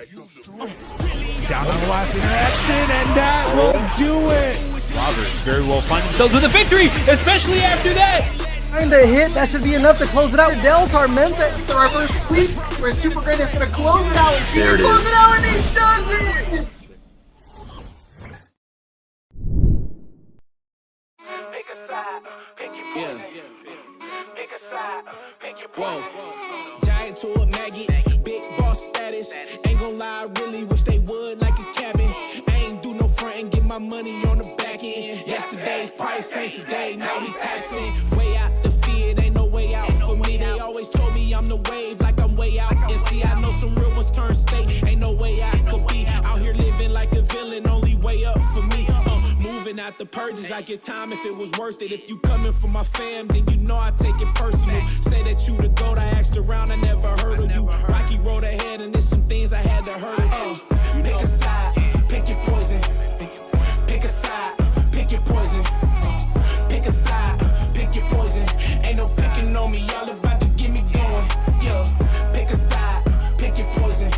Down on the last interaction, and that will do it. Roberts very well find themselves with a victory, especially after that. Find a hit, that should be enough to close it out. Del Tormenta, The reverse sweep where Super Great is going to close it out. He There it close is. it out and he does it. Whoa, giant to a maggot, big boss status. Ain't gon' lie, I really wish they would like a cabin. I ain't do no front and get my money on the back end. Yesterday's price ain't today, now we taxing. Way out the fear, ain't no way out for me. They always told me I'm the wave, like I'm way out. And see, I know some real ones turn state, ain't no way I could be out here living like a villain, only way up for me. Moving out the purges, I give time if it was worth it. If you coming for my fam, then you know I take it personal. Say that you the GOAT, I asked around, I never heard of you. Rocky road ahead, and there's some things I had to hurdle. Pick a side, pick your poison. Pick a side, pick your poison. Pick a side, pick your poison. Ain't no picking on me, y'all about to get me going. Yeah, pick a side, pick your poison.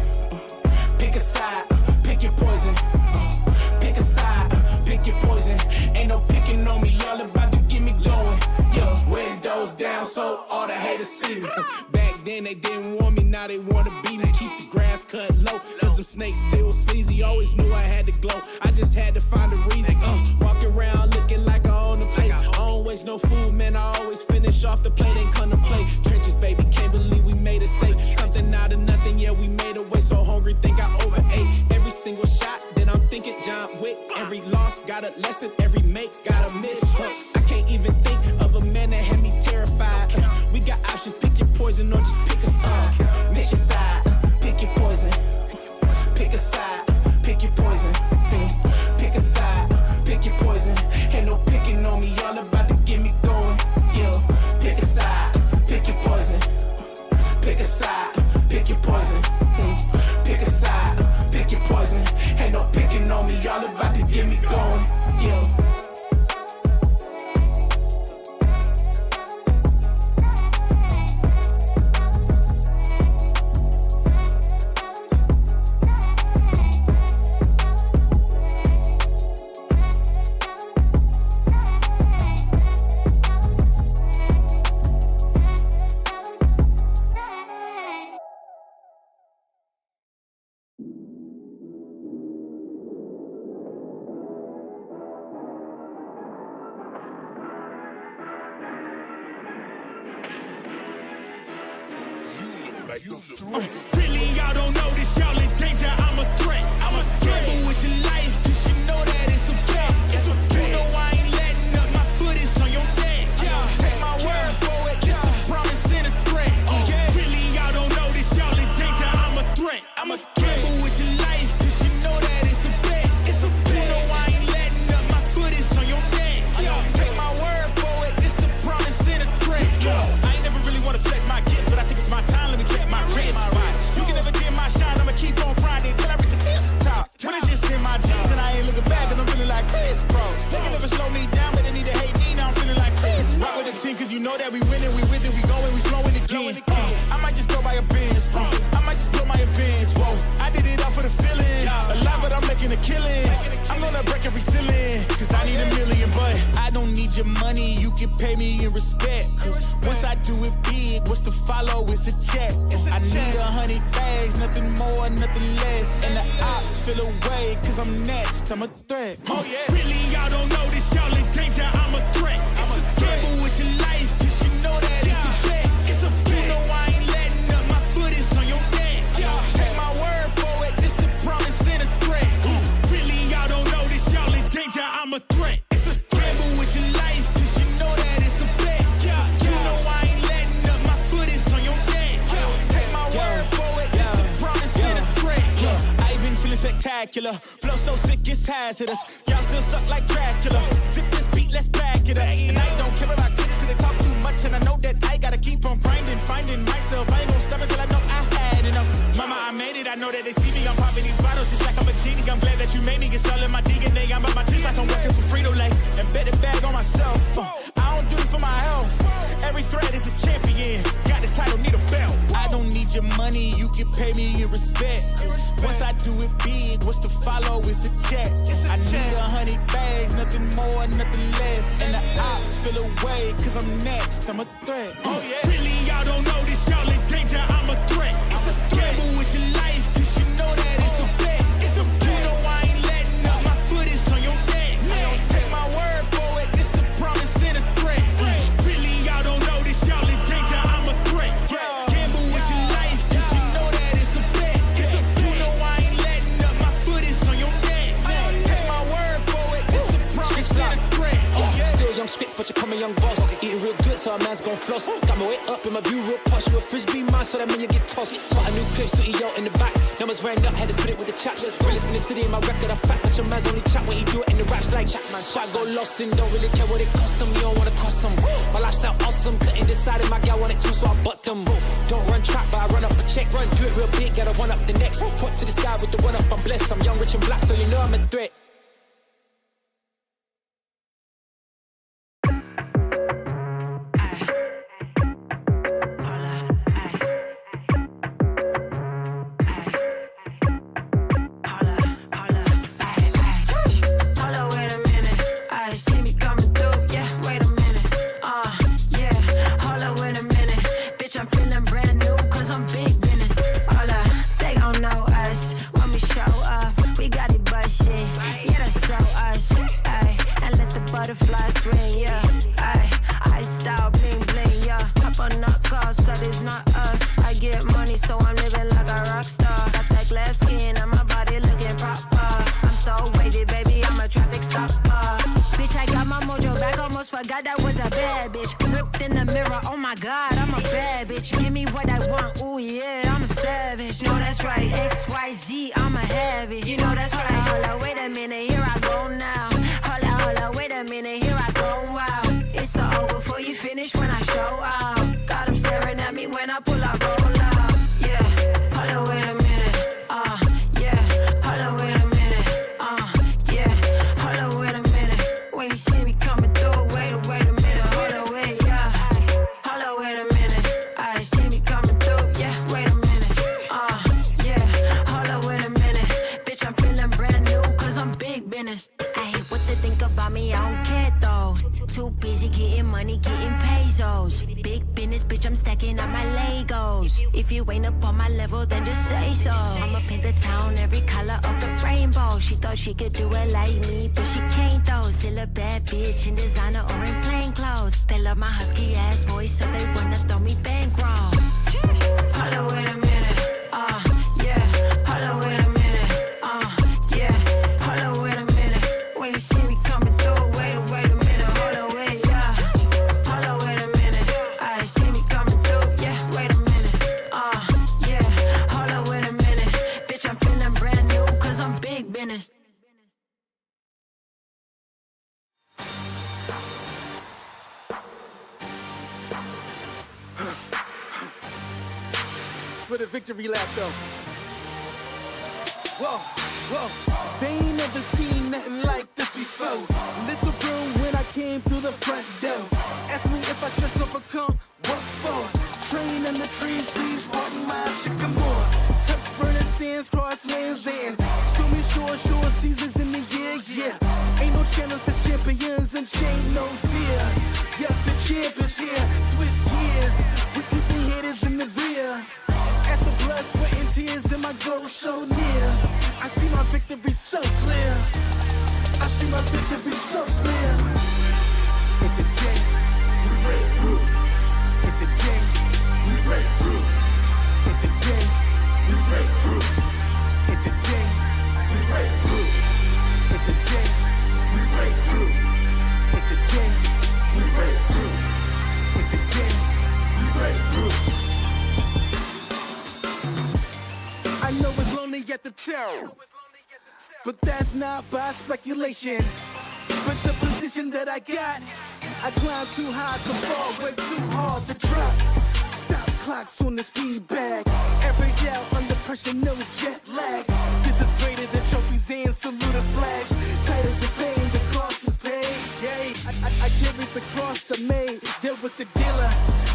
Pick a side, pick your poison. Pick a side, pick your poison. Ain't no picking on me, y'all about to get me going. Yeah, windows down so all the haters see me. Back then they didn't want me, now they wanna beat me. Keep the grass cut low, cause them snakes still sleazy. Always knew I had to glow, I just had to find a reason. Walk around looking like I own the place. I don't waste no food, man, I always finish off the plate. Ain't come to play, trenches baby, can't believe we made it safe. Something out of nothing, yeah, we made a way. So hungry, think I overate. Every single shot, then I'm thinking John Wick. Every loss got a lesson, every make got a miss. I can't even think of a man that had me terrified. We got options, pick your poison or just pick a side. Pick a side, pick your poison. Pick a side, pick your poison. Pick a side, pick your poison. Ain't no picking on me, y'all about to get me going. Yeah, pick a side, pick your poison. Pick a side, pick your poison. Pick a side, pick your poison. Ain't no picking on me, y'all about to get me going. Yeah. Really, y'all don't know this, y'all in danger, I'm a threat. I'm a gamble with your life, cause you know that it's okay. It's okay. You know I ain't letting up, my foot is on your neck. Take my word for it, it's a promise and a threat. Really, y'all don't know this, y'all in danger, I'm a threat. I'm a gamble with your life, cause you know that it's a bet. It's a bet. You know I ain't letting up, my foot is on your neck. Take my word for it, it's a promise and a threat. I ain't never really wanna flex my gifts, but I think it's my time, let me check my wrist. You can never dim my shine, I'ma keep on grinding till I reach the top. When it's just in my jeans and I ain't looking back, cause I'm feeling like Chris Cross. They can never slow me down, but they need to hate me, now I'm feeling like Chris. Rock with the team, cause you know that we winning, we with it, we going, we flowing again. I might just go by a Benz, I might just blow my events, whoa. I did it all for the feeling, alive but I'm making a killing. I'm gonna break every ceiling, cause I need $1 million, but I don't need your money, you can pay me in respect. Cause once I do it big, what's to follow, it's a check. I need 100 bags, nothing more, nothing less. And the ops feel away, cause I'm next, I'm a threat. Oh yeah. Really, y'all don't know this, y'all in danger, I'm a threat. I'm a gamble with your life, cause you know that it's a bet. It's a bet. You know I ain't letting up, my foot is on your neck. Take my word for it, it's a promise and a threat. Really, y'all don't know this, y'all in danger, I'm a threat. It's a gamble with your life, cause you know that it's a bet. You know I ain't letting up, my foot is on your neck. Take my word for it, it's a promise and a threat. I've been feeling spectacular, flow so sick it's hazardous. Y'all still suck like Dracula. Zip this beat, let's back it up. And I don't care about critics cause they talk too much, and I know that I gotta keep on grinding, finding myself. I ain't gonna stop until I know I had enough. Mama, I made it, I know that they see me. I'm popping these bottles just like I'm a genie. I'm glad that you made me. It's all in my DNA. I'm up my cheeks like I'm working for Frito-Lay. And bet it bag on myself. I don't do this for my health. Every thread is a champion. Got the title, need a belt. I don't need your money, you can pay me in respect. Once I do it big. What's the follow? It's a check. I need 100 bags, nothing more, nothing less. And the ops feel away, cause I'm next. I'm a threat. Oh yeah. Really, y'all don't know this. Y'all in danger. I'm a threat. I'm a gamble with your life, cause you know that it's a bet. It's a bet. You know I ain't letting up. My foot is on your neck. I don't take my word for it. It's a promise and a threat. Really, y'all don't know this. Y'all in danger. I'm a threat. Gamble with your life, cause you know that it's a bet. It's a bet. You know I ain't letting up. My foot is on your neck. I don't take my word for it. It's a promise and a threat. Still young spits, but you call me young boss. Eating real good, so a man's gon' floss. Got my weight up and my view real posh. You a frisbee man, so that mean you get tossed. Got a new clip, studio in the back. Numbers ran up, had to spit it with the chaps. Realest in the city, in my record, I fact. But your man's only chat when he do it in the raps. Like, spot go lost and don't really care what it cost them. You don't wanna cost them. My lifestyle awesome, couldn't decide if my gal want it too, so I bought them. Don't run track, but I run up a check. Run, do it real big, gotta one up the next. Point to the sky with the one up, I'm blessed. I'm young, rich and black, so you know I'm a threat. Forgot that was a bad bitch. Looked in the mirror, oh my god, I'm a bad bitch. Give me what I want, ooh yeah, I'm a savage. No, that's right, XYZ, I'ma have it. You know that's right. Hold up, wait a minute, here I go now. Hold up, wait a minute, here I go, wow. It's all over before you finish when I show out. Got them staring at me when I pull up, roll out. Yeah, hold up, wait a minute, yeah. Hold up, wait a minute, yeah. Hold up, wait a minute. When you see me coming through, wait a minute, hold up, wait, yeah. Hold up, wait a minute. I see me coming through, yeah. Wait a minute, yeah. Hold up, wait a minute. Bitch, I'm feeling brand new, cause I'm big business. I hate what they think about me, I don't care though. Too busy getting money, getting pesos. Big business, bitch, I'm stacking on my Legos. If you ain't up on my level, then just say so. I'ma paint the town every color of the rainbow. She thought she could do it like me, but she can't though. Still a bad bitch in designer or in plain clothes. They love my husky ass voice, so they wanna throw me bankroll. Hold up, wait a minute, yeah. Hold up, wait a minute, yeah. Hold up, wait a minute. When you see me coming through, wait a minute, hold up, wait, yeah. Hold up, wait a minute. I see me coming through, yeah. Wait a minute, yeah. Hold up, wait a minute. Bitch, I'm feeling brand new, cause I'm big business. For the victory lap though. Whoa, whoa. They ain't never seen nothing like this before. Lit the room when I came through the front door. Ask me if I should overcome, what for? Train in the trees, please pardon my sycamore. Touch burning sands, cross lands and stormy shore seasons in the year, yeah. Ain't no channel for champions and chain no fear. Yep, the champ is here, switch gears. We keeping haters in the rear. At the blood, sweat and tears and my goal so near. I see my victory so clear. I see my victory so clear. And today, we break through. And today, we break through. And today, we break through. And today, we break through. And today, we break through. And today, we break through. And today, we break through. I know it's lonely at the top, but that's not by speculation. But the position that I got, I climb too high to fall, way too hard to drop. Stop clocks on the speed bag. Every out under pressure, no jet lag. This is greater than trophies and saluted flags. Titles are paid, the cost is paid. Yay, I carried the cross I made. Dealt with the dealer,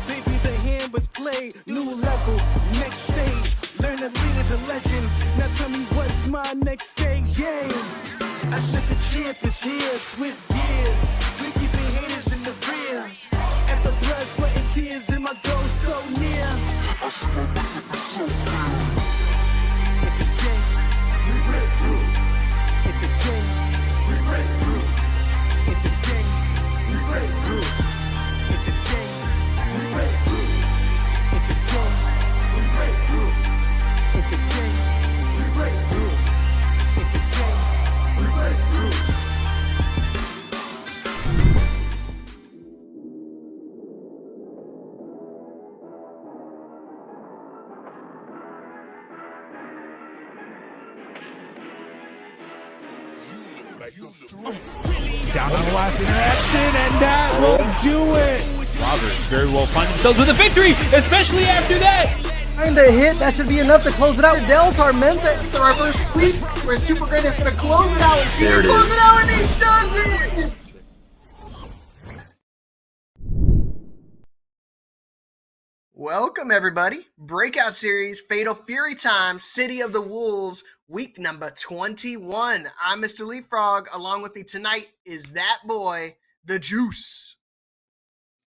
baby the hand was played. New level, next stage. Learn to lead as a legend. Now tell me what's This my next stage, yeah. I said the champ is here, Swiss gears. We keeping haters in the rear. At the blood, sweat, and tears, and my goal so near. It's a day, we break through. It's a day, we break through. It's a day, we break through. It's a day, we break through. It's a day, we break through. It's a day, we break through. It's a day, we break through. Down on the last interaction, and that will do it. Robbers very well find themselves with a victory, especially after that. Find a hit, that should be enough to close it out. Del Tormenta. The reverse sweep where Super Great is going to close it out. He There it close is. it out and he does it. Welcome everybody. Breakout series, Fatal Fury time, City of the Wolves, week number 21. I'm Mr. Leapfrog. Along with me tonight is that boy, the Juice.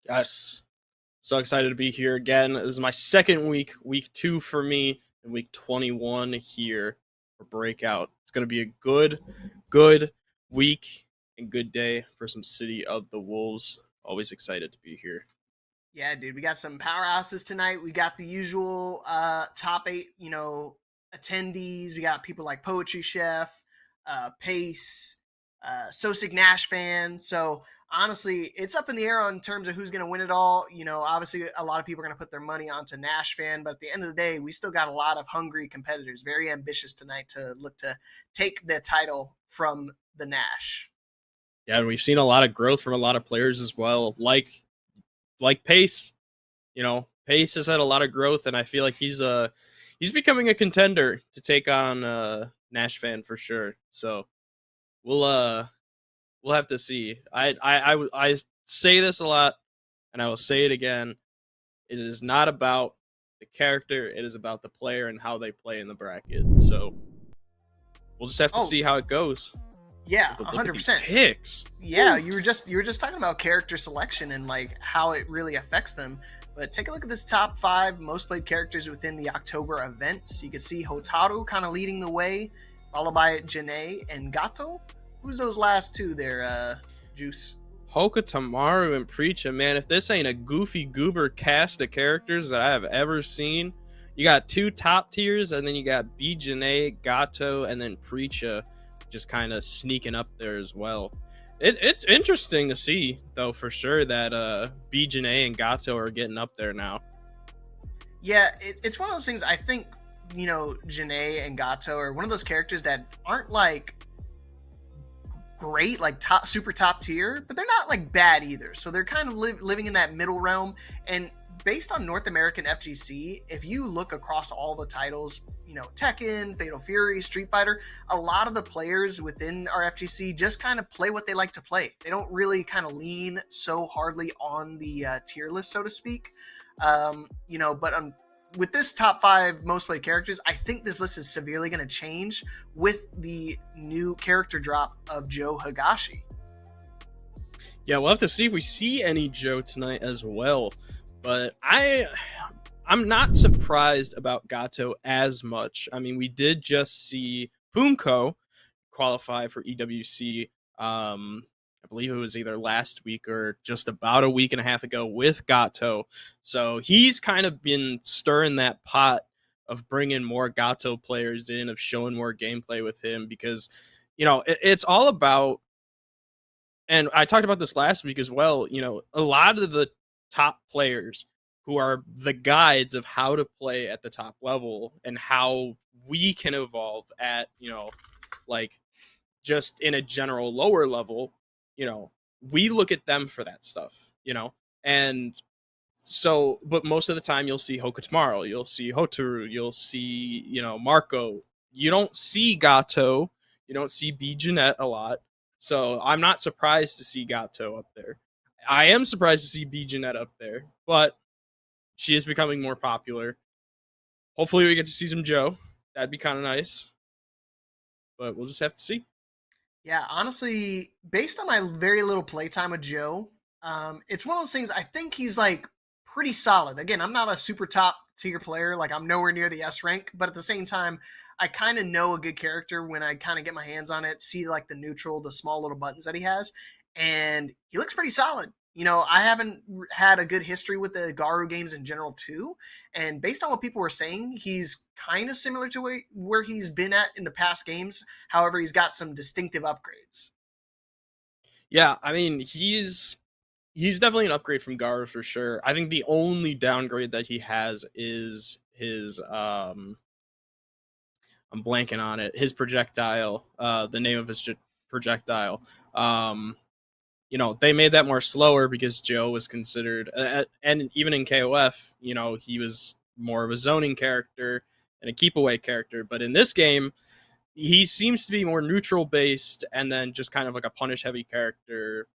Yes. So excited to be here again. This is my second week 2 for me, and week 21 here for Breakout. It's going to be a good week and good day for some City of the Wolves. Always excited to be here. Yeah, dude, we got some powerhouses tonight. We got the usual top 8, attendees. We got people like Poetry Chef, Pace, Sosig Nash fan. So honestly, it's up in the air on terms of who's going to win it all. Obviously a lot of people are going to put their money onto Nash fan, but at the end of the day, we still got a lot of hungry competitors, very ambitious tonight to look to take the title from the Nash. Yeah, and we've seen a lot of growth from a lot of players as well, like Pace. Pace has had a lot of growth, and I feel like he's becoming a contender to take on Nash fan for sure. So we'll have to see. I say this a lot, and I will say it again. It is not about the character; it is about the player and how they play in the bracket. So we'll just have to see how it goes. Yeah, But look at 100%. these picks. Yeah, you were just talking about character selection and like how it really affects them. But take a look at this top 5 most played characters within the October events. You can see Hotaru kind of leading the way, followed by Janae and Gato. Who's those last two there, Juice? Hoka Tamaru and Preacha, man, if this ain't a goofy goober cast of characters that I have ever seen. You got 2 top tiers, and then you got B Janae, Gato, and then Preacha just kind of sneaking up there as well. It's interesting to see, though, for sure, that B Janae and Gato are getting up there now. Yeah, it's one of those things. I think, Janae and Gato are one of those characters that aren't like great, like super top tier, but they're not like bad either. So they're kind of living in that middle realm. And based on North American FGC, if you look across all the titles, Tekken, Fatal Fury, Street Fighter, a lot of the players within our FGC just kind of play what they like to play. They don't really kind of lean so hardly on the tier list, so to speak. With this top 5 most played characters, I think this list is severely going to change with the new character drop of Joe Higashi. Yeah, we'll have to see if we see any Joe tonight as well. But I'm not surprised about Gato as much. I mean, we did just see Punko qualify for EWC. I believe it was either last week or just about a week and a half ago with Gato. So he's kind of been stirring that pot of bringing more Gato players in, of showing more gameplay with him, because, it's all about, and I talked about this last week as well, a lot of the top players who are the guides of how to play at the top level and how we can evolve at, just in a general lower level, we look at them for that stuff, and so, but most of the time you'll see Hokutomaru, you'll see Hotaru, you'll see, Marco. You don't see Gato, you don't see B Jeanette a lot. So I'm not surprised to see Gato up there. I am surprised to see B Jeanette up there, but she is becoming more popular. Hopefully we get to see some Joe. That'd be kind of nice. but we'll just have to see. Yeah, honestly, based on my very little playtime with Joe, it's one of those things. I think he's like pretty solid. Again, I'm not a super top tier player. Like I'm nowhere near the S rank, but at the same time, I kind of know a good character when I kind of get my hands on it, see like the neutral, the small little buttons that he has, and he looks pretty solid. You know, I haven't had a good history with the Garu games in general too, and based on what people were saying, he's kind of similar to where he's been at in the past games. However, he's got some distinctive upgrades. Yeah, I mean, he's definitely an upgrade from Garu for sure. I think the only downgrade that he has is his I'm blanking on it. His projectile, the name of his projectile. You know, they made that more slower because Joe was considered, and even in KOF, you know, he was more of a zoning character and a keep away character. But in this game, he seems to be more neutral based and then just kind of like a punish heavy character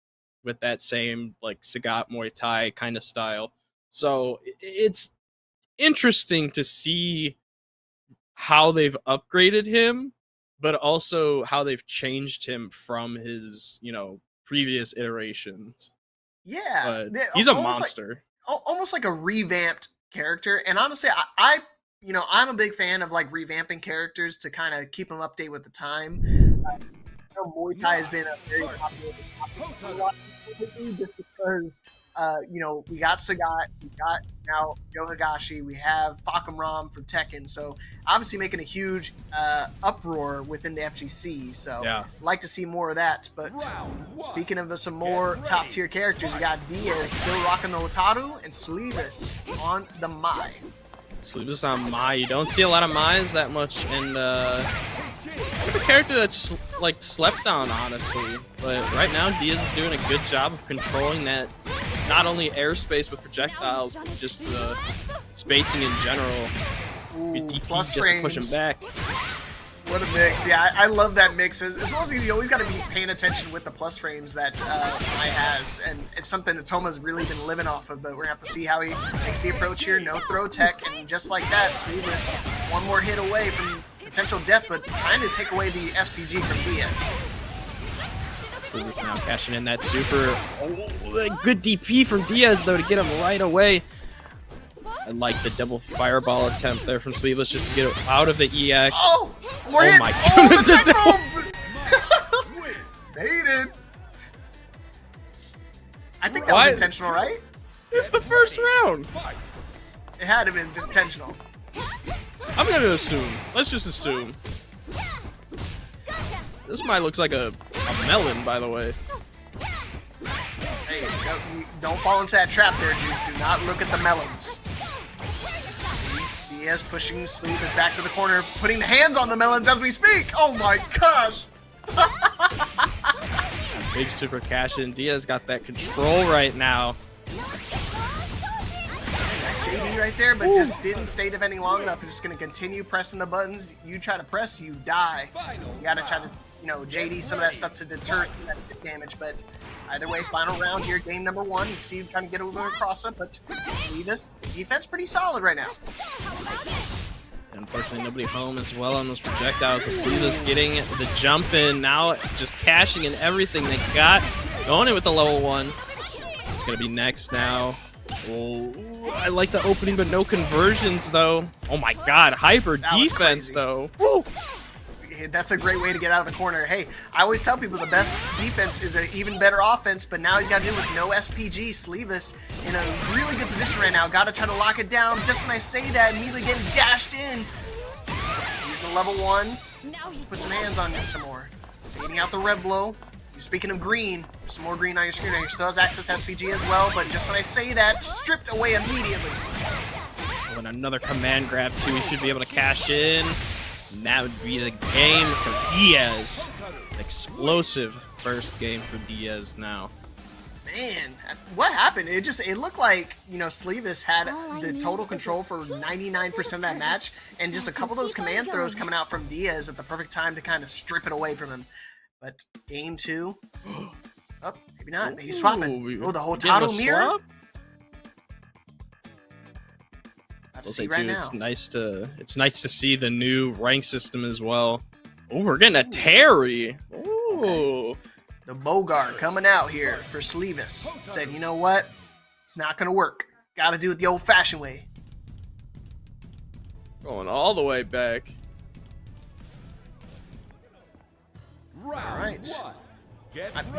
with that same like Sagat Muay Thai kind of style. So it's interesting to see how they've upgraded him, but also how they've changed him from his, you know, previous iterations. Yeah, But he's a monster. Almost like a revamped character. And honestly, I you know, I'm a big fan of like revamping characters to kind of keep them update with the time. You know, Muay Thai has been a very popular topic just because, you know, we got Sagat, we got now Joe Higashi, we have Fakam Ram from Tekken, so obviously making a huge uproar within the FGC. So yeah, like to see more of that. But speaking of some more top tier characters, you got Diaz still rocking the Wataru and Sleevis on the Mai. Sleevis on Mai. You don't see a lot of Mai's that much, and a character that's like slept on, honestly. But right now, Diaz is doing a good job of controlling that, not only airspace with projectiles, but just the spacing in general. Good DP plus just to push him back. What a mix. Yeah, I love that mix. As well as you always got to be paying attention with the plus frames that Mai has. And it's something that Toma's really been living off of, but we're going to have to see how he makes the approach here. No throw tech, and just like that, Sleeveless one more hit away from potential death, but trying to take away the SPG from Diaz. Sleeveless now cashing in that super. Oh, good DP from Diaz, though, to get him right away. I like the double fireball attempt there from Sleeveless just to get out of the EX. Oh! Oh my goodness! Faded. I think that was intentional, right? It's the first round. It had to have been intentional. I'm gonna assume. Let's just assume. This might looks like a melon, by the way. Hey, don't fall into that trap there, Juice. Do not look at the melons. Diaz pushing Sleeveless back to the corner, putting the hands on the melons as we speak. Oh my gosh! Big super cash in. Diaz got that control right now. Nice JD right there, but just didn't stay defending long enough. He's just going to continue pressing the buttons. You try to press, you die. You got to try to, you know, JD some of that stuff to deter that hit damage. But either way, final round here, game number one. You see him trying to get over across it, but Sleevis defense pretty solid right now. And unfortunately, nobody home as well on those projectiles. We'll see this getting the jump in now, just cashing in everything they got. Going in with the level one. It's going to be next now. Oh, I like the opening, but no conversions, though. Oh my god, hyper defense, though. Woo! That's a great way to get out of the corner. Hey, I always tell people the best defense is an even better offense, but now he's got to do it with no SPG. Sleevis in a really good position right now. Got to try to lock it down. Just when I say that, immediately getting dashed in. Using the level one. Let's put some hands on you some more. Fading out the red blow. Speaking of green, some more green on your screen. Now, still has access to SPG as well, but just when I say that, stripped away immediately. Oh, and another command grab, too. He should be able to cash in. And that would be the game for Diaz. Explosive first game for Diaz now. Man, what happened? It looked like, you know, Sleevis had the total control for 99% of that match, and just a couple of those command throws coming out from Diaz at the perfect time to kind of strip it away from him. But game two, oh, maybe not. Maybe swapping. Oh, the Hotaru mirror. I'll say too, it's nice to see the new rank system as well. Oh, we're getting a Terry. Ooh. The Bogart coming out here for Sleevis. Said, you know what? It's not going to work. Got to do it the old-fashioned way. Going all the way back. All right.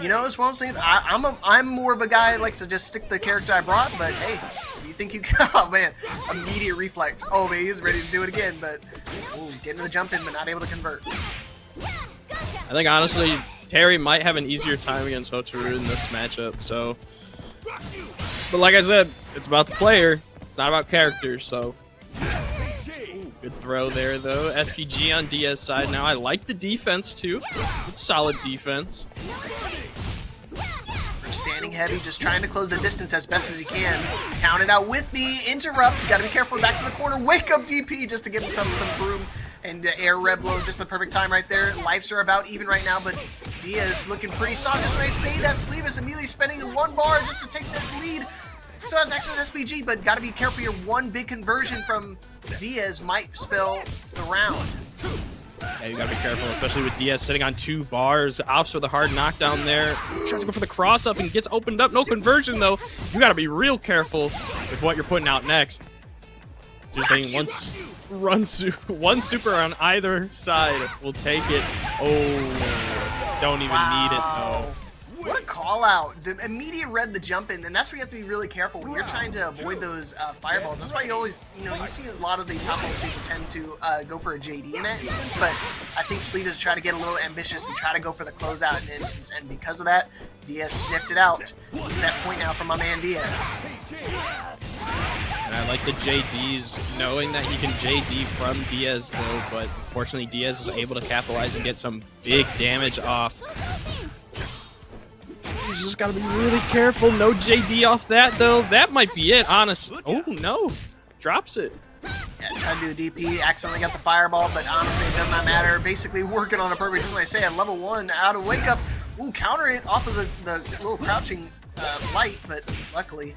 You know, it's one of those things. I'm more of a guy that likes to just stick the character I brought, but hey, if you think you can, oh man, immediate reflex. Oh man, he's ready to do it again, but ooh, getting the jump in, but not able to convert. I think honestly, Terry might have an easier time against Hotaru in this matchup. So, but like I said, it's about the player. It's not about characters. So, good throw there though. SPG on Diaz's side now. I like the defense too. It's solid defense. Standing heavy, just trying to close the distance as best as he can. Count it out with the interrupt. Got to be careful. Back to the corner. Wake up DP just to give himself some room. And the air rev blow, just the perfect time right there. Lives are about even right now, but Diaz looking pretty solid. Just when I say that, Sleevis immediately spending 1 bar just to take that lead. So that's excellent SPG, but got to be careful here. One big conversion from Diaz might spell the round. Yeah, you gotta be careful, especially with Diaz sitting on 2 bars. Opts with a hard knockdown there. Tries to go for the cross up and gets opened up. No conversion though. You gotta be real careful with what you're putting out next. Just being one super on either side will take it. Oh, don't even need it though. What a call out. The immediate read the jump in, and that's where you have to be really careful when you're trying to avoid those fireballs. That's why you always, you know, you see a lot of the top level people tend to go for a JD in that instance, but I think Sleevis try to get a little ambitious and try to go for the closeout in an instance, and because of that, Diaz sniffed it out. Set point now from my man Diaz. And I like the JDs, knowing that he can JD from Diaz though, but unfortunately Diaz is able to capitalize and get some big damage off. He's just got to be really careful. No JD off that, though. That might be it, honestly. Oh, no. Drops it. Yeah, tried to do the DP. Accidentally got the fireball, but honestly, it does not matter. Basically working on a perfect, just like I say, at level 1, out of wake up. Ooh, counter it off of the little crouching light, but luckily,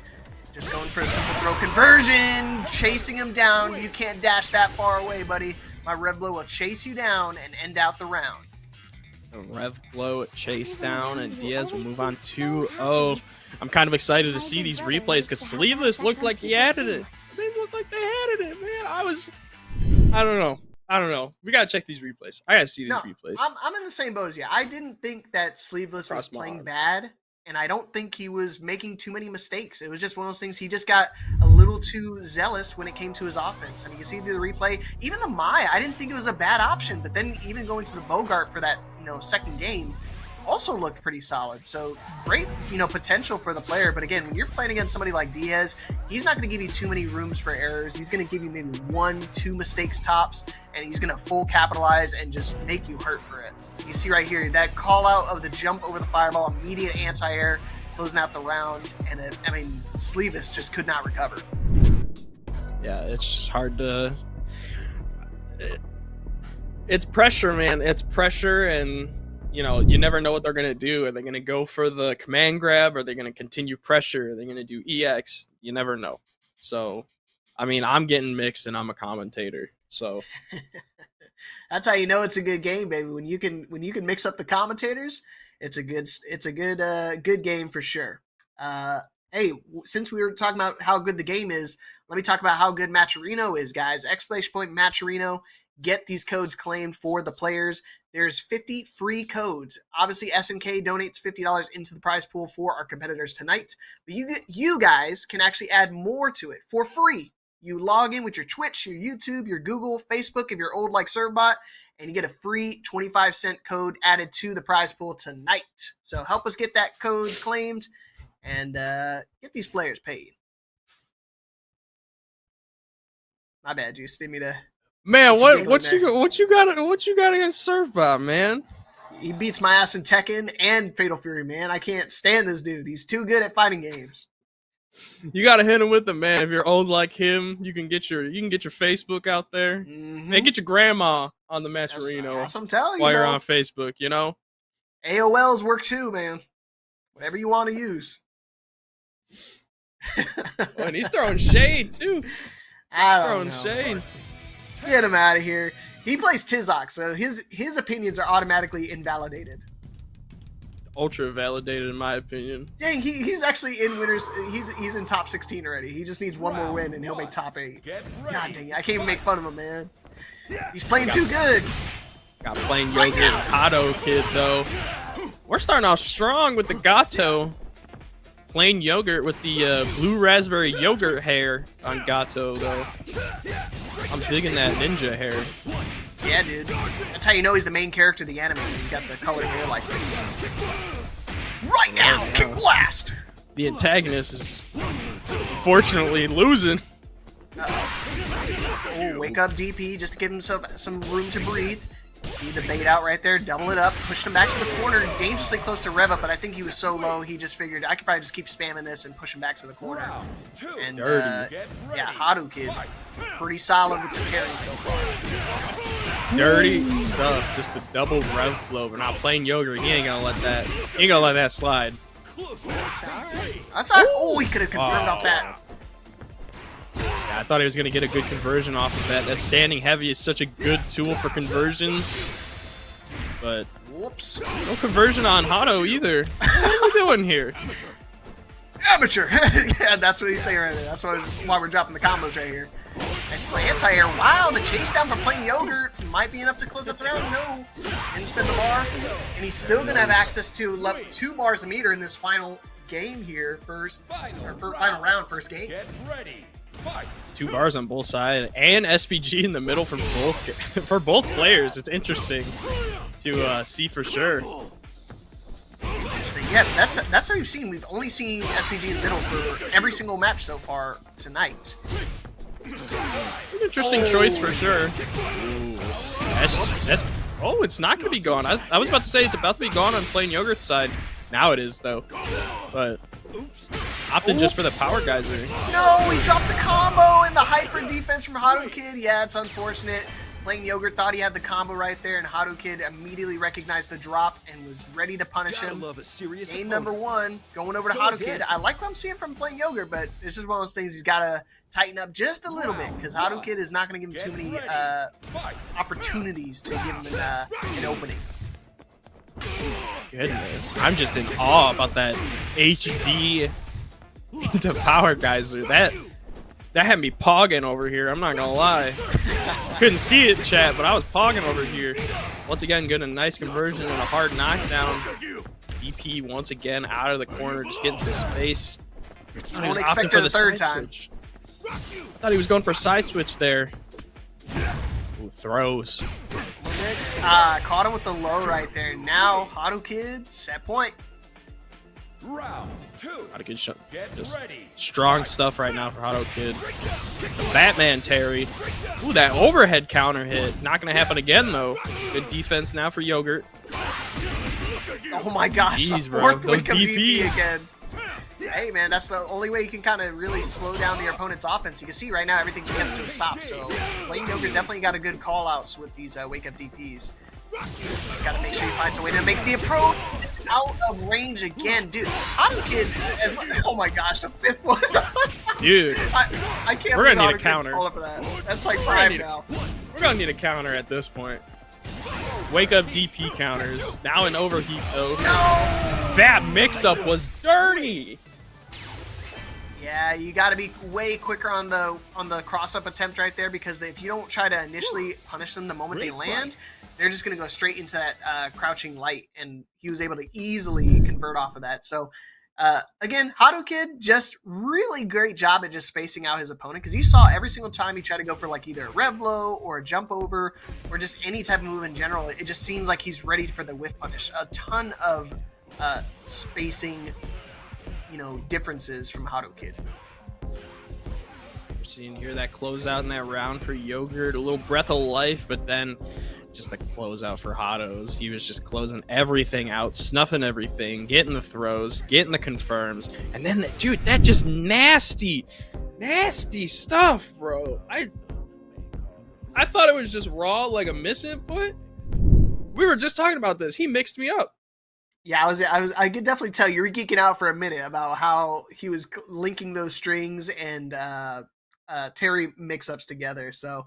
just going for a simple throw conversion. Chasing him down. You can't dash that far away, buddy. My Rev Blow will chase you down and end out the round. Rev Blow chase down, and Diaz will move on 2-0. I'm kind of excited to see these replays because Sleeveless looked like he added it. They looked like they added it, man. I don't know. We gotta check these replays. I gotta see these replays. I'm in the same boat as you. I didn't think that Sleeveless was playing bad, and I don't think he was making too many mistakes. It was just one of those things. He just got a little too zealous when it came to his offense. I mean, you see through the replay, even the Maya, I didn't think it was a bad option, but then even going to the Bogart for that, second game also looked pretty solid. So great, potential for the player. But again, when you're playing against somebody like Diaz, he's not going to give you too many rooms for errors. He's going to give you maybe 1-2 mistakes tops, and he's going to full capitalize and just make you hurt for it. You see right here, that call out of the jump over the fireball, immediate anti-air, closing out the round. And Sleevis just could not recover. Yeah, it's just hard to... It's pressure, man. It's pressure, and you never know what they're gonna do. Are they gonna go for the command grab? Are they gonna continue pressure? Are they gonna do EX? You never know. So, I'm getting mixed, and I'm a commentator. So that's how you know it's a good game, baby. When you can mix up the commentators, it's a good game for sure. Hey, since we were talking about how good the game is, let me talk about how good Matcherino is, guys. Exclamation point Matcherino. Get these codes claimed for the players. There's 50 free codes. Obviously, SNK donates $50 into the prize pool for our competitors tonight. But you guys can actually add more to it for free. You log in with your Twitch, your YouTube, your Google, Facebook, if you're old like Servbot, and you get a free 25-cent code added to the prize pool tonight. So help us get that codes claimed and get these players paid. My bad, you didn't mean to. Man, what you got against Servbot, man? He beats my ass in Tekken and Fatal Fury, man. I can't stand this dude. He's too good at fighting games. You gotta hit him with them, man. If you're old like him, you can get your Facebook out there. Mm-hmm. And get your grandma on the Matcherino. That's what I'm telling you, while you're bro. on Facebook, AOLs work too, man. Whatever you want to use. And he's throwing shade too. I don't know. Shade. Get him out of here. He plays Tizok, so his opinions are automatically invalidated. Ultra validated, in my opinion. Dang, he's actually in winners. He's in top 16 already. He just needs one more win, and he'll make top 8. God dang it, I can't even make fun of him, man. He's playing too good. Got Plain Yogurt and Hato Kid, though. We're starting off strong with the Gato. Plain Yogurt with the blue raspberry yogurt hair on Gato, though. I'm digging that ninja hair. Yeah, dude. That's how you know he's the main character of the anime. He's got the colored hair like this. Right now, kick blast! The antagonist is unfortunately losing. Oh, wake up DP just to give himself some room to breathe. See the bait out right there, double it up, pushed him back to the corner, dangerously close to Rev Up, but I think he was so low, he just figured I could probably just keep spamming this and push him back to the corner. And yeah, Hato Kid, pretty solid with the Terry so far. Dirty stuff, just the double Rev blow, but not Plain Yogurt. He ain't gonna let that slide. That's all right. Oh, he could have confirmed off that. Yeah, I thought he was going to get a good conversion off of that. That standing heavy is such a good tool for conversions. But whoops. No conversion on Hato either. What are we doing here? Amateur! Yeah, that's what he's saying right there. That's why we're dropping the combos right here. Nice little anti-air. Wow, the chase down from Plain Yogurt might be enough to close out the round. No. Didn't spin the bar. And he's still going to have access to 2 bars a meter in this final game here. Final round, first game. Get ready. 2 bars on both sides and SPG in the middle for both players. It's interesting to see for sure. Yeah, that's how we've seen. We've only seen SPG in the middle for every single match so far tonight. An interesting choice for sure. Oh, it's not going to be gone. I was about to say it's about to be gone on Plain Yogurt's side. Now it is, though. But opted just for the power geyser. No, he dropped the combo and the hyper defense from Hato Kid. Yeah, it's unfortunate. Plain Yogurt thought he had the combo right there, and Hato Kid immediately recognized the drop and was ready to punish him. Game number 1, going over to Hato Kid. I like what I'm seeing from Plain Yogurt, but this is one of those things he's got to tighten up just a little bit, because Hato Kid is not going to give him too many opportunities to give him an opening. Goodness, I'm just in awe about that HD into power geyser. That had me pogging over here. I'm not gonna lie. Couldn't see it, chat, but I was pogging over here. Once again, getting a nice conversion and a hard knockdown. DP once again out of the corner, just getting some space. Don't expect it the third time. Switch. I thought he was going for side switch there. Ooh, throws. Caught him with the low right there. Now, Hato Kid, set point. Round 2. Hato Kid just strong stuff right now for Hato Kid. The Batman Terry. Ooh, that overhead counter hit. Not going to happen again, though. Good defense now for Yogurt. Oh my gosh, Jeez, the fourth bro. wake up Those DP DPs. again. Hey man, that's the only way you can kind of really slow down your opponent's offense. You can see right now everything's kept to a stop. So Plain Yogurt definitely got a good call outs with these wake up DPs. Just got to make sure he finds a way to make the approach. It's out of range again, dude. Hato Kid, oh my gosh, the 5th one. Dude, I can't we're believe gonna need a Hato Kid's counter. falling for that. That's like 5 now. We're going to need a counter at this point. Wake up DP counters. Now an overheat, though. No! That mix-up was dirty. Yeah, you got to be way quicker on the cross-up attempt right there, because if you don't try to initially punish them the moment they land, they're just going to go straight into that crouching light, and he was able to easily convert off of that. So, again, Hato Kid, just really great job at just spacing out his opponent, because you saw every single time he tried to go for like either a rev blow or a jump over or just any type of move in general, it just seems like he's ready for the whiff punish. A ton of spacing, differences from Hato Kid. We're seeing here that closeout in that round for Yogurt, a little breath of life, but then just the closeout for Hatos. He was just closing everything out, snuffing everything, getting the throws, getting the confirms, and then, dude, that just nasty stuff, bro. I thought it was just raw, like a misinput. We were just talking about this. He mixed me up. Yeah, I could definitely tell you were geeking out for a minute about how he was linking those strings and Terry mix-ups together. So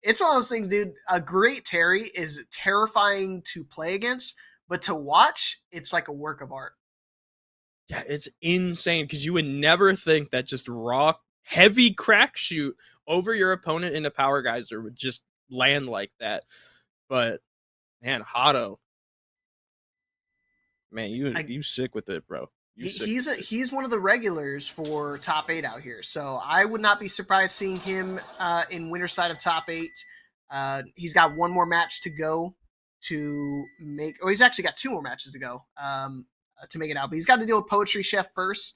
It's one of those things, dude. A great Terry is terrifying to play against, but to watch, it's like a work of art. Yeah, it's insane because you would never think that just raw, heavy crack shoot over your opponent in a power geyser would just land like that. But man, Hotto, man, you sick with it, bro. He's one of the regulars for top 8 out here, so I would not be surprised seeing him in winner's side of top 8. He's got one more match to go to make. Oh, he's actually got 2 more matches to go to make it out, but he's got to deal with Poetry Chef first.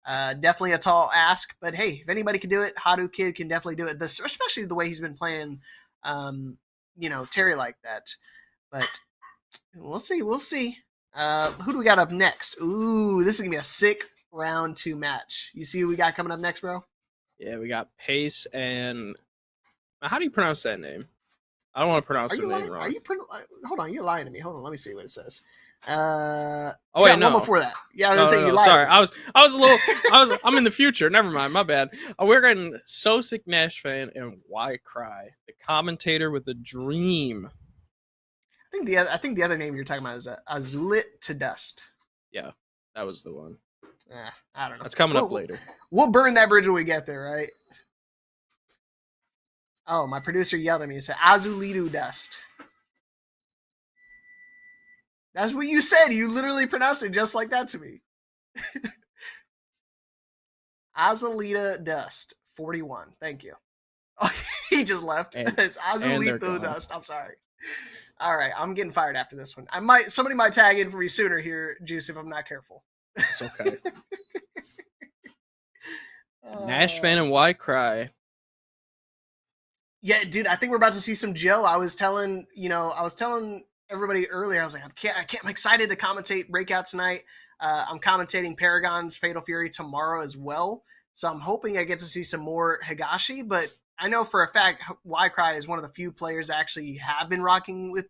Definitely a tall ask, but hey, if anybody can do it, Hadu Kid can definitely do it. Especially the way he's been playing, Terry like that. But we'll see. Who do we got up next? Ooh, this is gonna be a sick round 2 match. You see who we got coming up next, bro? Yeah, we got Pace and how do you pronounce that name? I don't want to pronounce the name wrong. Hold on, you're lying to me. Hold on, let me see what it says. Oh wait, no. One before that. Yeah, I was gonna say you lied. Sorry, I'm in the future. Never mind, my bad. We're getting So Sick Nash Fan and Why Cry, the commentator with a dream. I think the other name you're talking about is Azulit to Dust. Yeah, that was the one. I don't know. That's coming up later. We'll burn that bridge when we get there, right? Oh, my producer yelled at me and said Azulitu Dust. That's what you said. You literally pronounced it just like that to me. Azulita Dust, 41. Thank you. Oh, he just left. It's Azulito Dust. I'm sorry. All right, I'm getting fired after this one. Somebody might tag in for me sooner here, Juice, if I'm not careful. It's okay. Nash Fan and Why Cry. Yeah, dude, I think we're about to see some Joe. I was telling everybody earlier, I was like, I'm excited to commentate Breakout tonight. I'm commentating Paragon's Fatal Fury tomorrow as well. So I'm hoping I get to see some more Higashi, but I know for a fact Why Cry is one of the few players that actually have been rocking with,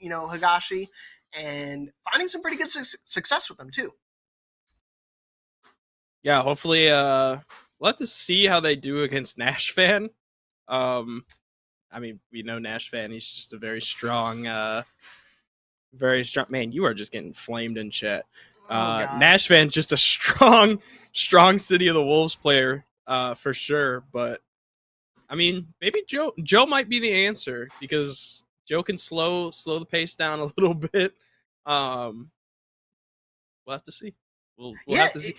Higashi and finding some pretty good success with them too. Yeah, hopefully we'll have to see how they do against Nash Fan. We know Nash Fan, he's just a very strong man. You are just getting flamed in chat. Nash Fan, just a strong City of the Wolves player, for sure. But maybe Joe might be the answer because Joe can slow the pace down a little bit. We'll have to see. We'll have to see.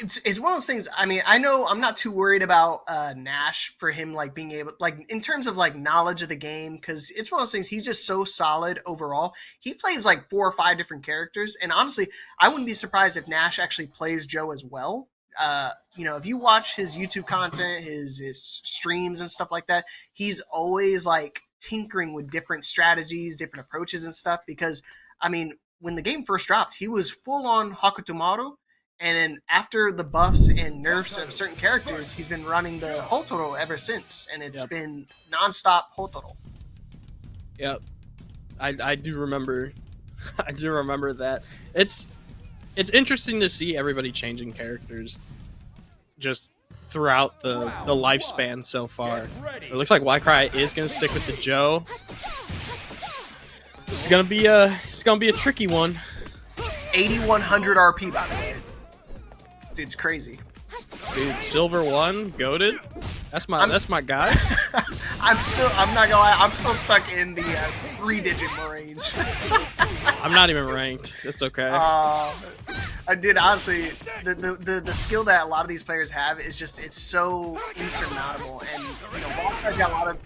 It's one of those things. I know I'm not too worried about Nash for him being able in terms of knowledge of the game, because it's one of those things. He's just so solid overall. He plays 4 or 5 different characters, and honestly, I wouldn't be surprised if Nash actually plays Joe as well. If you watch his YouTube content, his streams and stuff like that, he's always tinkering with different strategies, different approaches and stuff. Because when the game first dropped, he was full on Hakutomaru. And then after the buffs and nerfs of certain characters, he's been running the Hotoro ever since, and it's been nonstop Hotoro. Yep, I do remember. I do remember that. It's interesting to see everybody changing characters just throughout the lifespan so far. It looks like Why Cry is gonna stick with the Joe. It's gonna be a tricky one. 8100 RP by the way. Dude's crazy. Dude, Silver 1, goated. That's my guy. I'm not gonna lie, I'm still stuck in the 3-digit range. I'm not even ranked. It's okay. I did honestly. The skill that a lot of these players have is just it's so insurmountable, and Walker's got a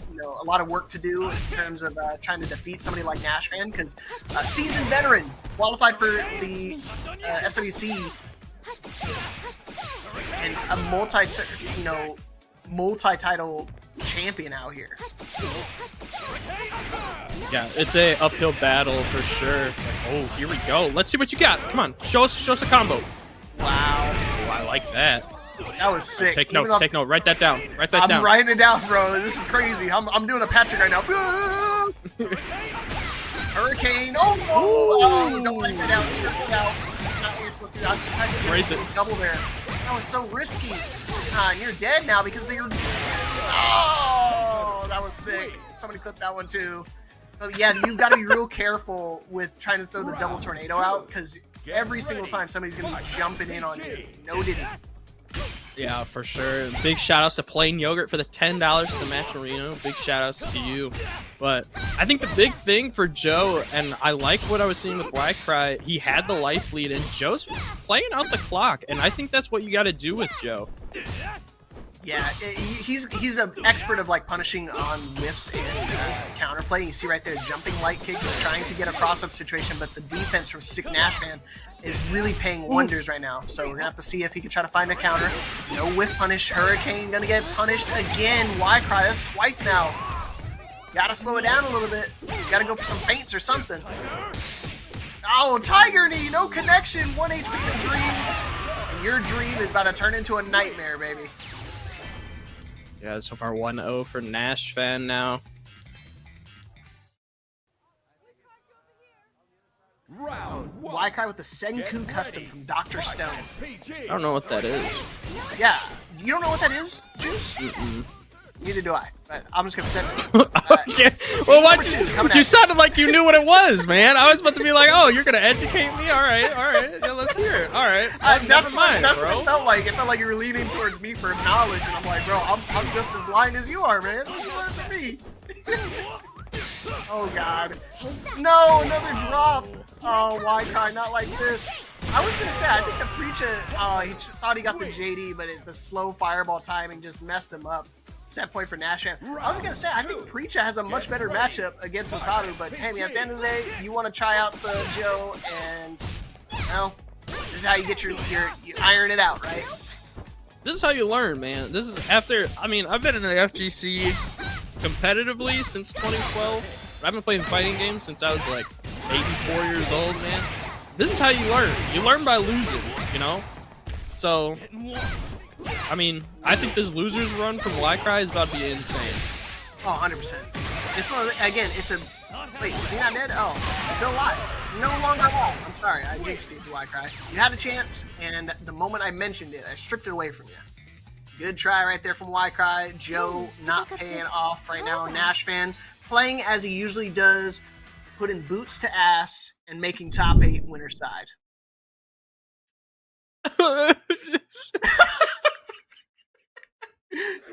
lot of work to do in terms of trying to defeat somebody like Nash Fan, because a seasoned veteran qualified for the SWC and a multi-title champion out here. Yeah, it's a uphill battle for sure. Oh, here we go. Let's see what you got. Come on, show us a combo. Wow. Oh, I like that. That was sick. Take notes. Take note. Write that down. I'm writing it down, bro. This is crazy. I'm doing a Patrick right now. Hurricane. Oh, don't write that down. Triple it out. Not what you're supposed to do. I'm surprised Brace it. Double there. That was so risky. You're dead now because they're. Oh, that was sick. Somebody clipped that one too. But yeah, you've got to be real careful with trying to throw the double tornado out because every single time somebody's going to be jumping in on you. No diddy. Yeah, for sure. Big shout outs to Plain Yogurt for the $10 to the Matcherino. Big shout outs to you. But I think the big thing for Joe, and I like what I was seeing with Cry, he had the life lead, and Joe's playing out the clock, and I think that's what you got to do with Joe. Yeah, he's an expert of like punishing on whiffs and counterplay. You see right there, jumping light kick. He's trying to get a cross-up situation, but the defense from Sick Nash fan is really paying wonders right now. So we're gonna have to see if he can try to find a counter. No whiff punish. Hurricane gonna get punished again. Cry? That's twice now. Gotta slow it down a little bit. Gotta go for some feints or something. Oh, Tiger Knee, no connection. 1 HP to Dream. And your dream is about to turn into a nightmare, baby. Yeah, so far 1-0 for Nash fan now. Cry with the Senku custom from Dr. Stone. I don't know what that is. Yeah, you don't know what that is, Juice? Neither do I, but I'm just gonna pretend. Okay. Well, why you sounded like you knew what it was, man. I was about to be like, oh, you're gonna educate me? All right. Yeah, let's hear it. All right. That's what it felt like. It felt like you were leaning towards me for knowledge, and I'm like, bro, I'm just as blind as you are, man. What you learn from me? Oh God. No, another drop. Oh, Cry? Not like this. I was gonna say, I think the Preacher, he thought he got the JD, but the slow fireball timing just messed him up. Set point for Nash. I was gonna say, I think Preacher has a much better matchup against Wataru, but hey, man, at the end of the day, you want to try out the Joe, and well, this is how you get you iron it out, right? This is how you learn, man. This is after. I mean, I've been in the FGC competitively since 2012. I've been playing fighting games since I was like 84 years old, man. This is how you learn. You learn by losing, you know. So. I mean, I think this loser's run from Cry is about to be insane. Oh, 100%. This one, again, it's a... Wait, is he not dead? Oh, still alive. No longer alive. I'm sorry, I jinxed you, Cry. You had a chance, and the moment I mentioned it, I stripped it away from you. Good try right there from Cry. Joe not paying off right now. Nash fan playing as he usually does, putting boots to ass and making top 8 winner side.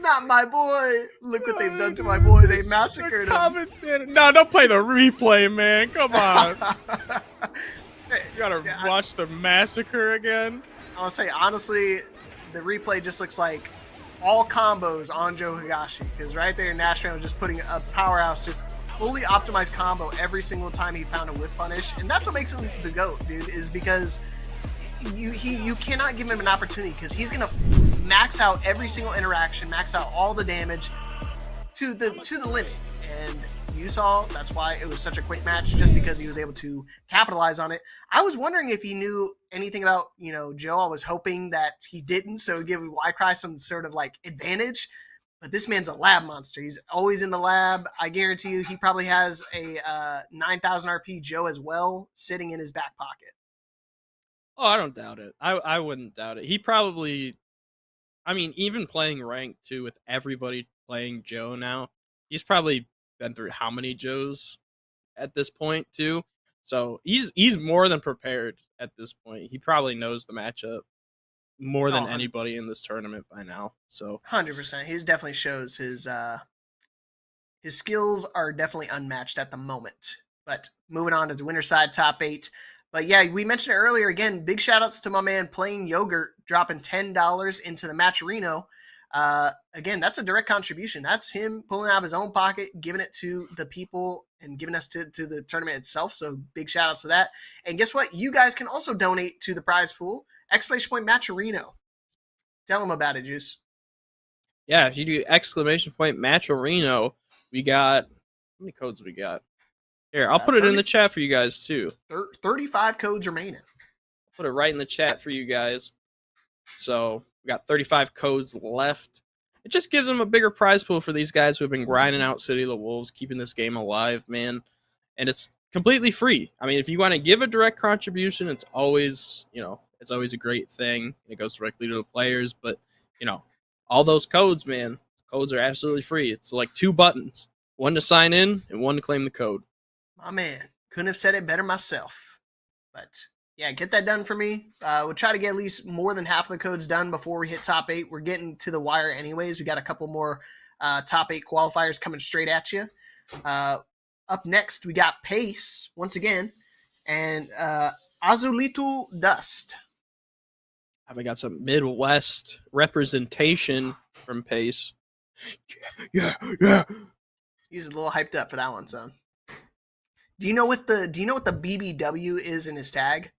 Not my boy. Look what they've done to my boy. They massacred him. No, don't play the replay, man. Come on. You gotta watch the massacre again. I'll say, honestly, the replay just looks like all combos on Joe Higashi. Because right there, Nashman was just putting a powerhouse, just fully optimized combo every single time he found a whip punish. And that's what makes him the GOAT, dude, is because you cannot give him an opportunity because he's gonna max out every single interaction, max out all the damage to the limit. And you saw that's why it was such a quick match, just because he was able to capitalize on it. I was wondering if he knew anything about Joe. I was hoping that he didn't, so give Cry some sort of like advantage. But this man's a lab monster. He's always in the lab. I guarantee you, he probably has a 9,000 RP Joe as well sitting in his back pocket. Oh, I don't doubt it. I wouldn't doubt it. He probably, I mean, even playing ranked too with everybody playing Joe now, he's probably been through how many Joes at this point too. So he's more than prepared at this point. He probably knows the matchup more than anybody in this tournament by now. So 100%, he definitely shows his skills are definitely unmatched at the moment. But moving on to the winner side top 8. But yeah, we mentioned it earlier. Again, big shout outs to my man Plain Yogurt dropping $10 into the Matcherino. Again, that's a direct contribution. That's him pulling out of his own pocket, giving it to the people and giving us to the tournament itself. So big shout outs to that. And guess what? You guys can also donate to the prize pool. Exclamation point Matcherino. Tell them about it, Juice. Yeah, if you do exclamation point Matcherino, we got, how many codes we got? Here, I'll put it in the chat for you guys, too. 35 codes remaining. Put it right in the chat for you guys. So, we got 35 codes left. It just gives them a bigger prize pool for these guys who have been grinding out City of the Wolves, keeping this game alive, man. And it's completely free. I mean, if you want to give a direct contribution, it's always, it's always a great thing. It goes directly to the players. But, all those codes, man, Codes are absolutely free. It's like 2 buttons, one to sign in and one to claim the code. My man, couldn't have said it better myself. But yeah, get that done for me. We'll try to get at least more than half of the codes done before we hit top 8. We're getting to the wire anyways. We got a couple more top 8 qualifiers coming straight at you. Up next, we got Pace once again and Azulito Dust. Have I got some Midwest representation from Pace? Yeah. He's a little hyped up for that one, son. Do you know what the BBW is in his tag?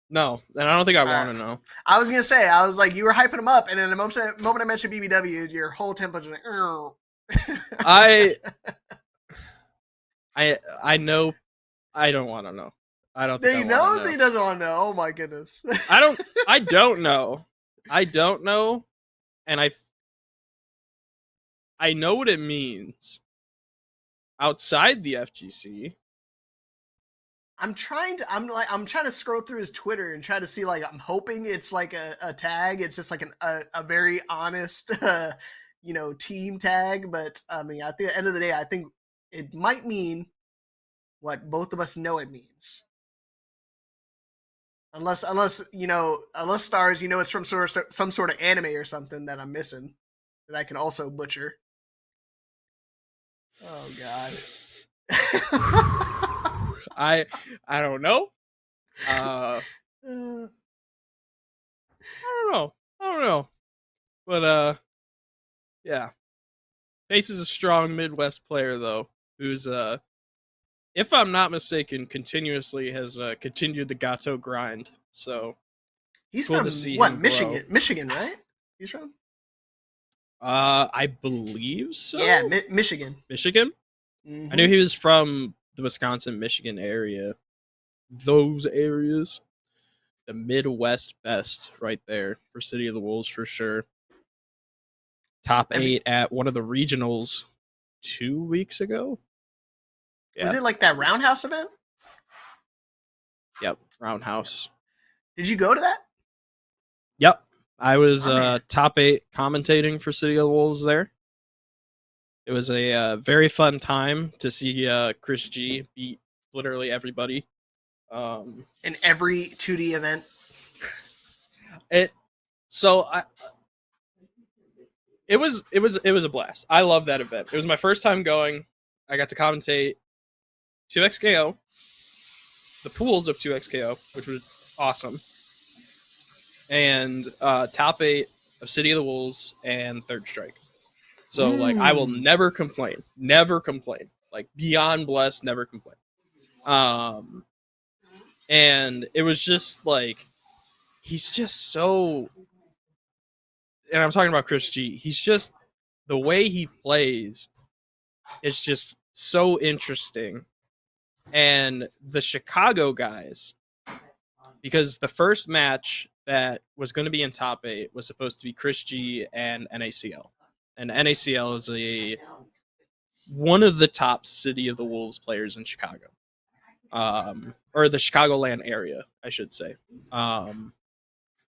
No, and I don't think I want to know. I was gonna say, I was like, you were hyping him up, and then the moment I mentioned BBW, your whole temperature like, I know. I don't want to know. I don't think he knows he doesn't want to know. Oh my goodness. I don't know. I don't know. And I know what it means outside the FGC. I'm trying to scroll through his Twitter and try to see, like, I'm hoping it's like a tag. It's just like a very honest, team tag. But I mean, at the end of the day, I think it might mean what both of us know it means. Unless stars, it's from some sort of anime or something that I'm missing that I can also butcher. Oh God. I don't know. I don't know. But yeah. Pace is a strong Midwest player though, who's if I'm not mistaken, continuously has continued the Gato grind. So he's cool from to see what, him Michigan? grow. Michigan, right? He's from? I believe so. Yeah, Michigan. Michigan? Mm-hmm. I knew he was from the Wisconsin, Michigan area. Those areas. The Midwest best right there for City of the Wolves for sure. Top 8 at one of the regionals 2 weeks ago. Was it like that Roundhouse event? Yep, Roundhouse. Did you go to that? Yep. I was top 8 commentating for City of the Wolves there. It was a very fun time to see Chris G beat literally everybody. In every 2D event? It was a blast. I love that event. It was my first time going. I got to commentate 2XKO, the pools of 2XKO, which was awesome, and top 8 of City of the Wolves and Third Strike. So like, I will never complain. Like, beyond blessed, never complain. And it was just like, he's just so, and I'm talking about Chris G. He's just, the way he plays is just so interesting. And the Chicago guys, because the first match that was going to be in top 8 was supposed to be Chris G and NACL. And NACL is one of the top City of the Wolves players in Chicago. Or the Chicagoland area, I should say.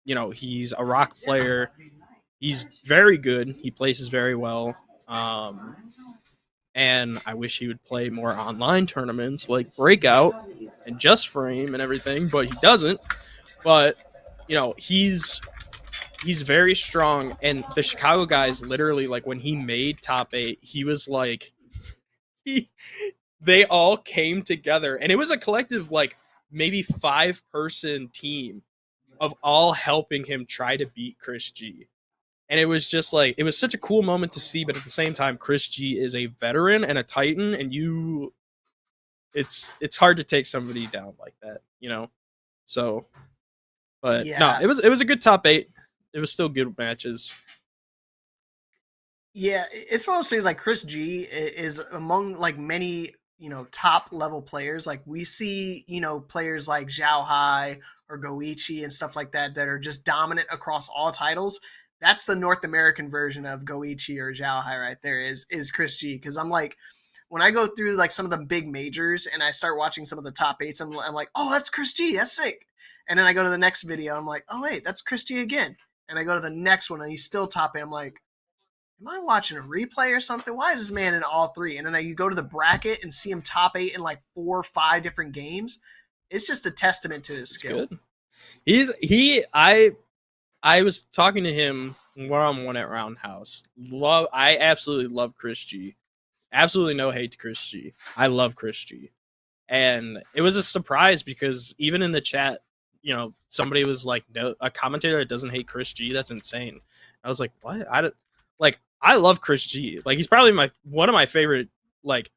He's a rock player. He's very good. He places very well. And I wish he would play more online tournaments like Breakout and Just Frame and everything, but he doesn't. But, he's very strong. And the Chicago guys, literally, like, when he made top 8, he was like, they all came together. And it was a collective, like, maybe 5-person team of all helping him try to beat Chris G. And it was just like, it was such a cool moment to see, but at the same time, Chris G is a veteran and a Titan, and it's hard to take somebody down like that, So, but yeah. No, it was a good top 8. It was still good matches. Yeah, it's one of those things, like, Chris G is among, like, many, top level players. Like, we see, players like Zhao Hai or Goichi and stuff like that are just dominant across all titles. That's the North American version of Goichi or Zhao Hai right there is Chris G. Because I'm like, when I go through, like, some of the big majors and I start watching some of the top 8s, I'm like, oh, that's Chris G. That's sick. And then I go to the next video. I'm like, oh, wait, that's Chris G again. And I go to the next one and he's still top 8. I'm like, am I watching a replay or something? Why is this man in all three? And then you go to the bracket and see him top 8 in like 4 or 5 different games. It's just a testament to his skill. Good. I was talking to him one-on-one at Roundhouse. I absolutely love Chris G. Absolutely no hate to Chris G. I love Chris G. And it was a surprise because even in the chat, somebody was like, "No, a commentator that doesn't hate Chris G, that's insane." I was like, "What?" I love Chris G. Like, he's probably one of my favorite like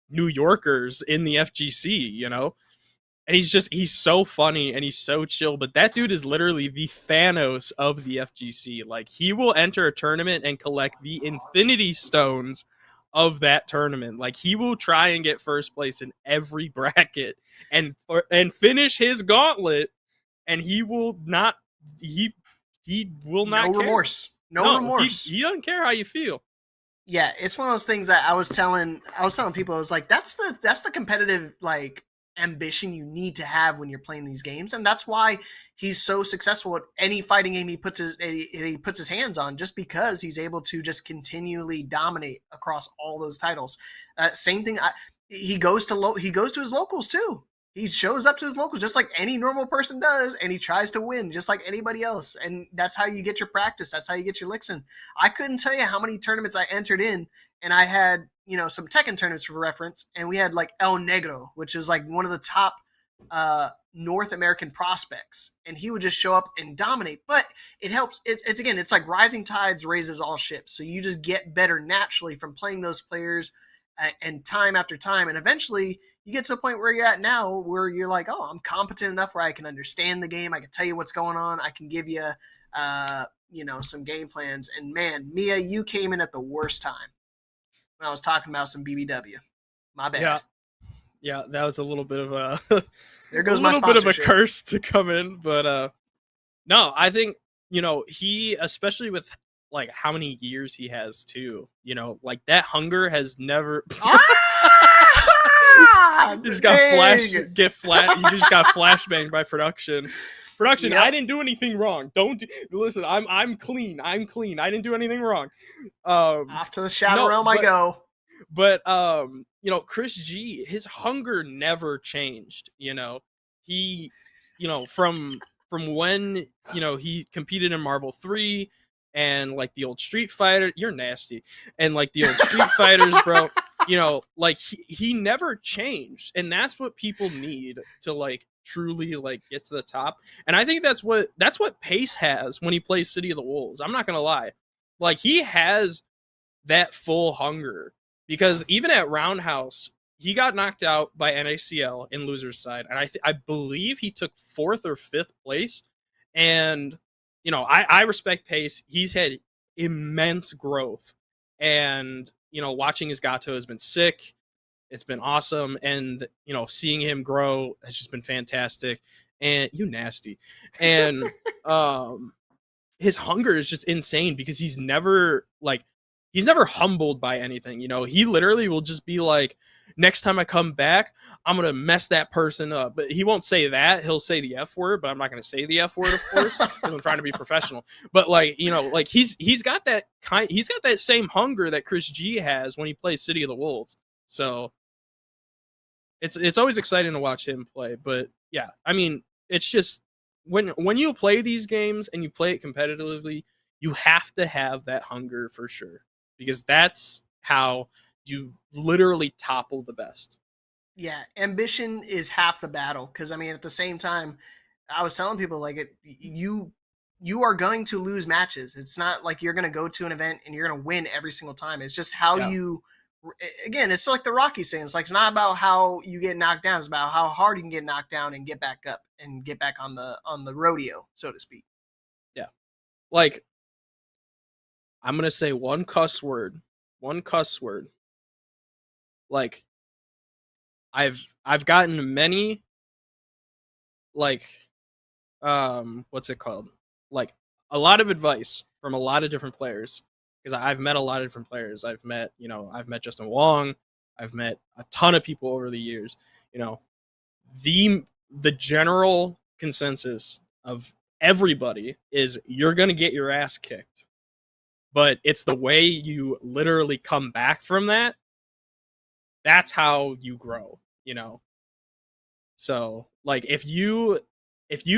New Yorkers in the FGC, And he's so funny and he's so chill, but that dude is literally the Thanos of the FGC. Like, he will enter a tournament and collect the Infinity Stones of that tournament. Like, he will try and get first place in every bracket and finish his gauntlet, and he will not No care. remorse. No remorse. He doesn't care how you feel. Yeah, it's one of those things that I was telling people, I was like, that's the competitive like ambition you need to have when you're playing these games, and that's why he's so successful at any fighting game he puts his hands on, just because he's able to just continually dominate across all those titles. Same thing. He goes to his locals too. He shows up to his locals just like any normal person does, and he tries to win just like anybody else. And that's how you get your practice. That's how you get your licks in. I couldn't tell you how many tournaments I entered in, and I had, some Tekken tournaments for reference, and we had like El Negro, which is like one of the top North American prospects, and he would just show up and dominate. But it helps. It's like rising tides raises all ships. So you just get better naturally from playing those players and time after time, and eventually you get to the point where you're at now, where you're like, oh, I'm competent enough where I can understand the game. I can tell you what's going on. I can give you, some game plans. And man, Mia, you came in at the worst time when I was talking about some BBW. My bad. Yeah, that was a little bit of a there goes a my little bit of a sponsorship. curse to come in, but no, I think he, especially with like how many years he has too, like that hunger has never. He just got He just got flashbanged by production. Yep. I didn't do anything wrong. Listen. I'm clean. I didn't do anything wrong. Off to the shadow realm I go. But Chris G, his hunger never changed. He, from when he competed in Marvel 3 and like the old Street Fighter. You're nasty. And like the old Street Fighters, bro. Like he never changed, and that's what people need to like truly like get to the top. And I think that's what Pace has when he plays City of the Wolves. I'm not gonna lie, like he has that full hunger, because even at Roundhouse he got knocked out by NACL in losers side, and I believe he took 4th or 5th place. And I respect Pace. He's had immense growth, and watching his Gato has been sick. It's been awesome. And, seeing him grow has just been fantastic. And you nasty. And his hunger is just insane, because he's never humbled by anything. He literally will just be like, next time I come back, I'm going to mess that person up. But he won't say that. He'll say the F word, but I'm not going to say the F word, of course, because I'm trying to be professional. But he's got that same hunger that Chris G has when he plays City of the Wolves. So it's always exciting to watch him play. But yeah, I mean, it's just when you play these games and you play it competitively, you have to have that hunger for sure, because that's how you literally topple the best. Yeah, ambition is half the battle, because I mean, at the same time, I was telling people like you are going to lose matches. It's not like you're going to go to an event and you're going to win every single time. It's just how you. Again, it's like the Rocky saying. It's like, it's not about how you get knocked down. It's about how hard you can get knocked down and get back up and get back on the rodeo, so to speak. Yeah, like I'm gonna say one cuss word. Like I've gotten many, like, what's it called? Like a lot of advice from a lot of different players, because I've met a lot of different players. I've met Justin Wong. I've met a ton of people over the years. The general consensus of everybody is you're going to get your ass kicked, but it's the way you literally come back from that. That's how you grow, you know? So, like, if you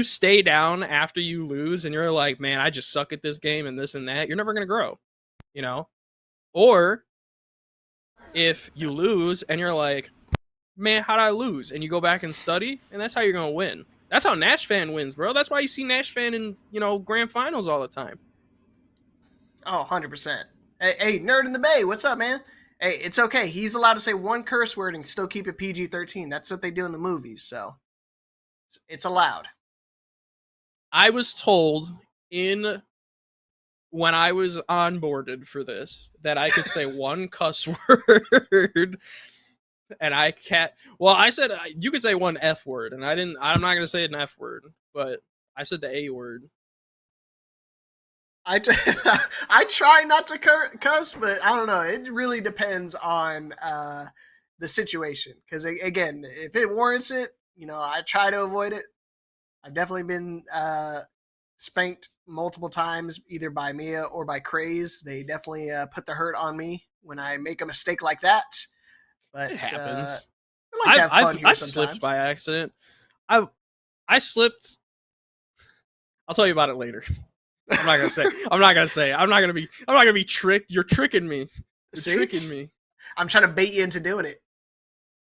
stay down after you lose and you're like, man, I just suck at this game and this and that, you're never going to grow, you know? Or if you lose and you're like, man, how'd I lose? And you go back and study, and that's how you're going to win. That's how Nash fan wins, bro. That's why you see Nash fan in, you know, grand finals all the time. Oh, 100%. Hey, Nerd in the Bay, what's up, man? Hey, it's okay. He's allowed to say one curse word and still keep it PG-13. That's what they do in the movies, so it's allowed. I was told when I was onboarded for this that I could say one cuss word, and I can't. Well, I said you could say one F word, and I didn't. I'm not gonna say an F word, but I said the A word. I try not to cuss, but I don't know. It really depends on the situation. Because again, if it warrants it, you know, I try to avoid it. I've definitely been spanked multiple times, either by Mia or by Craze. They definitely put the hurt on me when I make a mistake like that. But It happens. I like to have fun here I've sometimes. slipped by accident. I slipped. I'll tell you about it later. I'm not gonna say. I'm not gonna be tricked. You're tricking me. You're See? tricking me. I'm trying to bait you into doing it.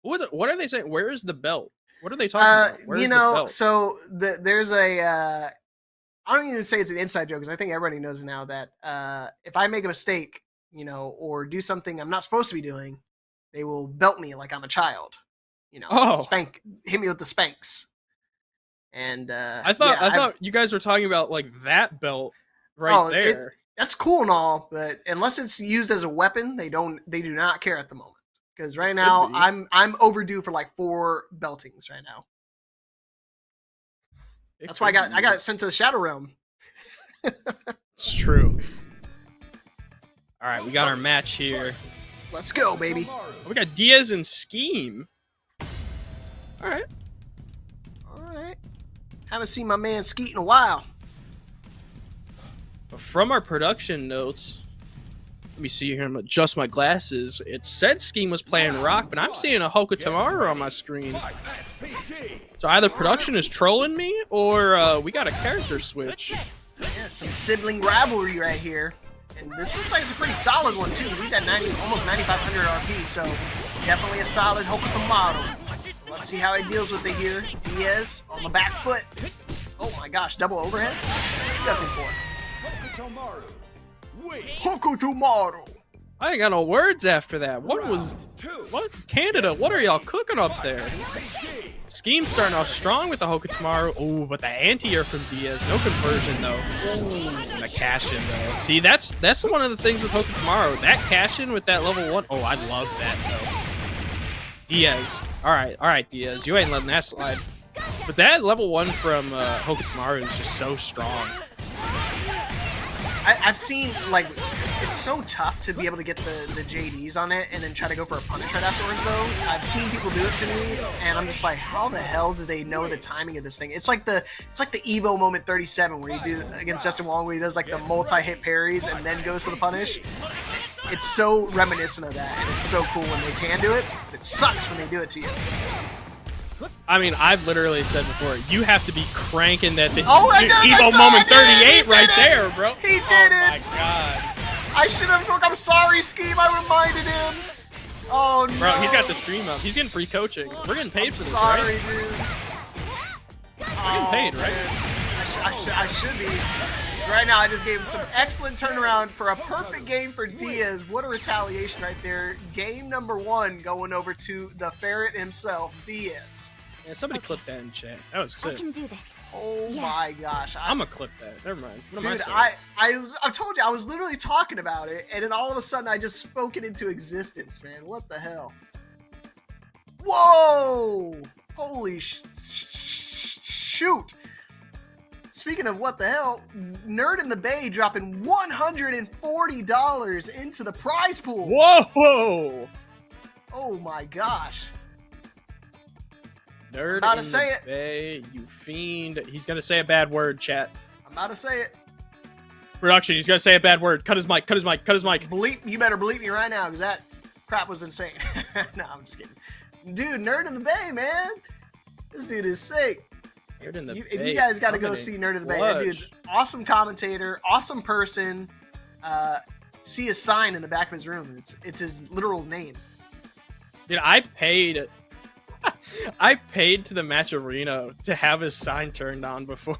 What are they saying? Where is the belt? What are they talking about? Where's You the know, belt? so there's a. I don't even say it's an inside joke because I think everybody knows now that if I make a mistake, you know, or do something I'm not supposed to be doing, they will belt me like I'm a child. You know, hit me with the spanks. And I thought you guys were talking about like that belt right there. That's cool and all, but unless it's used as a weapon, they do not care at the moment. Because right now I'm overdue for like 4 beltings right now. That's why I got sent to the Shadow Realm. It's true. All right, we got our match here. Let's go, baby. We got Diaz and Scheme. All right. Haven't seen my man Skeet in a while. From our production notes, let me see here. I'm gonna adjust my glasses. It said Scheme was playing rock, but I'm seeing a Hoka Tamaru on my screen. So either production is trolling me, or we got a character switch. Yeah, some sibling rivalry right here. And this looks like it's a pretty solid one, too, because he's at almost 9,500 RP, so definitely a solid Hoka Tamaru. Let's see how he deals with it here. Diaz on the back foot. Oh my gosh, double overhead? What's he looking for? Hoka Tamaru. I ain't got no words after that. What Canada? What are y'all cooking up there? Scheme starting off strong with the Hoka Tamaru. Oh, but the anti-air from Diaz. No conversion, though. Ooh, the cash-in, though. See, that's one of the things with Hoka Tamaru. That cash-in with that level 1. Oh, I love that, though. Diaz. All right, Diaz. You ain't letting that slide. But that level 1 from Hoka Tamaru is just so strong. I've seen, like, it's so tough to be able to get the JDs on it and then try to go for a punish right afterwards, though. I've seen people do it to me, and I'm just like, how the hell do they know the timing of this thing? It's like the Evo moment 37 where you do against Justin Wong, where he does like the multi-hit parries and then goes for the punish. It's so reminiscent of that, and it's so cool when they can do it, but it sucks when they do it to you. I mean, I've literally said before, you have to be cranking that thing. Oh my God, Evo that's moment all, dude, 38 right there, bro. He did Oh it. my God. I should have spoke. I'm sorry, Scheme. I reminded him. Oh no. Bro, he's got the stream up. He's getting free coaching. We're getting paid for this, sorry, right? Dude. We're getting paid, right? I should be. Right now, I just gave him some excellent turnaround for a perfect game for Diaz. What a retaliation right there. Game number 1 going over to the ferret himself, Diaz. Yeah, somebody clip that in chat. That was sick. I can do this. Oh my gosh. I'm gonna clip that. Never mind. What am Dude, I I told you, I was literally talking about it, and then all of a sudden I just spoke it into existence, man. What the hell? Whoa! Holy shoot! Speaking of what the hell, Nerd in the Bay dropping $140 into the prize pool. Whoa! Oh my gosh. Nerd About to in say the it. Bay, you fiend. He's gonna say a bad word, chat. I'm about to say it. Production, he's gonna say a bad word. Cut his mic. Cut his mic. Cut his mic. You better bleep me right now because that crap was insane. No, I'm just kidding. Dude, Nerd in the Bay, man. This dude is sick. Nerd in the You Bay. guys got to go see Nerd in the Bay. That dude's awesome commentator, awesome person. See his sign in the back of his room. It's his literal name. Dude, I paid to the match arena to have his sign turned on before.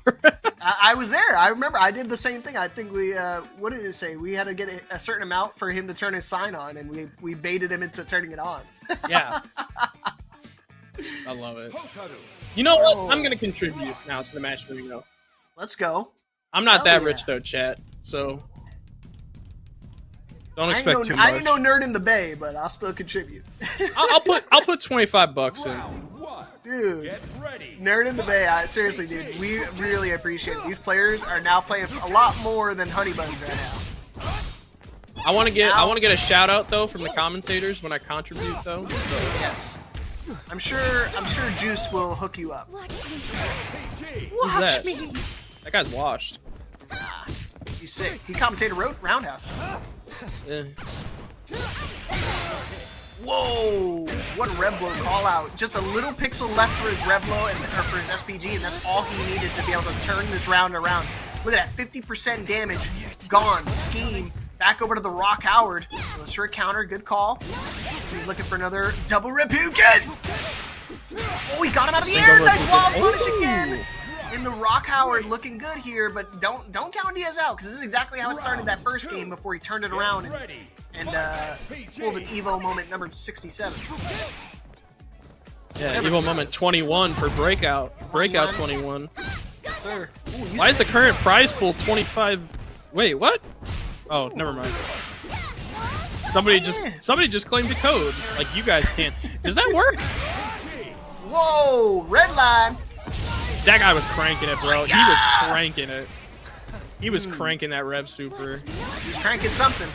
I was there. I remember. I did the same thing. I think we, what did it say? We had to get a certain amount for him to turn his sign on, and we baited him into turning it on. Yeah. I love it. You know what? I'm going to contribute now to the match arena. Let's go. I'm not Hell that yeah. rich, though, chat. So don't expect too much. I ain't no Nerd in the Bay, but I'll still contribute. I'll put $25 in. Dude, Nerd in the Bay, seriously, dude, we really appreciate it. These players are now playing a lot more than Honey Buns right now. I want to get a shout out though from the commentators when I contribute though. So. Yes, I'm sure Juice will hook you up. Who's that? Me. That guy's washed. He's sick. He commentated Roundhouse. Yeah. Whoa! What Revlo call out. Just a little pixel left for his Revlo and or for his SPG, and that's all he needed to be able to turn this round around. Look at that, 50% damage. Gone. Scheme. Back over to the Rock Howard. Goes for a counter. Good call. He's looking for another double Repuken! Oh, he got him out of the air! Nice wild punish again! In the Rock Howard looking good here, but don't count Diaz out, because this is exactly how it started that first game before he turned it around and pulled an Evo moment number 67. Yeah, Evo moment 21 for Breakout. Breakout 21. Yes, sir. Ooh, why is the current prize pool 25? Wait, what? Oh, never mind. Somebody just claimed the code. Like you guys can't. Does that work? Whoa, red line. That guy was cranking it, bro. He was cranking it. He was cranking that Rev Super. He's cranking something.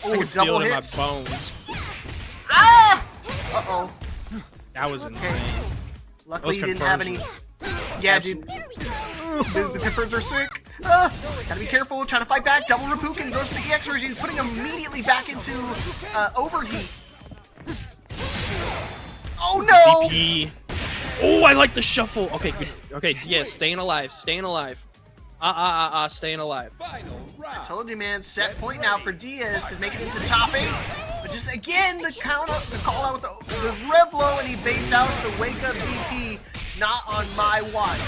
I Oh, can feel double it in hits. my bones. Ah! Uh-oh. That was insane. Luckily, you didn't have any. Yeah, dude. The confirms are sick. Gotta be careful. Trying to fight back. Double Repuken goes to the EX version. He's putting him immediately back into overheat. Oh no! DP. Oh, I like the shuffle. Okay, good. Okay, Diaz, staying alive. Staying alive. Staying alive. I told you, man. Set point now for Diaz to make it into the top 8. But just again, the call out with the Revlo, and he baits out the wake up DP. Not on my watch.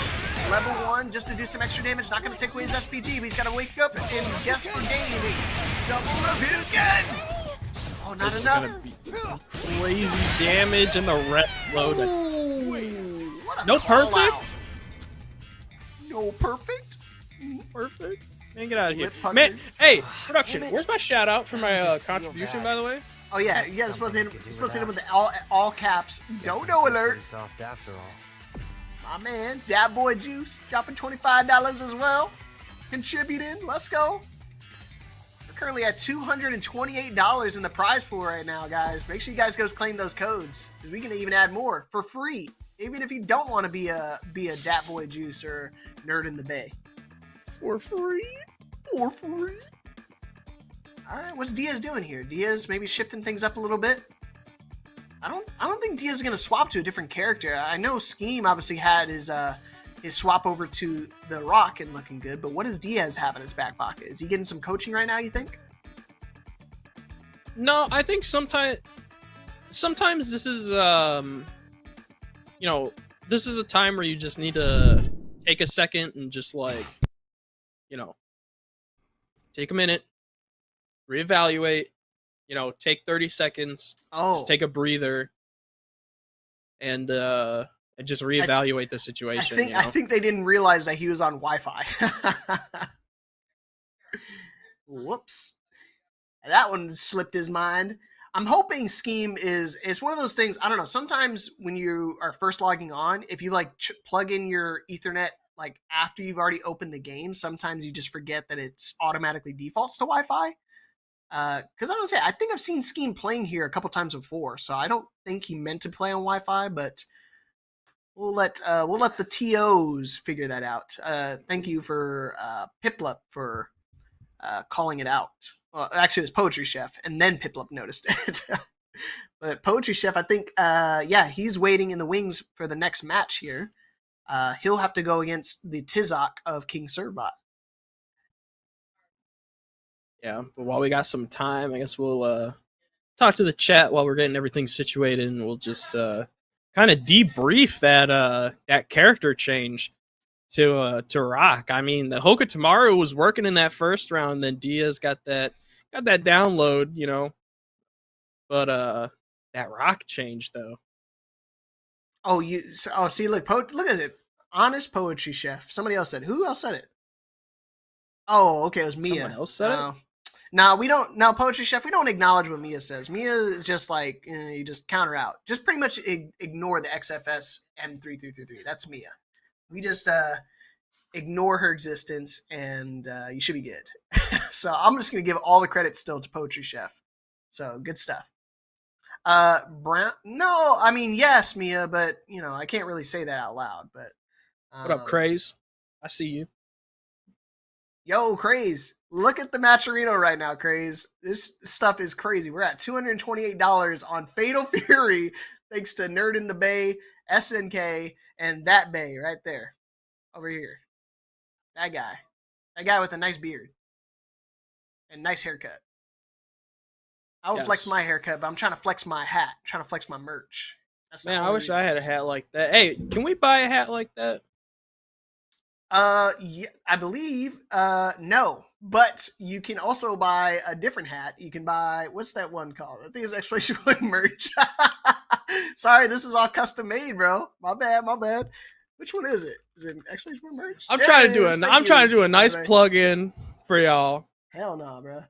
Level 1, just to do some extra damage. Not going to take away his SPG, but he's got to wake up and guess for game. Double Repuken! Oh, not This enough. is gonna be crazy damage and the red load. No perfect. No perfect. Perfect. Man, get out of here. Lip puncher. Man, hey, production. Where's my shout out for my contribution, by the way? Oh yeah, you guys supposed to hit him with the all caps. Dodo alert. Soft after all. My man, Dab Boy Juice, dropping $25 as well. Contributing. Let's go. We're currently at $228 in the prize pool right now, guys. Make sure you guys go claim those codes, because we can even add more for free, even if you don't want to be a Dat Boy Juice or Nerd in the Bay. For free. For free. All right, what's Diaz doing here? Diaz maybe shifting things up a little bit. I don't think Diaz is gonna swap to a different character. I know Scheme obviously had his swap over to the Rock and looking good, but what does Diaz have in his back pocket? Is he getting some coaching right now, you think? No, I think sometimes this is this is a time where you just need to take a second and just like, take a minute, reevaluate, take 30 seconds, just take a breather, and just reevaluate the situation. I think they didn't realize that he was on Wi-Fi. Whoops. That one slipped his mind. I'm hoping Scheme it's one of those things, I don't know, sometimes when you are first logging on, if you like plug in your Ethernet like after you've already opened the game, sometimes you just forget that it's automatically defaults to Wi-Fi. Because I think I've seen Scheme playing here a couple times before, so I don't think he meant to play on Wi-Fi, but we'll let the TOs figure that out. Thank you for Piplup for calling it out. Well, actually, it was Poetry Chef, and then Piplup noticed it. But Poetry Chef, I think, he's waiting in the wings for the next match here. He'll have to go against the Tizok of King Servbot. Yeah, but while we got some time, I guess we'll talk to the chat while we're getting everything situated, and we'll just kind of debrief that character change to Rock. I mean, the Hoka Tamaru was working in that first round, and then Diaz got that download, you know. But that Rock change though. Oh, see, look at it. Honest Poetry Chef. Somebody else said. Who else said it? Oh, okay, it was Mia. Someone else said it? No, we don't. Now, Poetry Chef, we don't acknowledge what Mia says. Mia is just like, you just counter out. Just pretty much ignore the XFS M3333. That's Mia. We just ignore her existence, and you should be good. So I'm just going to give all the credit still to Poetry Chef. So good stuff. Brown? No, I mean, yes, Mia, but, you know, I can't really say that out loud. But What up, Craze? I see you. Yo, Craze. Look at the Matcherino right now, Craze. This stuff is crazy. We're at $228 on Fatal Fury, thanks to Nerd in the Bay, SNK, and that Bay right there. Over here. That guy. That guy with a nice beard. And nice haircut. I would flex my haircut, but I'm trying to flex my hat. I'm trying to flex my merch. Man, I wish I had a hat like that. Hey, can we buy a hat like that? Yeah, I believe no, but you can also buy a different hat. You can buy, what's that one called? I think it's Exploration Point merch. Sorry, this is all custom made, bro. My bad. Which one is it? Is it Exploration Point merch? I'm trying to do a nice plug-in for y'all. Hell no, bro.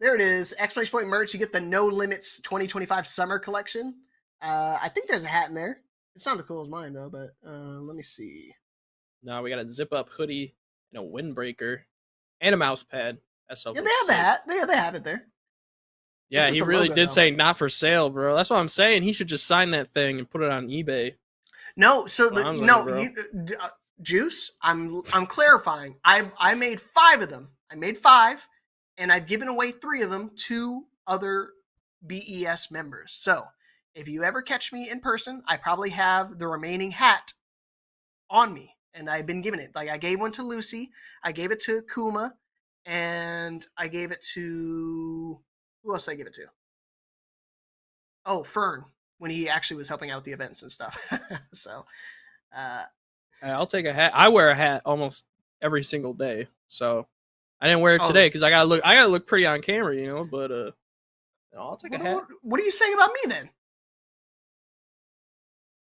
There it is. Exploration Point merch. You get the No Limits 2025 summer collection. I think there's a hat in there. It's not as cool as mine though, but let me see. No, we got a zip-up hoodie and a windbreaker and a mouse pad. That's yeah, they have the hat. They have it there. Yeah, he really did say not for sale, bro. That's what I'm saying. He should just sign that thing and put it on eBay. No, so Juice. I'm clarifying. I made 5 of them. I made 5, and I've given away 3 of them to other BES members. So if you ever catch me in person, I probably have the remaining hat on me. And I've been giving it. Like, I gave one to Lucy. I gave it to Kuma. And I gave it to... Who else did I give it to? Oh, Fern. When he actually was helping out with the events and stuff. So... I'll take a hat. I wear a hat almost every single day. So, I didn't wear it today because I gotta look pretty on camera, you know. But I'll take a hat. What are you saying about me, then?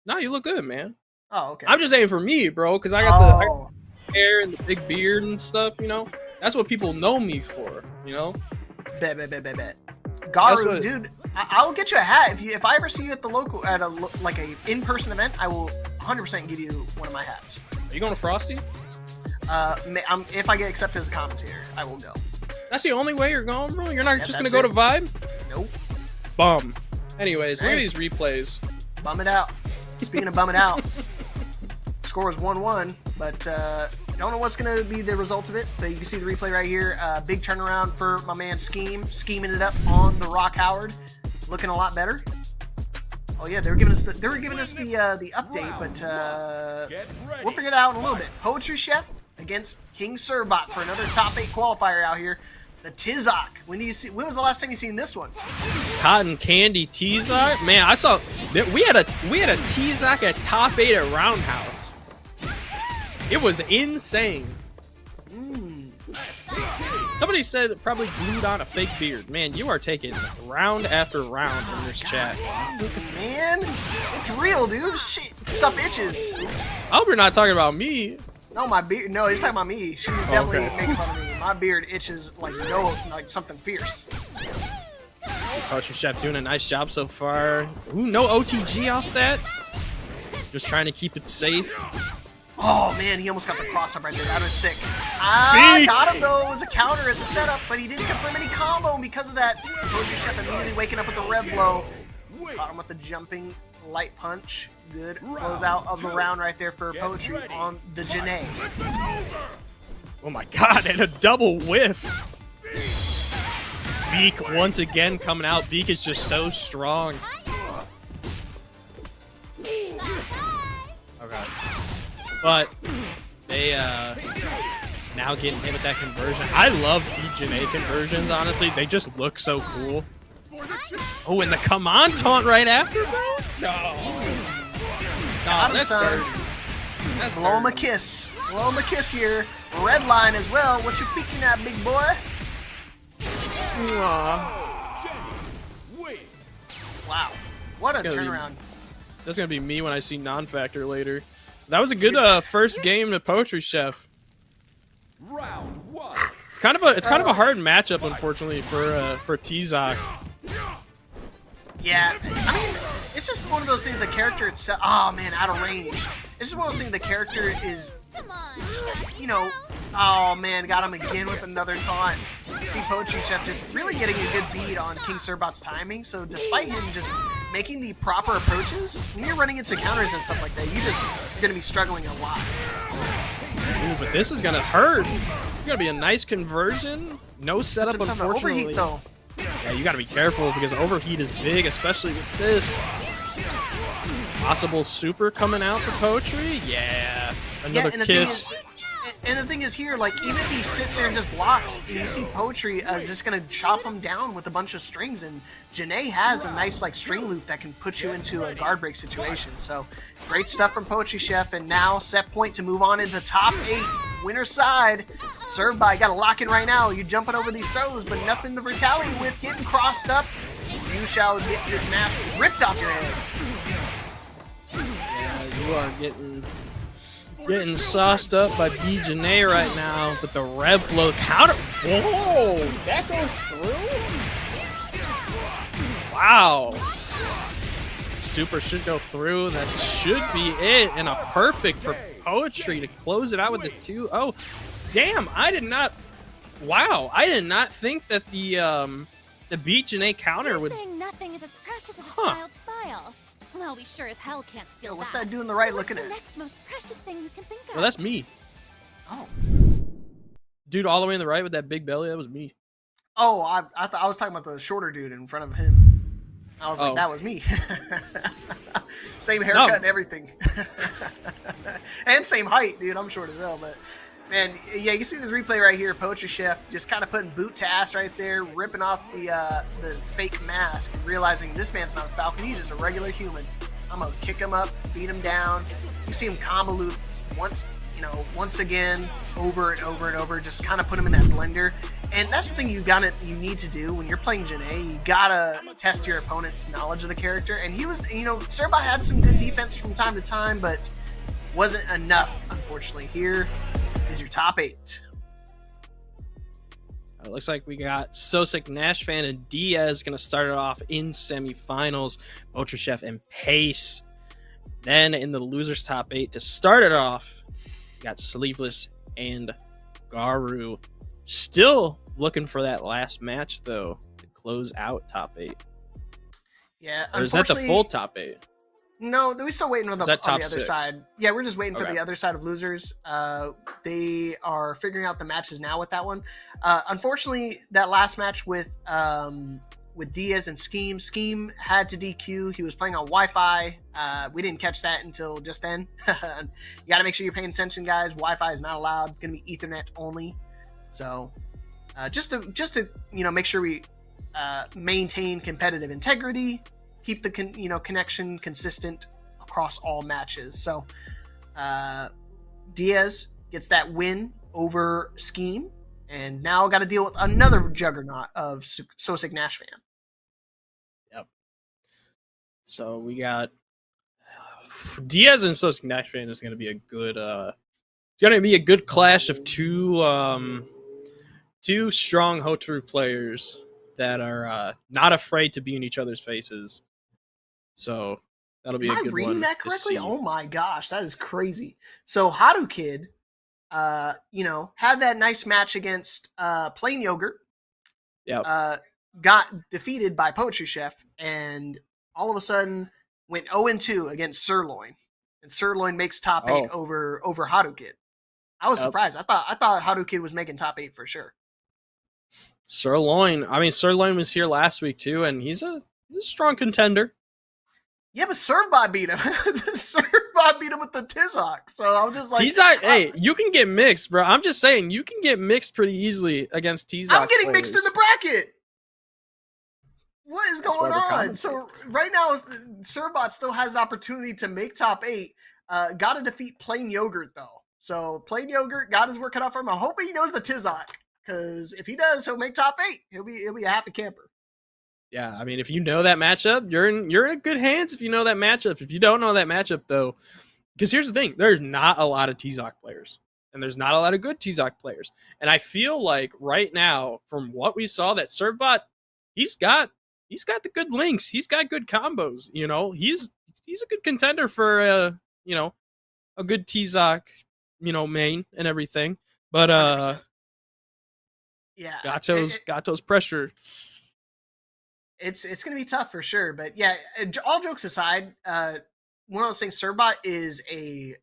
No, you look good, man. Oh, okay. I'm just saying for me, bro, because I got the hair and the big beard and stuff, you know? That's what people know me for, you know? Bet. Garu, dude, I'll get you a hat. If I ever see you at the local, at a in-person event, I will 100% give you one of my hats. Are you going to Frosty? If I get accepted as a commentator, I will go. That's the only way you're going, bro? You're not just going to go to Vibe? Nope. Bum. Anyways, look at these replays. Bum it out. Speaking of bum it out, score was 1-1, but don't know what's going to be the result of it. But you can see the replay right here. Big turnaround for my man scheming it up on the Rock Howard, looking a lot better. Oh yeah, they were giving us the update, but we'll figure that out in a little bit. Poetry Chef against King Servbot for another top 8 qualifier out here. The Tizok. When was the last time you seen this one? Cotton Candy Tizok? Man, I saw we had a Tizok at top 8 at Roundhouse. It was insane. Somebody said it probably glued on a fake beard. Man, you are taking round after round in this chat. Man, it's real, dude. Shit, stuff itches. Oops. I hope you're not talking about me. No, my beard. No, he's talking about me. She's definitely making fun of me. My beard itches like something fierce. Poetry Chef doing a nice job so far. Ooh, no OTG off that. Just trying to keep it safe. Oh man, he almost got the cross up right there. That would have been sick. I got him though. It was a counter as a setup, but he didn't confirm any combo, and because of that, Poetry Chef immediately waking up with the rev blow. Caught him with the jumping light punch. Good close out of the round right there for Poetry on the Janae. Oh my god, and a double whiff. Beak once again coming out. Beak is just so strong. Okay. But they now getting hit with that conversion. I love BJNA conversions, honestly. They just look so cool. Oh, and the come on taunt right after that? No. No, that's dirty. That's Blow him a kiss. Blow him a kiss here. Red line as well. What you peeking at, big boy? Wow. What a turnaround. That's going to be me when I see Non-Factor later. That was a good first game to Poetry Chef. Round 1. It's kind of a hard matchup, unfortunately, for T-Zoc. Yeah, I mean, it's just one of those things. The character itself. Oh man, out of range. It's just one of those things. The character is, you know. Oh man, got him again with another taunt. You see Poetry Chef just really getting a good beat on King Sirbot's timing. So despite him just making the proper approaches, when you're running into counters and stuff like that, you're gonna be struggling a lot. Ooh, but this is gonna hurt. It's gonna be a nice conversion. No setup, unfortunately. Overheat, though. Yeah, you gotta be careful because overheat is big, especially with this. Possible super coming out for Poetry. Yeah, another kiss. And the thing is here, like, even if he sits there and just blocks, you see Poetry is just going to chop him down with a bunch of strings, and Janae has a nice, like, string loop that can put you into a guard break situation. So, great stuff from Poetry Chef, and now set point to move on into top 8. Winner side, served by, got to lock in right now. You're jumping over these throws, but nothing to retaliate with, getting crossed up. You shall get this mask ripped off your head. Yeah, you are getting sauced up by BJNA right now, but the rev blow counter. Whoa, that goes through? Wow. Super should go through. That should be it. And a perfect for Poetry to close it out with the 2-0. Damn, I did not. Wow, I did not think that the BJNA counter would. Saying nothing is as precious as a child's smile. Well, we sure as hell can't steal What's that. that doing the right So looking what's at? the next most precious thing you can think of? Well, that's me. Oh. Dude all the way on the right with that big belly, that was me. Oh, I thought I was talking about the shorter dude in front of him. I was like, that was me. Same haircut and everything. And same height, dude. I'm short as hell, but man, yeah, you see this replay right here. Poetry Chef just kind of putting boot to ass right there, ripping off the fake mask, and realizing this man's not a Falcon. He's just a regular human. I'm gonna kick him up, beat him down. You see him combo loop once again, over and over and over, just kind of put him in that blender. And that's the thing you need to do when you're playing Janae. You gotta test your opponent's knowledge of the character. And he was, Serba had some good defense from time to time, but wasn't enough, unfortunately. Here is your top 8. It looks like we got Sosic, Nashfan, and Diaz going to start it off in semifinals. Poetry Chef and Pace. Then in the losers top 8 to start it off, we got Sleeveless and Garu. Still looking for that last match, though, to close out top 8. Yeah, or is that the full top 8? No, we're still waiting on the other 6? side. Yeah, we're just waiting for the other side of losers. They are figuring out the matches now with that one. Unfortunately, that last match with Diaz and Scheme had to DQ. He was playing on Wi-Fi. We didn't catch that until just then. You got to make sure you're paying attention, guys. Wi-Fi is not allowed. Going to be Ethernet only. So just to make sure we maintain competitive integrity. Keep the connection consistent across all matches. So Diaz gets that win over Scheme, and now got to deal with another juggernaut of Sosic Nashfan. Yep. So we got Diaz and Sosic Nashfan is going to be a good. It's going to be a good clash of two strong Hotaru players that are not afraid to be in each other's faces. So that'll be a good one. Am I reading that correctly? Oh my gosh, that is crazy. So Haru Kid, had that nice match against Plain Yogurt. Yeah. Got defeated by Poetry Chef, and all of a sudden went 0-2 against Sirloin, and Sirloin makes top 8 over Haru Kid. I was Yep. surprised. I thought How Kid was making top 8 for sure. Sirloin. I mean, Sirloin was here last week too, and he's a strong contender. Yeah, but Servbot beat him. Servbot beat him with the Tizok. So I'm just like, Tizok, hey, you can get mixed, bro. I'm just saying, you can get mixed pretty easily against Tizok. I'm getting mixed in the bracket. What is That's going why we're on? commenting. So right now, Servbot still has an opportunity to make top 8. Got to defeat Plain Yogurt though. So Plain Yogurt got his work cut out for him. I'm hoping he knows the Tizok, because if he does, he'll make top 8. He'll be a happy camper. Yeah, I mean, if you know that matchup, you're in good hands if you know that matchup. If you don't know that matchup, though, because here's the thing, there's not a lot of Tizok players, and there's not a lot of good Tizok players. And I feel like right now, from what we saw, that Servbot, he's got the good links. He's got good combos. You know, he's a good contender for a good Tizok, main and everything. But 100%. Yeah, Gato's pressure. It's going to be tough for sure. But yeah, all jokes aside, one of those things, Servbot is a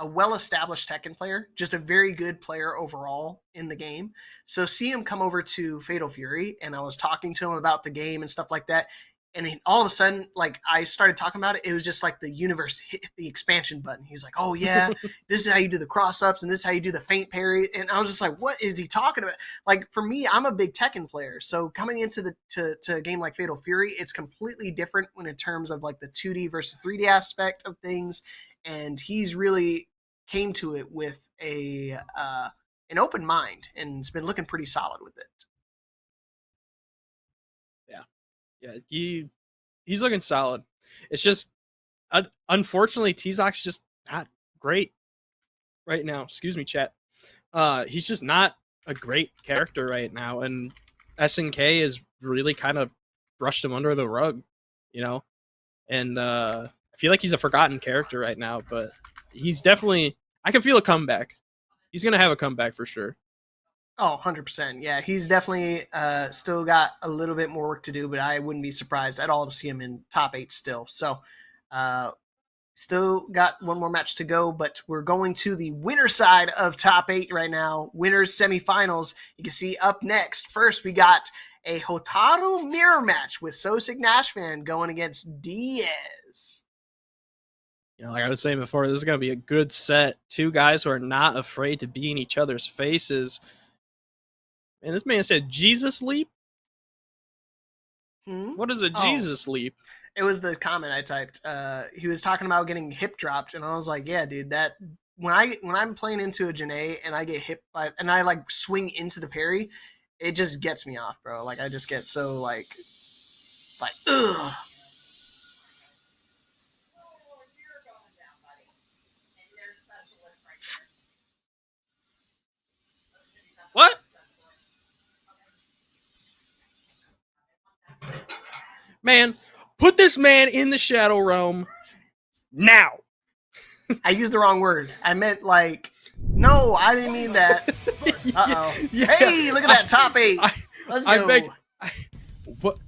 well-established Tekken player, just a very good player overall in the game. So see him come over to Fatal Fury, and I was talking to him about the game and stuff like that. And all of a sudden, like, I started talking about it. It was just like the universe hit the expansion button. He's like, oh, yeah, this is how you do the cross-ups, and this is how you do the feint parry. And I was just like, what is he talking about? Like, for me, I'm a big Tekken player. So coming into to a game like Fatal Fury, it's completely different when in terms of, like, the 2D versus 3D aspect of things. And he's really came to it with an open mind, and it's been looking pretty solid with it. Yeah, he's looking solid. It's just, unfortunately, Tizok's just not great right now. Excuse me, chat. He's just not a great character right now, and SNK has really kind of brushed him under the rug, And I feel like he's a forgotten character right now, but he's definitely. I can feel a comeback. He's gonna have a comeback for sure. Oh, 100%. Yeah, he's definitely still got a little bit more work to do, but I wouldn't be surprised at all to see him in top 8 still. So, still got one more match to go, but we're going to the winner side of top 8 right now. Winners semifinals. You can see up next. First, we got a Hotaru mirror match with Sosik Nashvan going against Diaz. Like I was saying before, this is going to be a good set. Two guys who are not afraid to be in each other's faces. And this man said Jesus leap? What is a Jesus leap? It was the comment I typed. He was talking about getting hip dropped, and I was like, yeah, dude, that when I'm playing into a Janae and I get hit by, and I like swing into the parry, it just gets me off, bro. Like I just get so like ugh. What? Man, put this man in the Shadow Realm now. I used the wrong word. I meant like, no, I didn't mean that. Uh-oh. Yeah. Hey, look at that top 8. Let's go. What?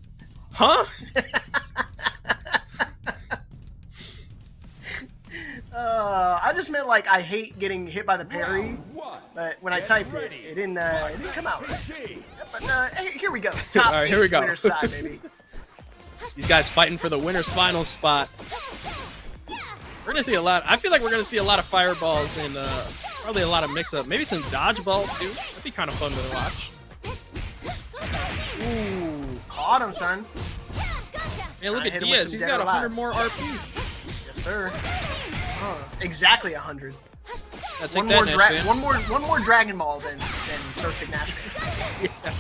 Huh? I just meant like I hate getting hit by the parry, but when I typed it, it didn't come out. But hey, here we go. Top All right, 8 here we go. winner's side, baby. These guys fighting for the winner's final spot. We're gonna see a lot. I feel like we're gonna see a lot of fireballs and probably a lot of mix-up. Maybe some dodgeball too. That'd be kind of fun to watch. Ooh, caught him, son. Man, look at Diaz. He's got 100 more RP. Yes, sir. Exactly 100. One more Dragon Ball than Sosik Nashvan. Yeah.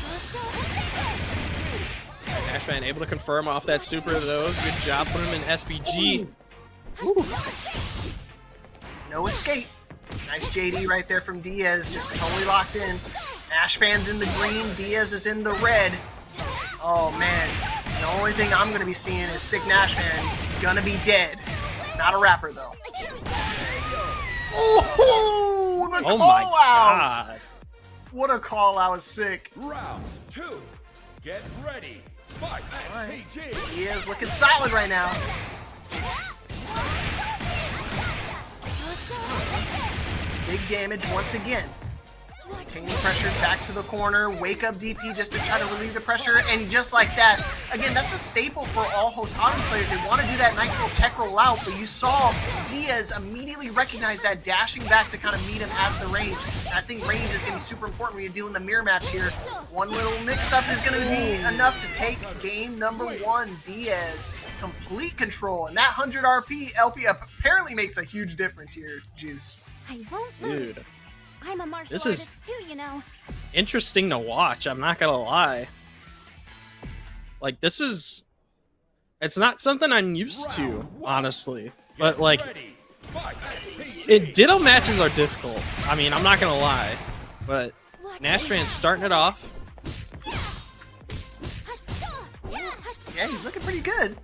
Nashvan able to confirm off that super though. Good job putting him in SPG. Ooh. No escape. Nice JD right there from Diaz, just totally locked in. Nashvan's in the green, Diaz is in the red. Oh man, the only thing I'm gonna be seeing is Sick Nashvan gonna be dead. Not a rapper though. Oh, the call my out! God. What a call out, sick. Round 2. Get ready. Fight. Right. He is looking solid right now. Big damage once again. Maintaining pressure back to the corner. Wake up DP just to try to relieve the pressure. And just like that, again, that's a staple for all Hotaru players. They want to do that nice little tech roll out, but you saw Diaz immediately recognize that, dashing back to kind of meet him at the range. And I think range is going to be super important when you're doing the mirror match here. One little mix-up is going to be enough to take game number 1. Diaz, complete control. And that 100 RP LP apparently makes a huge difference here, Juice. I won't lose. Dude. I'm a martial This artist is- too, you know. Interesting to watch, I'm not gonna lie. Like, this is... It's not something I'm used to, honestly. But, like... Ditto matches are difficult. I mean, I'm not gonna lie. But Nashvan's starting it off. Yeah, he's looking pretty good.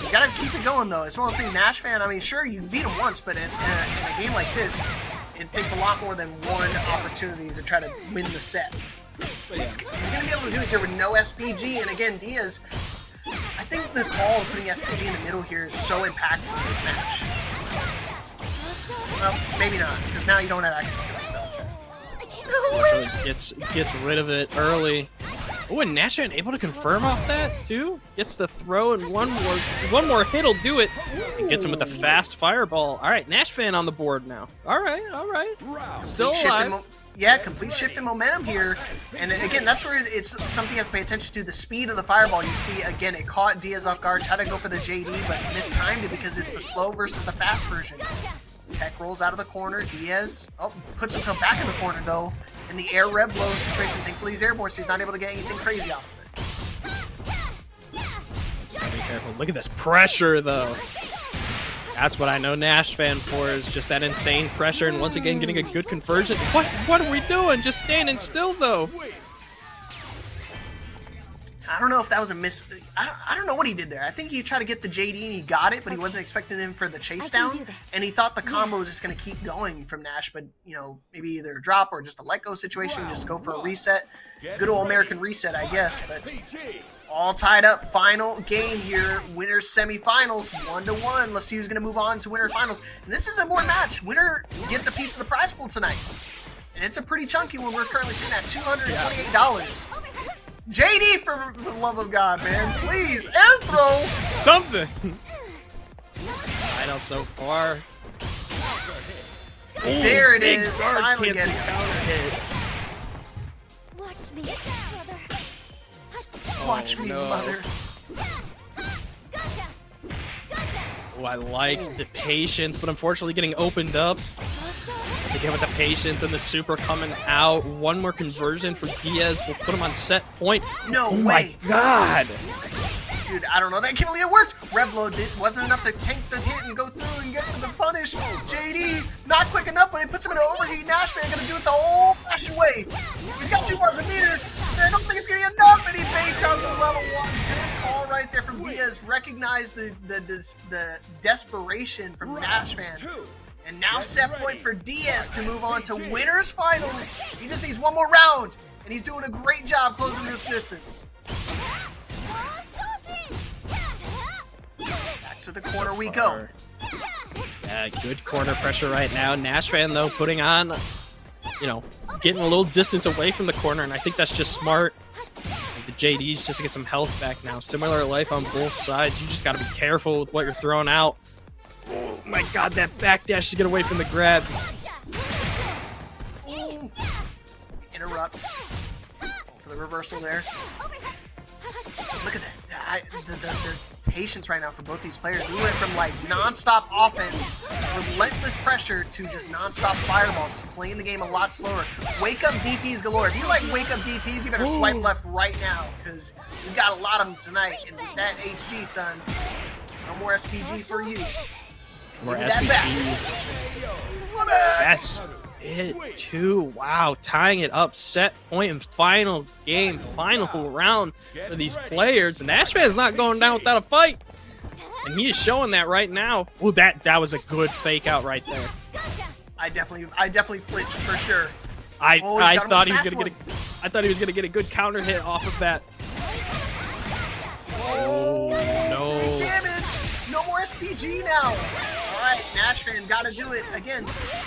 You gotta keep it going, though. As well as saying Nashvan, I mean, sure, you beat him once, but in a game like this, it takes a lot more than one opportunity to try to win the set. But he's going to be able to do it here with no SPG. And again, Diaz, I think the call of putting SPG in the middle here is so impactful in this match. Well, maybe not, because now you don't have access to it, so. Gets rid of it early. Oh, and Nashvan able to confirm off that, too? Gets the throw, and one more hit will do it. And gets him with a fast fireball. All right, Nashvan on the board now. All right. Still alive. Yeah, complete shift in momentum here. And again, that's where it's something you have to pay attention to. The speed of the fireball. You see, again, it caught Diaz off guard. Tried to go for the JD, but mistimed it because it's the slow versus the fast version. Tech rolls out of the corner. Diaz, puts himself back in the corner, though. In the air rev blow situation. Thankfully, he's airborne, so he's not able to get anything crazy off of it. Just gotta be careful. Look at this pressure, though. That's what I know Nashvan for, is just that insane pressure, and once again getting a good conversion. What are we doing? Just standing still, though. I don't know if that was a miss. I don't know what he did there. I think he tried to get the JD and he got it, but he wasn't expecting him for the chase down. And he thought the combo was just going to keep going from Nash, but, you know, maybe either a drop or just a let go situation, just go for a reset. Good old American reset, I guess. But all tied up, final game here. Winners semifinals, 1-1. Let's see who's going to move on to winner finals. And this is a important match. Winner gets a piece of the prize pool tonight. And it's a pretty chunky one. We're currently sitting at $228. JD, for the love of God, man. Please, air throw. Something. Right up so far. There it Big is. guard Finally cancel getting it. counter hit. Watch me, brother. Watch me, no. mother. Oh, I like the patience, but unfortunately getting opened up. Once again with the patience and the super coming out. One more conversion for Diaz will put him on set point. No Oh way. my god. Dude, I don't know. That Kimberly, it worked. Revlo wasn't enough to tank the hit and go through and get to the punish. JD, not quick enough, but it puts him in an overheat. Nashvan gonna do it the old fashioned way. He's got 2 bars a meter. I don't think it's gonna be enough, and he baits out the level 1. Good call right there from Diaz. Recognize the desperation from Nashvan. And now set point for Diaz to move on to winners finals. He just needs one more round, and he's doing a great job closing this distance. Back to the corner we go. Yeah, good corner pressure right now. Nashvan, though, putting on, you know, getting a little distance away from the corner, and I think that's just smart. Like the JDs just to get some health back now. Similar life on both sides. You just got to be careful with what you're throwing out. Oh my god, that backdash to get away from the grab. Ooh. Interrupt for the reversal there. Look at that. The patience right now for both these players. We went from like non-stop offense, relentless pressure, to just non-stop fireballs, just playing the game a lot slower. Wake up DPs galore. If you like wake up DPs, you better swipe left right now, because we've got a lot of them tonight. And with that HG, son, no more SPG for you. More Give me that SPG. back. That's it, too. Wow, tying it up, set point and final game, final round for these players. And Nashvan's not going down without a fight. And he is showing that right now. Oh, that was a good fake out right there. I definitely flinched for sure. I thought he was fast gonna get a good counter hit off of that. Oh no. Big damage. No more SPG now. All right, Nashvan got to do it again.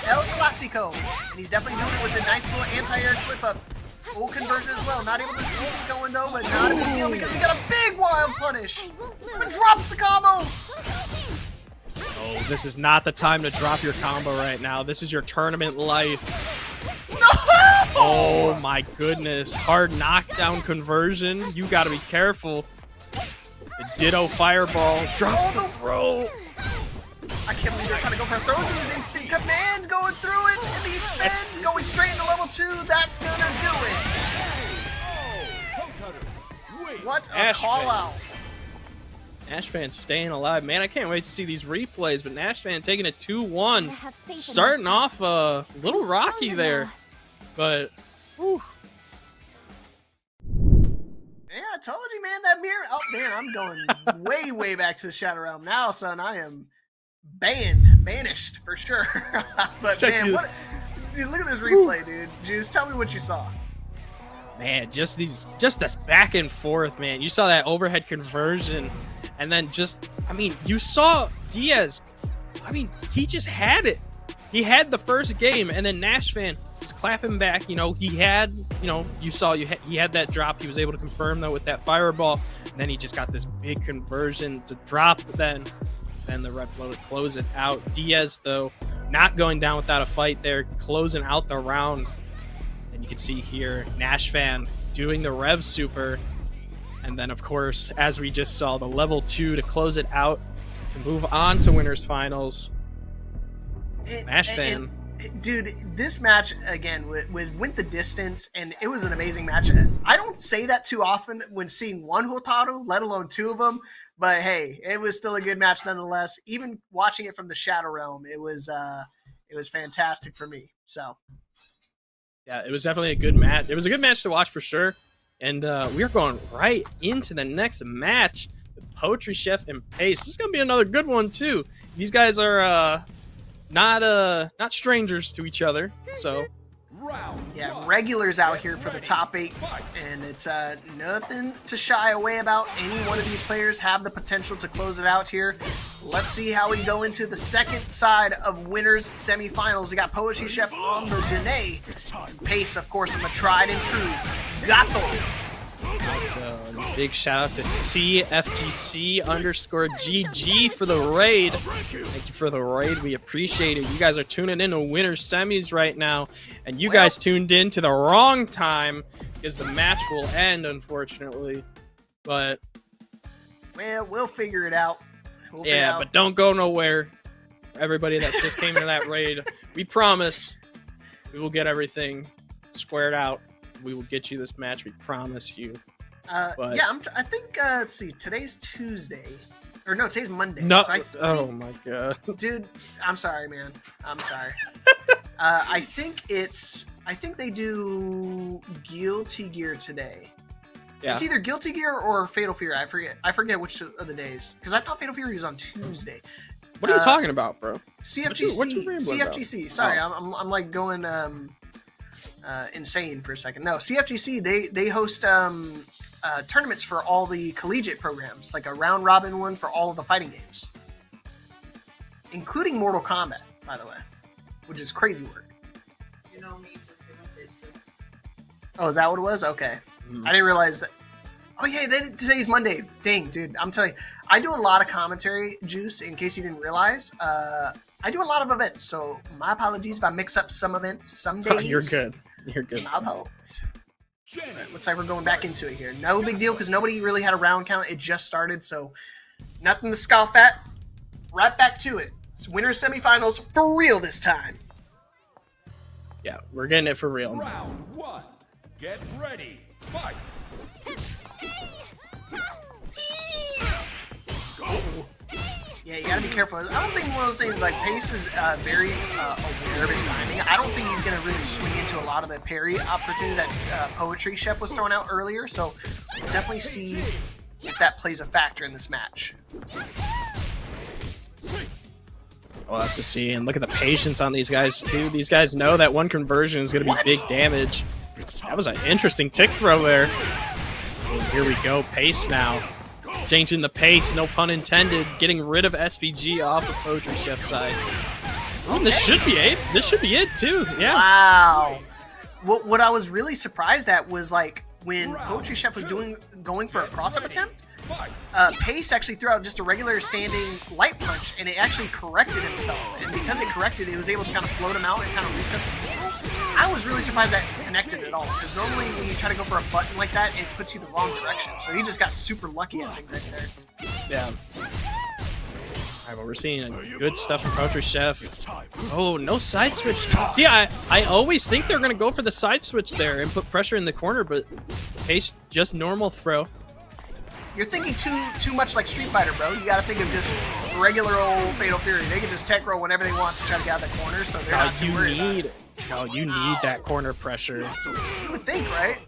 El Clasico. And he's definitely doing it with a nice little anti-air flip up. Full conversion as well. Not able to keep it going though, but not a big deal because we got a big wild punish. But drops the combo. Oh, this is not the time to drop your combo right now. This is your tournament life. No! Oh my goodness. Hard knockdown conversion. You got to be careful. The Ditto Fireball drops the throw. I can't believe they're trying to go for throws in his instant command, going through it, and the spin, going straight into level 2, that's gonna do it. What a call out. Nashvan staying alive. Man, I can't wait to see these replays, but Nashvan taking a 2-1. Starting off a little rocky there, but whew. Yeah, I told you, man, that mirror. Oh, man, I'm going way, way back to the Shadow Realm now, son. I am banished for sure. But man, dude, look at this replay, dude. Just tell me what you saw. Man, just this back and forth, man. You saw that overhead conversion, and then you saw Diaz. I mean, he just had it. He had the first game, and then Nashvan was clapping back. You know, he had that drop. He was able to confirm though with that fireball. And then he just got this big conversion to drop. Then the red blow to close it out. Diaz though not going down without a fight there, closing out the round. And you can see here Nashvan doing the Rev Super, and then of course as we just saw the level 2 to close it out to move on to winners finals. Nashvan. Dude, this match again went the distance, and it was an amazing match. I don't say that too often when seeing one Hotaru, let alone two of them. But hey, it was still a good match nonetheless. Even watching it from the Shadow Realm, it was fantastic for me. So yeah, it was definitely a good match. It was a good match to watch for sure. And we're going right into the next match with Poetry Chef and Pace. This is gonna be another good one too. These guys are not strangers to each other, so yeah, regulars out here for the top 8, and it's nothing to shy away about. Any one of these players have the potential to close it out here. Let's see how we go into the second side of winners semifinals. We got Poetry Chef on the Janae, Pace of course on the tried and true Gato. Big shout out to CFGC_GG for the raid. Thank you for the raid. We appreciate it. You guys are tuning in to winner semis right now, and you guys tuned in to the wrong time because the match will end, unfortunately. But well, we'll figure it out. But don't go nowhere. Everybody that just came into that raid, we promise we will get everything squared out. We will get you this match. We promise you. I think, let's see, today's Tuesday. Or no, today's Monday. No, so oh my god. Dude, I'm sorry, man. I'm sorry. I think they do Guilty Gear today. Yeah. It's either Guilty Gear or Fatal Fury. I forget which of the days. Because I thought Fatal Fury was on Tuesday. What are you talking about, bro? CFGC. What you CFGC. about? Sorry, I'm like going insane for a second. No, CFGC, they host tournaments for all the collegiate programs, like a round robin one for all of the fighting games, including Mortal Kombat, by the way, which is crazy work. Oh, is that what it was? Okay. I didn't realize that. Oh yeah, today's Monday. Dang, dude, I'm telling you, I do a lot of commentary, Juice, in case you didn't realize. I do a lot of events, so my apologies if I mix up some events some days. You're good. My apologies. Right, looks like we're going back into it here. No big deal because nobody really had a round count. It just started, so nothing to scoff at. Right back to it. It's winner semifinals for real this time. Yeah, we're getting it for real. Round 1. Get ready. Fight. Yeah, you gotta be careful. I don't think one of those things, like, Pace is very aware of his timing. I don't think he's gonna really swing into a lot of the parry opportunity that Poetry Chef was throwing out earlier, so we'll definitely see if that plays a factor in this match. We'll have to see, and look at the patience on these guys, too. These guys know that one conversion is gonna be big damage. That was an interesting tick throw there. And here we go, Pace now. changing the pace, no pun intended, getting rid of SPG off of Poetry Chef's side. Oh, this should be it. This should be it too. Yeah. Wow. What I was really surprised at was like when Poetry Chef was going for a cross-up attempt, Pace actually threw out just a regular standing light punch, and it actually corrected himself. And because it corrected, it was able to kind of float him out and kind of reset the neutral. I was really surprised that connected at all, because normally when you try to go for a button like that, it puts you the wrong direction. So he just got super lucky, I think, right there. Yeah. All right, well, we're seeing good stuff from Poetry Chef. Oh, no side switch. See, I always think they're going to go for the side switch there and put pressure in the corner, but Pace just normal throw. You're thinking too much like Street Fighter, bro. You got to think of just regular old Fatal Fury. They can just tech roll whenever they want to try to get out of the corner, so they're not too worried about it. No, you need that corner pressure. You would think, right?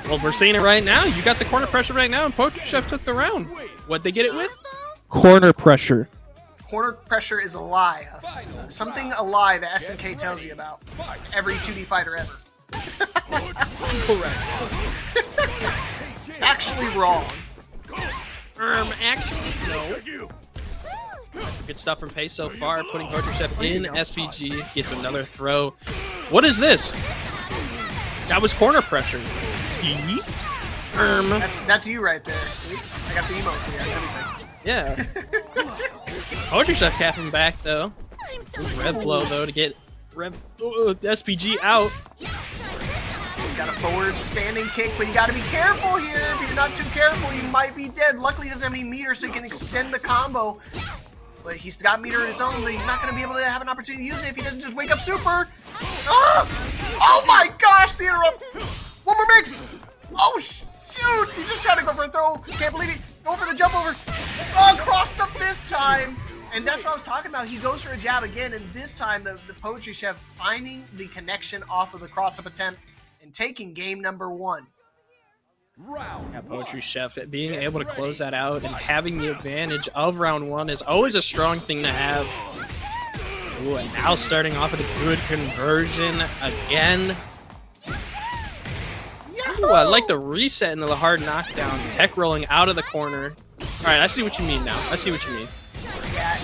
Well, we're seeing it right now. You got the corner pressure right now, and Poetry Chef took the round. What'd they get it with? Corner pressure. Corner pressure is a lie. A lie that SNK tells you about. Every 2D fighter ever. Correct. Actually wrong. Actually, no. Good stuff from Pace so far, putting Poetry Chef in SPG. Gets another throw. What is this? That was corner pressure. See? That's you right there. See? I got the emote for you and everything. Yeah. Poetry Chef capping back though. Red blow though to get SPG out. He's got a forward standing kick, but you got to be careful here. If you're not too careful, you might be dead. Luckily, he doesn't have any meter, so he can extend the combo. But he's got meter of his own, but he's not going to be able to have an opportunity to use it if he doesn't just wake up super. Oh my gosh, the interrupt. One more mix. Oh, shoot. He just tried to go for a throw. Can't believe it. Go for the jump over. Oh, crossed up this time. And that's what I was talking about. He goes for a jab again, and this time the Poetry Chef finding the connection off of the cross-up attempt and taking game number 1. Yeah, Poetry Chef being able to close that out and having the advantage of round 1 is always a strong thing to have. Ooh, and now starting off with a good conversion again. Ooh, I like the reset into the hard knockdown. Tech rolling out of the corner. All right, I see what you mean now. I see what you mean. Yeah,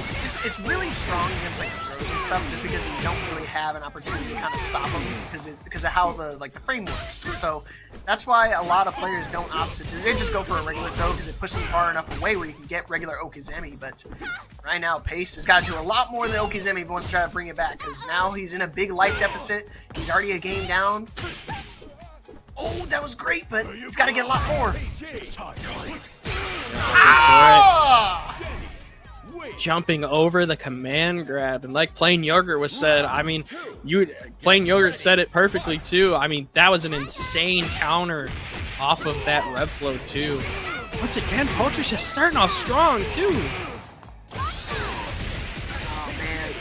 it's really strong against like the throws and stuff, just because you don't really have an opportunity to kind of stop them because of how the frame works. So that's why a lot of players don't opt to they just go for a regular throw because it pushes them far enough away where you can get regular Okizeme. But right now, Pace has got to do a lot more than Okizeme if he wants to try to bring it back, because now he's in a big life deficit. He's already a game down. Oh, that was great, but he's got to get a lot more. Ah! Jumping over the command grab, and like Plain Yogurt was said, I mean, Plain Yogurt said it perfectly too. I mean, that was an insane counter off of that rev flow too. Once again, Poetry Chef starting off strong too. Oh man,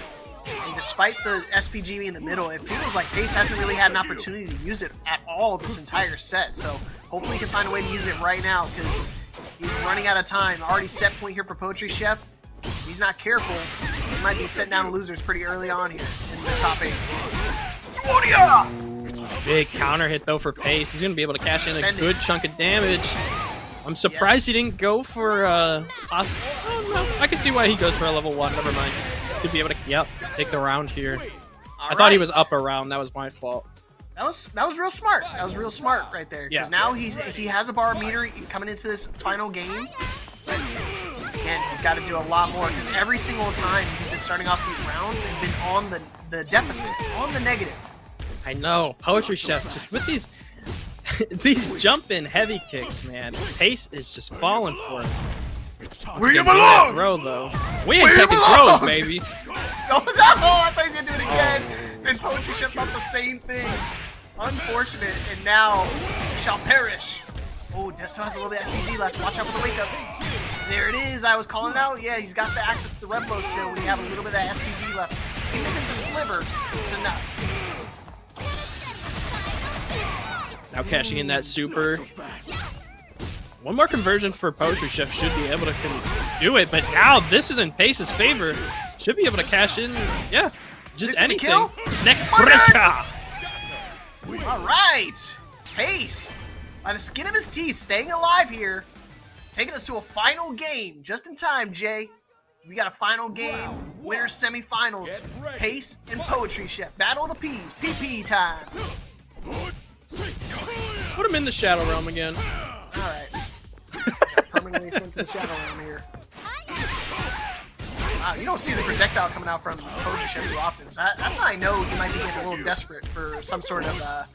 and despite the SPG in the middle, it feels like Pace hasn't really had an opportunity to use it at all this entire set. So hopefully he can find a way to use it right now, because he's running out of time. Already set point here for Poetry Chef. If he's not careful, he might be setting down losers pretty early on here in the top 8. Ooh, big counter hit though for Pace. He's going to be able to cash in a good chunk of damage. I'm surprised he didn't go for no, I can see why he goes for a level 1. Never mind. Should be able to take the round here. I thought he was up a round. That was my fault. That was real smart. That was real smart right there. Because now he has a bar meter coming into this final game. But again, he's got to do a lot more, because every single time he's been starting off these rounds and been on the deficit, on the negative. I know. Poetry Chef, just with these jump-in heavy kicks, man. Pace is just falling for him. Where you belong! Throw, though. We ain't taking throws, baby. No, I thought he was going to do it again. And Poetry Chef thought the same thing. Unfortunate, and now he shall perish. Oh, Desto has a little bit of SPG left. Watch out for the wake up. There it is. I was calling it out. Yeah, he's got the access to the red blow still when you have a little bit of that SPG left. Even if it's a sliver, it's enough. Now cashing in that super. One more conversion for Poetry Chef should be able to do it, but now this is in Pace's favor. Should be able to cash in, just anything. Neck breaker. All right. Pace, by the skin of his teeth, staying alive here. taking us to a final game. Just in time, Jay. We got a final game. Winners semifinals. Pace and Poetry Chef. Battle of the P's. PP time. Put him in the Shadow Realm again. Alright. Permanently sent to the Shadow Realm here. Wow, you don't see the projectile coming out from Poetry Chef too often. So that's how I know you might be getting a little desperate for some sort of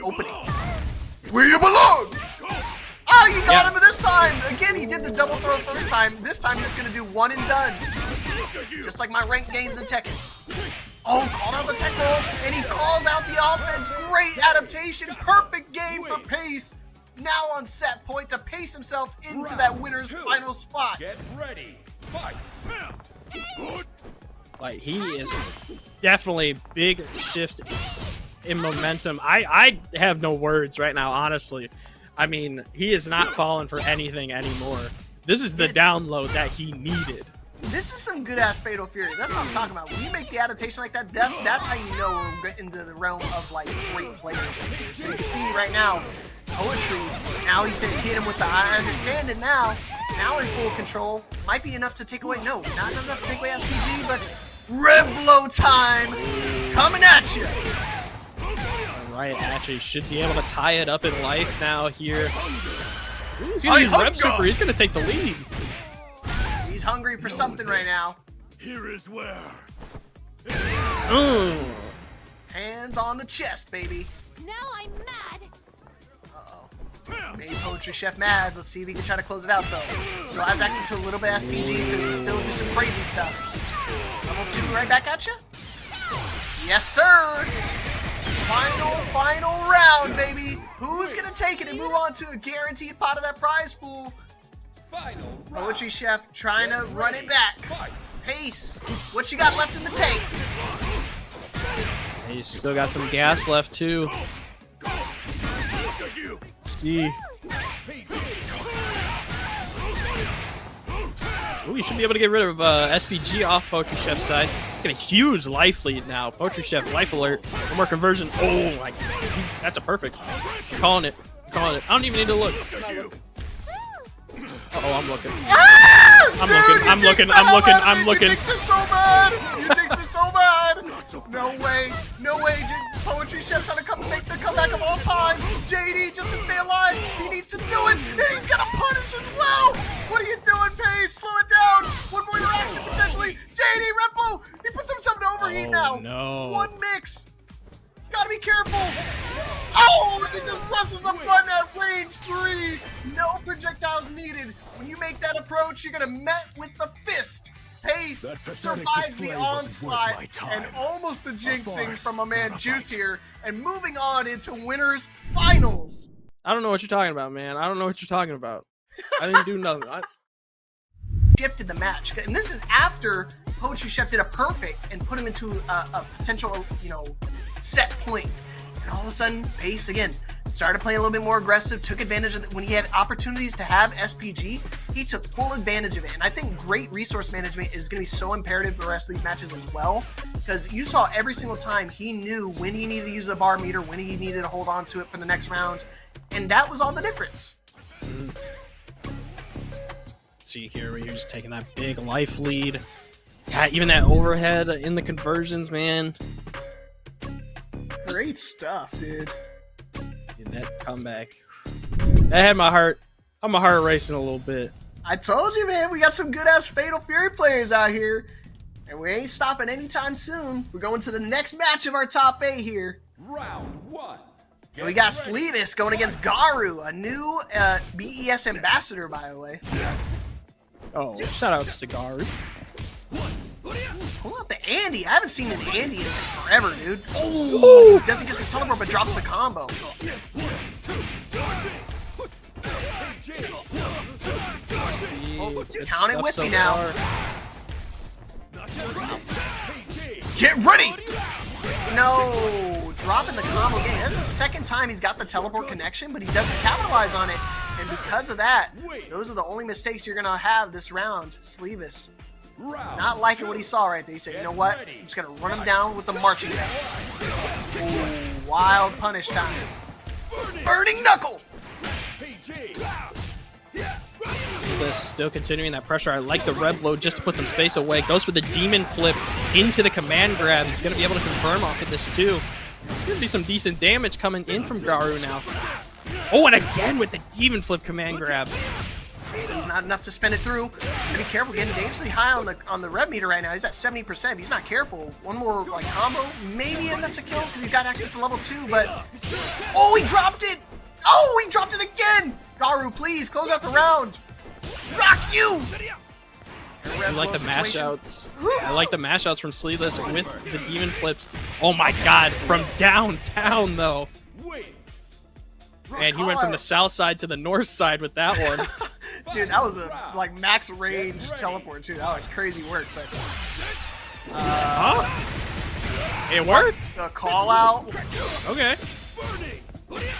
opening. Where you belong! Oh, you got him this time! Again, he did the double throw first time. This time he's gonna do one and done. Just like my ranked games in Tekken. Oh, called out the tech roll, and he calls out the offense. Great adaptation. Perfect game for Pace. Now on set point to pace himself into that winner's final spot. Get ready. Fight. Like, he is definitely big shift in momentum. I have no words right now, honestly. I mean, he is not falling for anything anymore. This is the download that he needed. This is some good-ass Fatal Fury. That's what I'm talking about. When you make the adaptation like that, that's how you know we're getting into the realm of, like, great players. So you can see right now, Poetry, now he's hit him with the I understand it now. Now in full control. Might be enough to take away, no, not enough to take away SPG, but Red Blow time coming at you. Right, actually should be able to tie it up in life now here. He's gonna use Rep Super. He's gonna take the lead. He's hungry for something right now. Here is where. Hands on the chest, baby. Now I'm mad. Uh-oh. Made Poetry Chef mad. Let's see if he can try to close it out, though. Still has access to a little bit of SPG, so he can still do some crazy stuff. Level 2 right back at you? Yes, sir! Final round, baby. Who's gonna take it and move on to a guaranteed pot of that prize pool? Poetry Chef trying to run it back. Pace, what you got left in the tank? He's still got some gas left too. Let's see. Ooh, you should be able to get rid of SPG off Poetry Chef's side. Get a huge life lead now. Poetry Chef, life alert. One more conversion. Oh, like, that's a perfect. I'm calling it. I'm calling it. I don't even need to look. Uh-oh, I'm looking. I'm looking. You jinxed it so bad. You jinxed it so bad. No way. Poetry Chef trying to make the comeback of all time. JD, just to stay alive, he needs to do it, and he's gonna punish as well. What are you doing, Pace? Slow it down. One more interaction potentially. JD, Replo, he puts himself in overheat now. No. One mix. Gotta be careful. Oh, he just presses a button at range 3. No projectiles needed. When you make that approach, you're gonna met with the fist. Pace survives the onslaught and almost the jinxing from a man Juice here, and moving on into winners finals. I don't know what you're talking about, man. I don't know what you're talking about. I didn't do nothing. Shifted the match, and this is after Poetry Chef did a perfect and put him into a potential, set point. And all of a sudden, Pace again started playing a little bit more aggressive, took advantage of it. When he had opportunities to have SPG, he took full advantage of it. And I think great resource management is going to be so imperative for the rest of these matches as well, because you saw every single time he knew when he needed to use the bar meter, when he needed to hold on to it for the next round, and that was all the difference. See here, where you're just taking that big life lead. Yeah, even that overhead in the conversions, man. Great stuff, dude. Dude, that comeback. That had my heart racing a little bit. I told you, man, we got some good-ass Fatal Fury players out here. And we ain't stopping anytime soon. We're going to the next match of our top 8 here. Round 1. And we got Sleevis going against Garu, a new BES ambassador, by the way. Oh, shout out to Garu. Pull out the Andy. I haven't seen an Andy in forever, dude. Oh, doesn't get the teleport, but drops the combo. Count it with me now. Get ready! No, dropping the combo game. That's the second time he's got the teleport connection, but he doesn't capitalize on it. And because of that, those are the only mistakes you're gonna have this round, Sleevis. Not liking what he saw right there. He said, you know what? I'm just gonna run him down with the marching band. Ooh, wild punish time. Burning Knuckle! Sleeveless still continuing that pressure. I like the red blow just to put some space away. Goes for the demon flip into the command grab. He's going to be able to confirm off of this too. There's going to be some decent damage coming in from Garu now. Oh, and again with the demon flip command grab. He's not enough to spin it through. Gotta be careful, getting dangerously high on the rev meter right now. He's at 70%. If he's not careful, one more like combo, maybe enough to kill because he's got access to level 2. But oh, he dropped it! Oh, he dropped it again! Garu, please close out the round. Rock you! I like the mash outs. I like the mash outs from Sleeveless with the demon flips. Oh my god, from downtown though. And he went from the south side to the north side with that one. Dude, that was a like max range teleport too. That was crazy work, but it worked. The call out. Okay.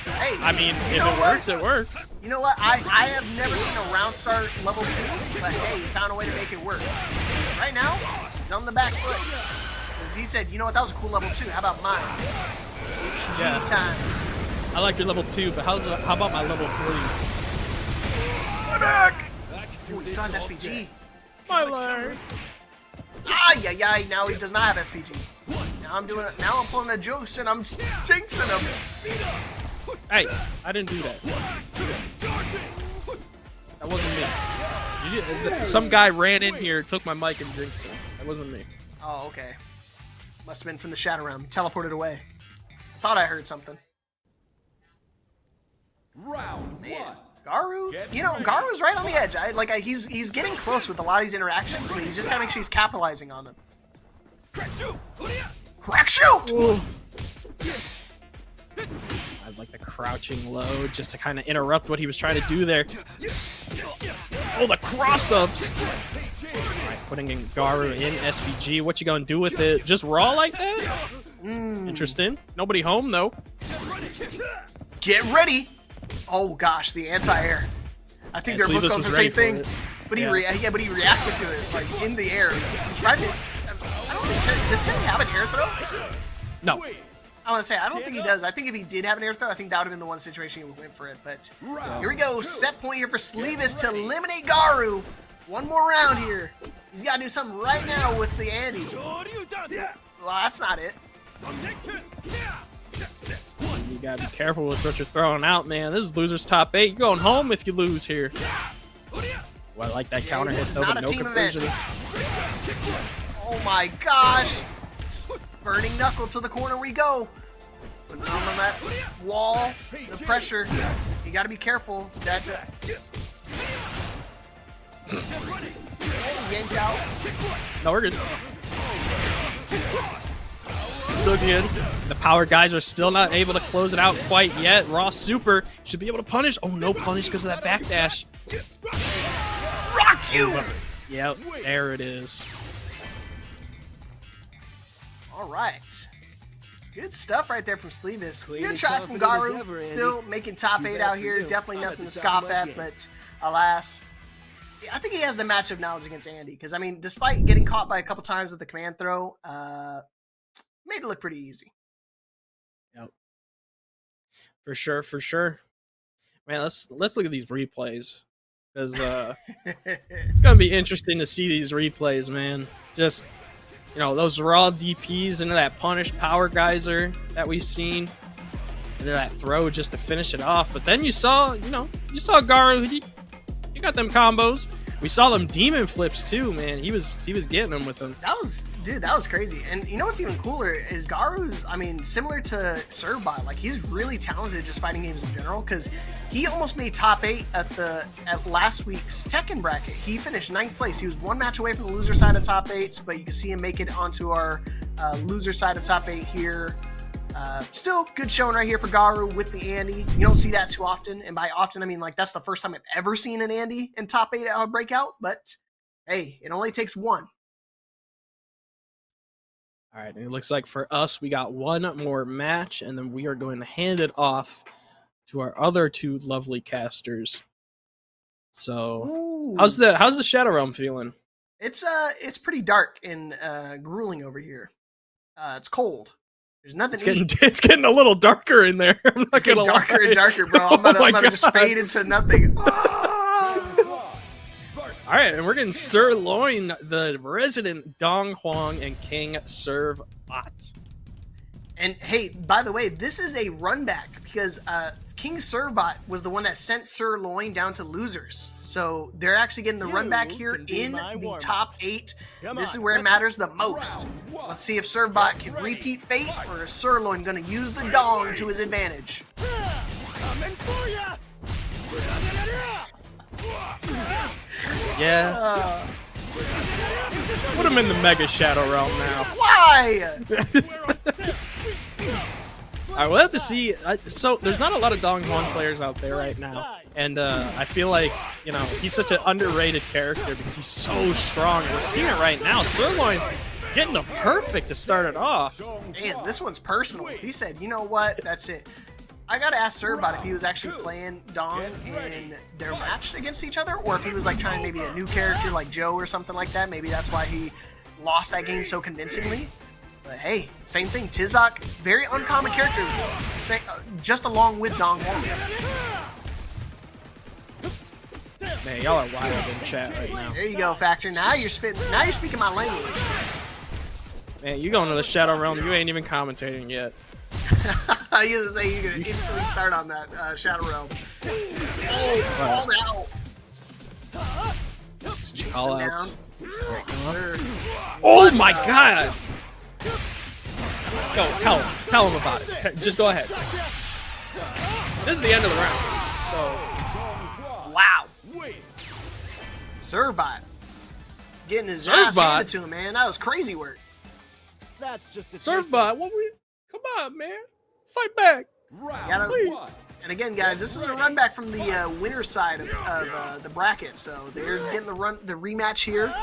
Hey, I mean, if it works, it works. You know what? I have never seen a round start level 2, but hey, he found a way to make it work. Right now, he's on the back foot. Because he said, you know what, that was a cool level 2. How about mine? HG time. I like your level 2, but how about my level 3? My back! Ooh, he still has SPG. My leg. Ay, now he does not have SPG. Now I'm pulling a juice and I'm jinxing him. Hey, I didn't do that. That wasn't me. Some guy ran in here, took my mic, and drinks it. That wasn't me. Oh, okay. Must have been from the Shadow Realm. He teleported away. Thought I heard something. Round Man, Garu, you know, Garu's right on the edge. He's getting close with a lot of these interactions, but he's just gotta make sure he's capitalizing on them. Crack shoot! Ooh. I'd like the crouching low just to kind of interrupt what he was trying to do there. Oh, the cross-ups! Alright, putting in Garu in SVG. What you gonna do with it? Just raw like that? Interesting. Nobody home, though. Get ready! Oh gosh, the anti-air. I think they're both going for the same thing. But he reacted to it, like, in the air. I'm surprised I don't think does Terry have an air throw? No. I want to say, I don't think he does. I think if he did have an air throw, I think that would have been the one situation he would win for it. But here we go. Set point here for Sleevis to eliminate Garu. One more round here. He's got to do something right now with the Andy. Well, that's not it. You got to be careful with what you're throwing out, man. This is loser's top 8. You're going home if you lose here. Well, I like that counter hit, though, but no conversion. Oh my gosh. Burning knuckle to the corner we go. Putting him on that wall. The pressure. You got to be careful. Yanked out. No, we're good. Still good. The power guys are still not able to close it out quite yet. Raw Super should be able to punish. Oh, no punish because of that backdash. Rock you! Yep, there it is. All right. Good stuff right there from Sleevis. Good try from Garu. Still making top 8 out here. Definitely nothing to scoff at, but alas. I think he has the matchup knowledge against Andy. Because, I mean, despite getting caught by a couple times with the command throw, made it look pretty easy. Yep. For sure, for sure. Man, let's look at these replays. Because it's going to be interesting to see these replays, man. Just... you know, those raw DPs into that punish power geyser that we've seen. And then that throw just to finish it off. But then you saw Garu, he got them combos. We saw them demon flips too, man. He was getting them with them. That was crazy. And you know what's even cooler is Garu's, I mean, similar to Servbot, like he's really talented just fighting games in general, because he almost made top 8 at last week's Tekken bracket. He finished 9th place. He was one match away from the loser side of top 8, but you can see him make it onto our loser side of top 8 here. Still good showing right here for Garu with the Andy. You don't see that too often, and by often I mean like that's the first time I've ever seen an Andy in top 8 at a breakout, but hey, it only takes one. All right, and it looks like for us we got one more match, and then we are going to hand it off to our other two lovely casters. So Ooh. how's the Shadow Realm feeling? It's pretty dark and grueling over here. It's cold. There's nothing to eat. It's getting a little darker in there. I'm not it's getting darker and darker, bro. I'm gonna just fade into nothing. All right, and we're getting Sirloin, the resident Dong Huang, and King Serve Bot. And hey, by the way, this is a run back because King Servbot was the one that sent Sirloin down to losers. So they're actually getting the run back here in the top 8. This is where it matters the most. Let's see if Servbot can repeat fate, or is Sirloin going to use the Dong to his advantage? Yeah. Put him in the Mega Shadow Realm now. Why? I will have to see. So there's not a lot of Dong Huang players out there right now, and I feel like, you know, he's such an underrated character because he's so strong. We're seeing it right now. Sirloin getting the perfect to start it off. Man, this one's personal. He said, you know what? That's it. I gotta ask Servbot if he was actually playing Dong in their match against each other, or if he was like trying maybe a new character like Joe or something like that. Maybe that's why he lost that game so convincingly. But hey, same thing. Tizok, very uncommon character, just along with Dong Huang. Man, y'all are wild in chat right now. There you go, Factor. Now you're spitting. Now you're speaking my language. Man, you going to the Shadow Realm? You ain't even commentating yet. I used to say you're gonna instantly start on that Shadow Realm. Oh, called out. Just chase him down. Sir. Oh my God! Go, tell him about it. Just go ahead. This is the end of the round. So, wow. Servbot getting his ass handed to him, man. That was crazy work. That's just a Servbot, come on, man. Fight back. Please. And again, guys, this is a run back from the winner side of the bracket. So they're getting the rematch here.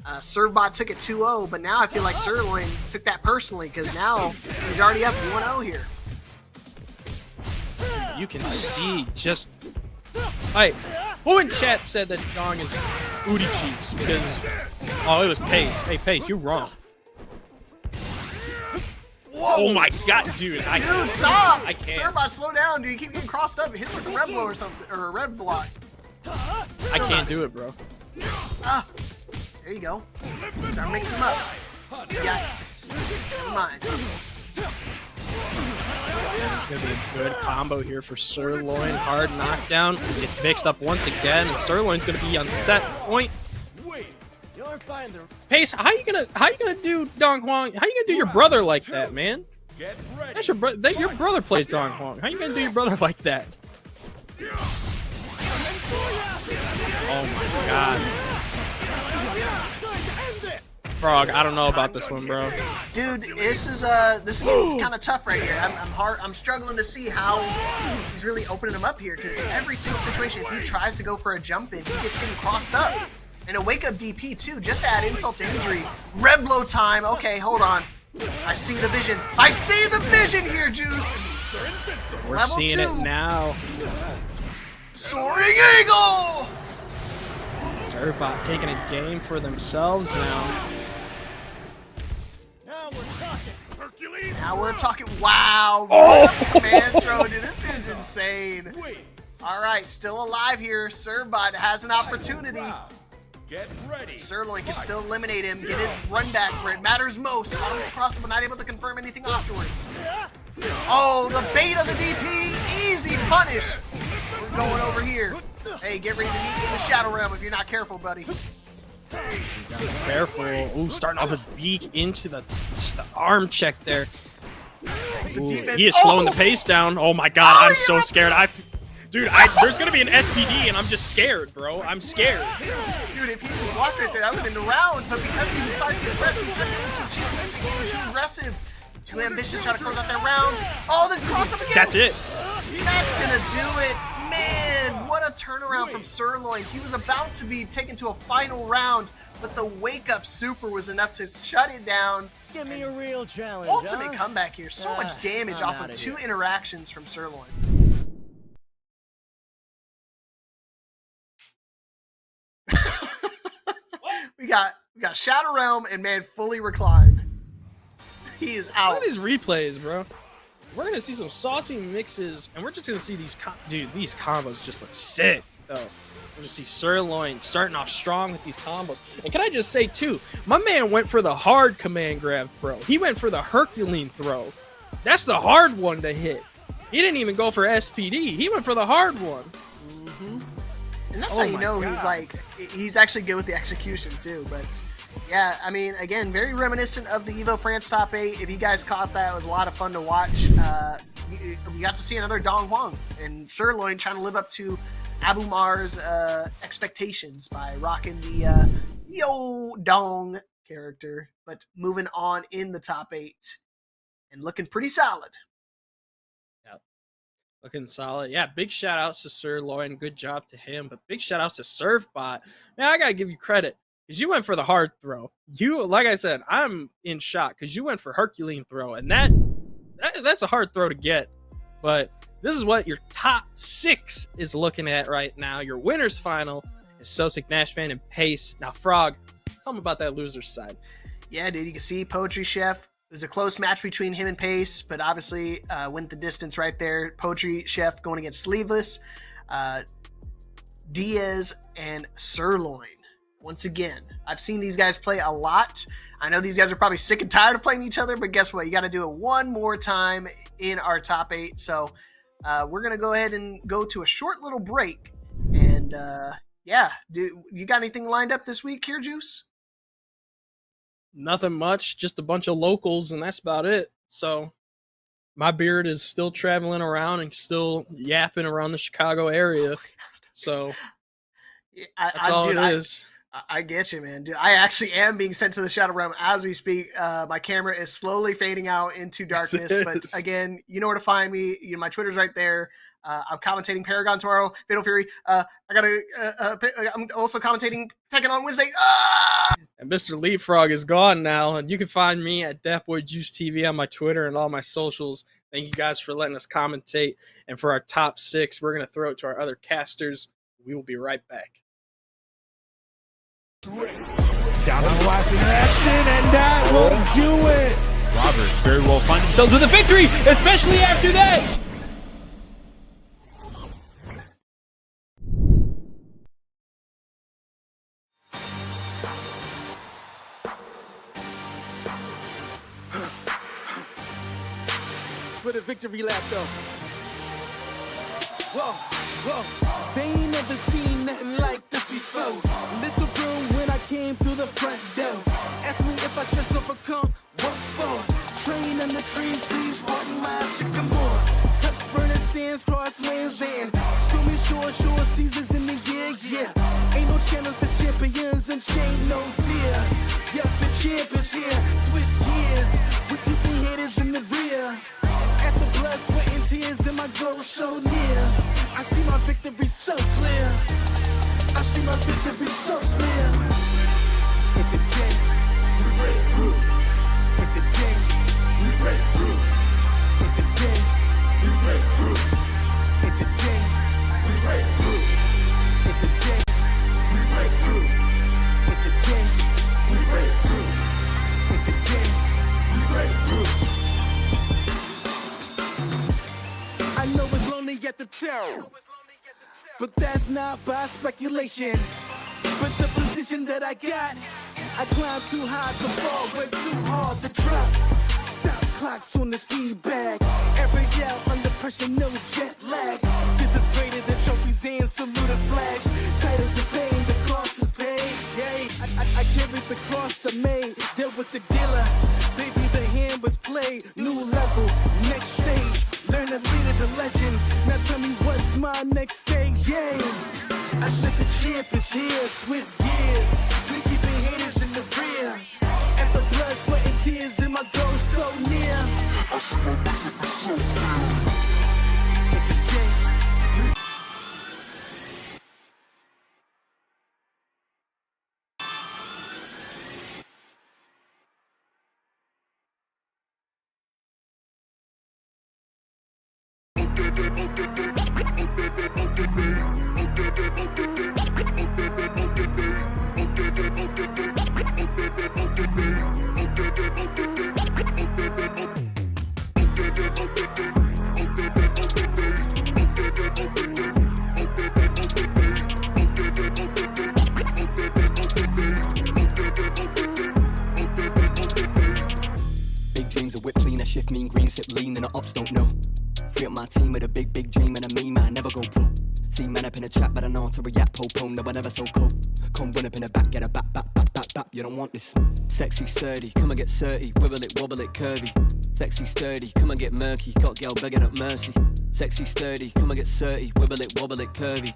Servbot took it 2-0, but now I feel like Sirloin took that personally because now he's already up 1-0 here. You can see just... Hey, who in chat said that Dong is booty cheeks because... Oh, it was Pace. Hey, Pace, you're wrong. Whoa. Oh my God, dude! Dude, stop! I can't. Servbot, slow down, dude. You keep getting crossed up. Hit him with a red blow or something, or a red block. I can't do it, bro. Ah, there you go. Start mixing them up. Yikes. Never mind. It's gonna be a good combo here for Sirloin. Hard knockdown. Gets mixed up once again, and Sirloin's gonna be on set point. Pace, how you gonna do Dong Huang? How you gonna do your brother like that, man? That's your brother. Your brother plays Dong Huang. How you gonna do your brother like that? Oh my God. Frog, I don't know about this one, bro. Dude, this is kind of tough right here. I'm struggling to see how he's really opening him up here because in every single situation, if he tries to go for a jump in, he gets getting crossed up. And a wake up DP too, just to add insult to injury. Red blow time. Okay, hold on. I see the vision. I see the vision here, Juice. We're Level seeing 2. it now. Soaring Eagle. Servbot taking a game for themselves now. Now we're talking. Wow. Oh. Command throw, dude. This dude's insane. All right, still alive here. Servbot has an opportunity. Get ready. Sirloin can still eliminate him, get his run back where it matters most. Caught him across him, but not able to confirm anything afterwards. Oh, the bait of the DP. Easy punish. We're going over here. Hey, get ready to meet me in the Shadow Realm if you're not careful, buddy. Careful. Ooh, starting off with beak into just the arm check there. Ooh, he is slowing the pace down. Oh my God, I'm so scared. Dude, there's gonna be an SPD and I'm just scared, bro. I'm scared. Dude, if he just blocked right there, that would have been the round. But because he decided to press, he turned it into too cheap, he became too aggressive. Too ambitious, trying to close out that round. Oh, then cross up again. That's it. That's gonna do it. Man, what a turnaround from Sirloin. He was about to be taken to a final round, but the wake-up super was enough to shut it down. Give me a real challenge. Ultimate comeback here. So much damage off of 2 interactions from Sirloin. we got Shadow Realm and man fully reclined. He is out. Look at these replays, bro. We're gonna see some saucy mixes, and we're just gonna see these these combos just look sick, though. We're gonna see Sirloin starting off strong with these combos. And can I just say too, my man went for the hard command grab throw. He went for the Herculean throw. That's the hard one to hit. He didn't even go for SPD. He went for the hard one. And that's Oh how you my know God. he's actually good with the execution too. But yeah, I mean, again, very reminiscent of the Evo France top 8. If you guys caught that, it was a lot of fun to watch. We got to see another Dong Huang and Sirloin trying to live up to Abu Mar's expectations by rocking the Yo Dong character. But moving on in the top 8 and looking pretty solid. Looking solid. Yeah, big shout outs to Sirloin. Good job to him. But big shout outs to Surfbot. Man, I gotta give you credit. Because you went for the hard throw. You, like I said, I'm in shock because you went for Herculean throw. And that's a hard throw to get. But this is what your top 6 is looking at right now. Your winner's final is Sosic, Nashvan, and Pace. Now, Frog, tell me about that loser's side. Yeah, dude, you can see Poetry Chef. It was a close match between him and Pace, but obviously went the distance right there. Poetry Chef going against Sleeveless, Diaz, and Sirloin. Once again, I've seen these guys play a lot. I know these guys are probably sick and tired of playing each other, but guess what? You got to do it one more time in our top 8. So we're going to go ahead and go to a short little break. And yeah, you got anything lined up this week here, Juice? Nothing much, just a bunch of locals, and that's about it. So my beard is still traveling around and still yapping around the Chicago area. So that's all it is. I get you, man. Dude, I actually am being sent to the Shadow Realm as we speak. My camera is slowly fading out into darkness. But again, you know where to find me. My Twitter's right there. I'm commentating Paragon tomorrow, Fatal Fury. I'm also commentating Tekken on Wednesday. And Mr. Leapfrog is gone now, and you can find me at DatBoyJuiceTV on my Twitter and all my socials. Thank you guys for letting us commentate. And for our top 6, we're going to throw it to our other casters. We will be right back. Down on the last interaction, and that will do it. Robert very well find themselves with a victory, especially after that. For the victory lap though. Whoa, whoa, they ain't never seen nothing like this before. Lit the room when I came through the front door. Ask me if I should overcome, what for? Train in the trees, please pardon my sycamore. Touch burning sands, cross lands and stormy shore seasons in the year, yeah. Ain't no channel for champions and chain no fear. Yep, the champ is here, switch gears. We keeping haters in the rear. At the blood, sweat, and tears, and my goal so near. I see my victory so clear. I see my victory so clear. And today, we break through. And today, we break through. And today, we break through. And today, we break through. And today, we break through. And today, we break through. And today, we break through. I know it's lonely at the top, but that's not by speculation. But the position that I got, I climb too high to fall, way too hard to drop. Stop clocks on the speed bag. Every out under pressure, no jet lag. This is greater than trophies and saluted flags. Titles are paid, the cost is paid. Yay, I carried the cross I made. Dealt with the dealer, baby, the hand was played. New level, next stage. Learn to lead it to legend. Now tell me what's my next stage, yay. I said the champ is here, switch gears. We keeping haters in the rear. At the blood, sweat, and tears, and my goal so near. I see my victory so clear. And today, Get my team with a big dream and a me man never go broke. See man up in the trap, but I know how to react. Po, no, I never so cold. Come run up in the back, get a bap. You don't want this. Sexy sturdy, come and get 30. Wibble it, wobble it, curvy. Sexy sturdy, come and get murky. Got girl begging up mercy. Sexy sturdy, come and get 30. Wibble it, wobble it, curvy.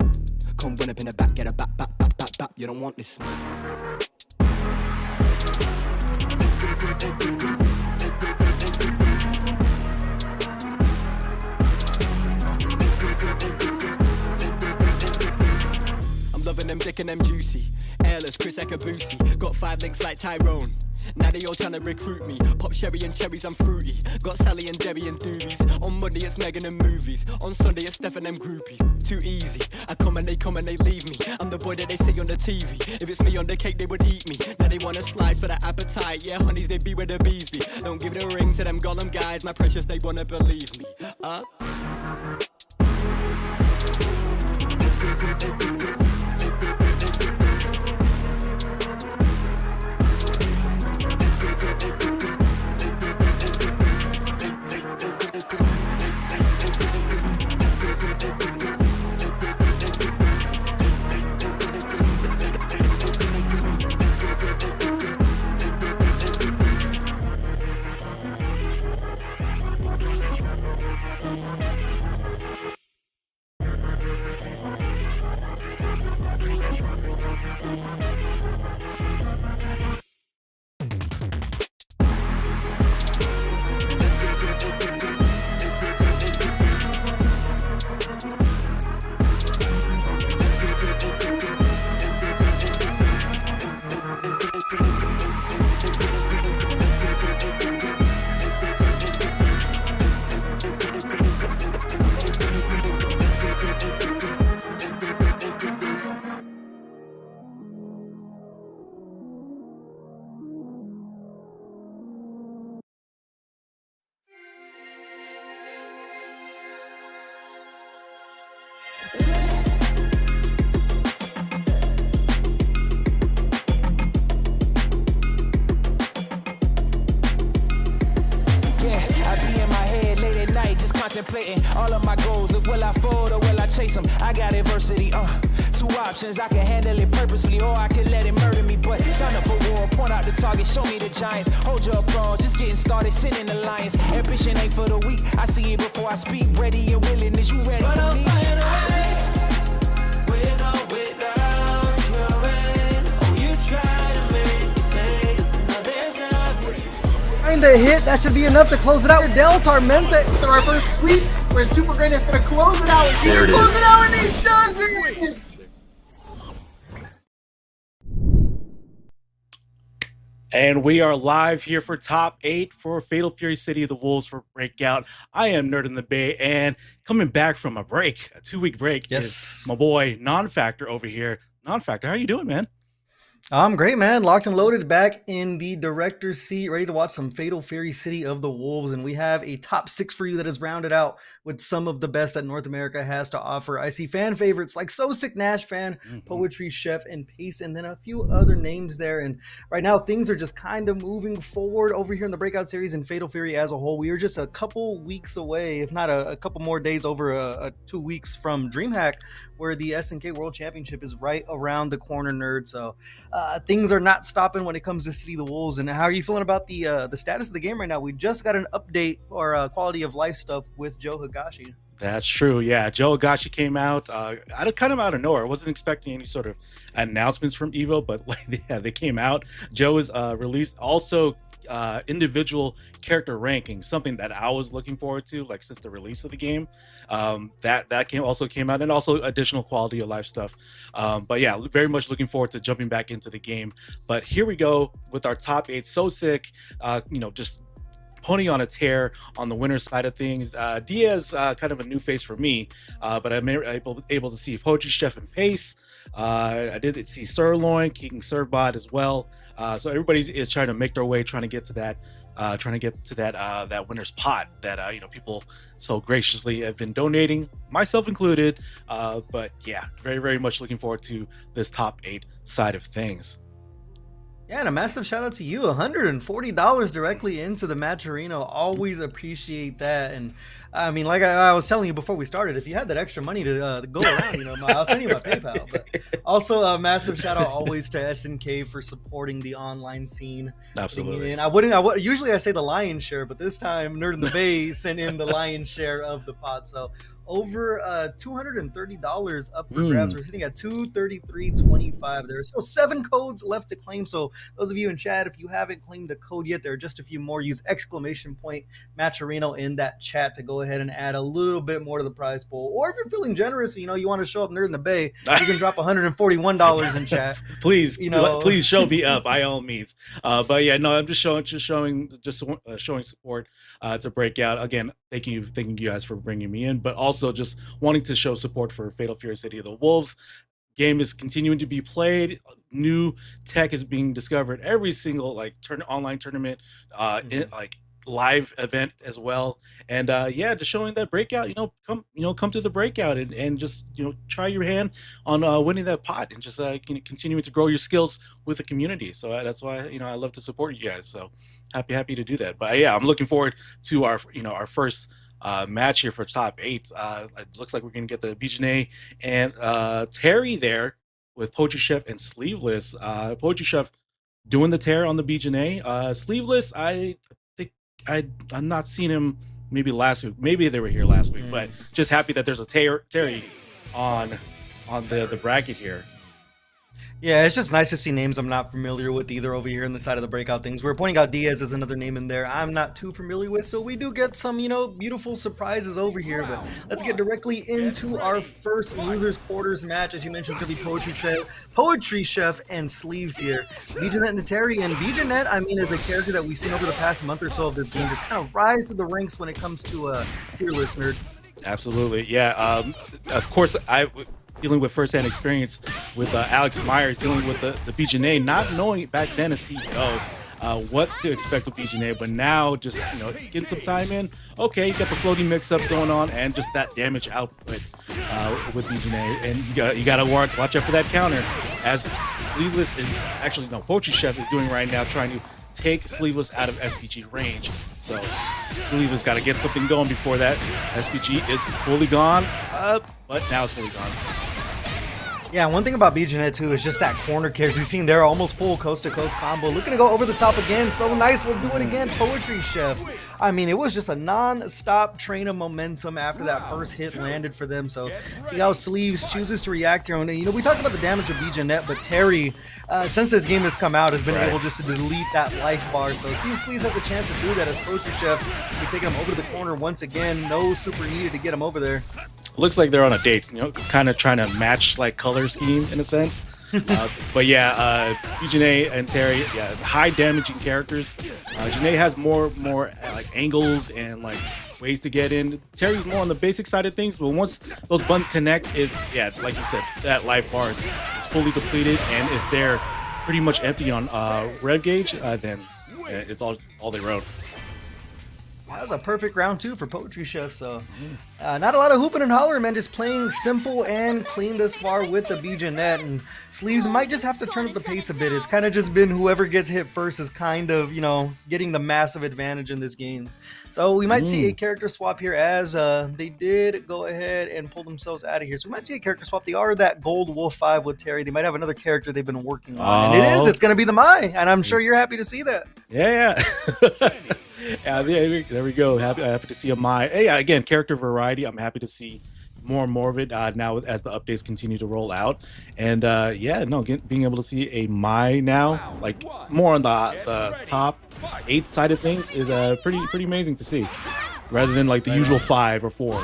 Come run up in the back, get a bap. You don't want this. I'm loving them thick and them juicy. Airless, Chris Akabusi. Got 5 links like Tyrone. Now they all trying to recruit me. Pop sherry and cherries, I'm fruity. Got Sally and Debbie and doobies. On Monday it's Megan and movies. On Sunday it's Steph and them groupies. Too easy. I come and they leave me. I'm the boy that they see on the TV. If it's me on the cake, they would eat me. Now they want a slice for the appetite. Yeah, honeys, they be where the bees be. Don't give it a ring to them Gollum guys. My precious, they wanna believe me. Contemplating all of my goals. Look, will I fold or will I chase them? I got adversity, 2 options. I can handle it purposefully or I can let it murder me. But sign up for war, point out the target, show me the giants. Hold your applause, just getting started, sending the lions. Ambition ain't for the weak, I see it before I speak. Ready and willing, is you ready for me? With or without your end. Oh, you try to make me say, no, there's nothing. Find a hit, that should be enough to close it out. Del Tormente. With our first sweep, where Super Great is going to close it out. He can close it out, and he does it! And we are live here for Top 8 for Fatal Fury City of the Wolves for Breakout. I am Nerd in the Bay, and coming back from a break, a 2-week break, is my boy Non-Factor over here. Non-Factor, how you doing, man? I'm great, man. Locked and loaded, back in the director's seat, ready to watch some Fatal Fury City of the Wolves. And we have a top 6 for you that is rounded out with some of the best that North America has to offer. I see fan favorites like So Sick Nash Fan, Poetry Chef, and Pace, and then a few other names there. And right now, things are just kind of moving forward over here in the Breakout series and Fatal Fury as a whole. We are just a couple weeks away, if not a couple more days over 2 weeks from DreamHack, where the SNK World Championship is right around the corner, nerd. So things are not stopping when it comes to City of the Wolves. And how are you feeling about the status of the game right now? We just got an update or quality of life stuff with Joe Higashi. That's true. Yeah, Joe Higashi came out kind of out of nowhere. I wasn't expecting any sort of announcements from Evo, but they came out. Joe is released also individual character rankings, something that I was looking forward to, like since the release of the game. That came out, and also additional quality of life stuff. But yeah, very much looking forward to jumping back into the game. But here we go with our top 8. So sick, just pony on a tear on the winner's side of things. Diaz, kind of a new face for me, but I'm able to see Poetry Chef and Pace. I did see Sirloin, King Servbot as well. So everybody is trying to make their way, trying to get to that that winner's pot that people so graciously have been donating, myself included. But yeah, very, very much looking forward to this top 8 side of things. Yeah, and a massive shout out to you. $140 directly into the Matcherino. Always appreciate that. And I mean, like I was telling you before we started, if you had that extra money to go around, I'll send you my PayPal. But also a massive shout out always to SNK for supporting the online scene. Absolutely. And usually I say the lion's share, but this time Nerd in the Bay sent in the lion's share of the pot. So over $230 up for grabs. We're sitting at 233.25. There are still 7 codes left to claim. So those of you in chat, if you haven't claimed the code yet, there are just a few more. Use exclamation point Matcherino in that chat to go ahead and add a little bit more to the prize pool. Or if you're feeling generous, you want to show up Nerd in the Bay, you can drop $141 in chat. Please, please show me up by all means. But yeah, no, I'm just showing support to Breakout. Again, thanking you guys for bringing me in, but also just wanting to show support for Fatal Fury City of the Wolves. Game is continuing to be played. New tech is being discovered every single online tournament, live event as well. And just showing that Breakout, come to the Breakout and just try your hand on winning that pot and just continuing to grow your skills with the community. So that's why I love to support you guys. So happy to do that. But yeah, I'm looking forward to our first match here for top 8. It looks like we're gonna get the BJNA and Terry there with Poetry Chef and Sleeveless. Poetry Chef doing the tear on the BJNA. Sleeveless, I think I'm not seeing him maybe last week. Maybe they were here last week, but just happy that there's a Terry on the bracket here. Yeah, it's just nice to see names I'm not familiar with either over here on the side of the Breakout things. We're pointing out Diaz as another name in there I'm not too familiar with, so we do get some, beautiful surprises over here. But let's get directly into our first losers quarters match. As you mentioned, it's going to be Poetry Chef and Sleeves here. BJNet and Terry. And BJNet, is a character that we've seen over the past month or so of this game just kind of rise to the ranks when it comes to tier list, Nerd. Absolutely, yeah. Of course, dealing with firsthand experience with Alex Myers, dealing with the BJNA, not knowing back then as CEO what to expect with BJNA, but now just getting some time in. Okay, you got the floating mix-up going on, and just that damage output with BJNA, and you gotta watch out for that counter, as Sleeveless Poetry Chef is doing right now, trying to take Sleeveless out of SPG range. So Sleeveless got to get something going before that SPG is fully gone, but now it's fully gone. Yeah, one thing about BJNet too is just that corner carries. We've seen there almost full coast-to-coast combo. Looking to go over the top again. So nice. We'll do it again. Poetry Chef. It was just a non-stop train of momentum after that first hit landed for them. So see how Sleeves chooses to react here. And we talked about the damage of BJNet, but Terry, since this game has come out, has been able just to delete that life bar. So see if Sleeves has a chance to do that as Poetry Chef. We're taking him over to the corner once again. No super needed to get him over there. Looks like they're on a date, kind of trying to match color scheme in a sense. But yeah, BJNA and Terry, high damaging characters. Janae has more angles and ways to get in. Terry's more on the basic side of things, but once those buttons connect, like you said, that life bar is fully depleted, and if they're pretty much empty on rev gauge, then it's all they wrote. That was a perfect round 2 for Poetry Chef, so not a lot of hooping and hollering, man, just playing simple and clean this far with the BJNet, and Sleeves might just have to turn up the pace a bit. It's kind of just been whoever gets hit first is kind of, getting the massive advantage in this game. So we might see a character swap here as they did go ahead and pull themselves out of here. So we might see a character swap. They are that Gold Wolf 5 with Terry. They might have another character they've been working on, and it's going to be the Mai, and I'm sure you're happy to see that. Yeah. Yeah, there we go. Happy to see a Mai. Hey, again, character variety. I'm happy to see more and more of it now as the updates continue to roll out. And being able to see a Mai now, more on the top 8 side of things, is pretty amazing to see, rather than the usual 5 or 4.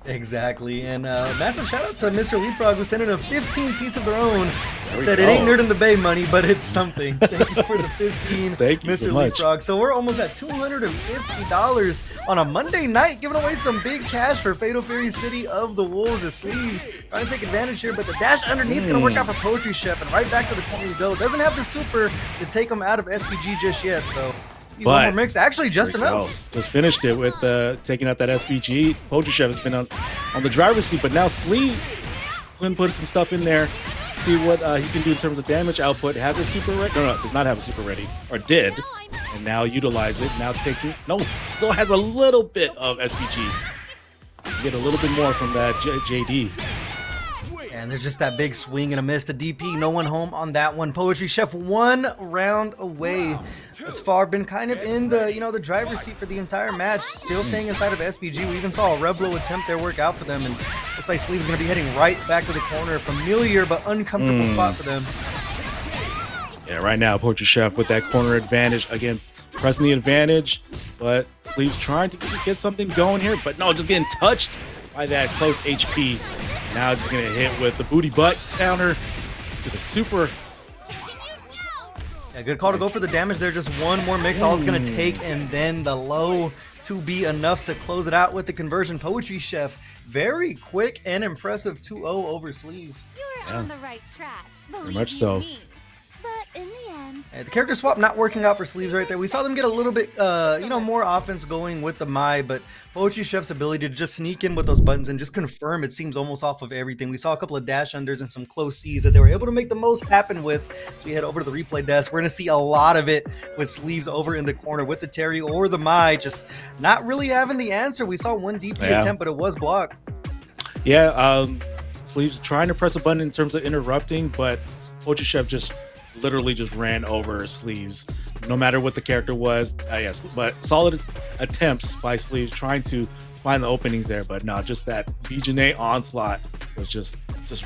Exactly, and massive shout out to Mr. Leapfrog, who sent in a 15 piece of their own. Said it ain't Nerd in the Bay money, but it's something. Thank you for the 15, Thank you Mr. so much. Leapfrog. So we're almost at $250 on a Monday night, giving away some big cash for Fatal Fury City of the Wolves as Sleeves. Trying to take advantage here, but the dash underneath going to work out for Poetry Chef, and right back to the corner you go. Doesn't have the super to take him out of SPG just yet, so... One more mix, actually just enough. Just finished it with taking out that SPG. Poetry Chef has been on the driver's seat, but now Sleeves putting some stuff in there. see what he can do in terms of damage output. Has a super ready. No, does not have a super ready, or did, and now utilize it. Now taking still has a little bit of SPG. Get a little bit more from that JD. And there's just that big swing and a miss. The DP, no one home on that one. Poetry Chef 1 round away. Thus far, been kind of in the the driver's seat for the entire match. Still staying inside of SPG. We even saw a Reblo attempt their work out for them, and looks like Sleeve's gonna be heading right back to the corner. A familiar but uncomfortable spot for them. Yeah, right now, Poetry Chef with that corner advantage again, pressing the advantage, but Sleeve's trying to get something going here, but no, just getting touched by that close HP. Now just gonna hit with the booty butt counter to the super. Yeah, good call to go for the damage there. Just one more mix, all it's gonna take, and then the low to be enough to close it out with the conversion. Poetry Chef, very quick and impressive 2-0 over Sleeves. You're on the right track. Believe much so. me. But in the end, The character swap not working out for Sleeves right there. We saw them get a little bit, more offense going with the Mai, but Poetry Chef's ability to just sneak in with those buttons and just confirm, it seems, almost off of everything. We saw a couple of dash unders and some close Cs that they were able to make the most happen with. So we head over to the replay desk. We're going to see a lot of it with Sleeves over in the corner with the Terry or the Mai, just not really having the answer. We saw one DP attempt, but it was blocked. Yeah, Sleeves trying to press a button in terms of interrupting, but Poetry Chef just literally just ran over Sleeves, no matter what the character was. Yes, but solid attempts by Sleeves trying to find the openings there, but no, just that BJNA onslaught was just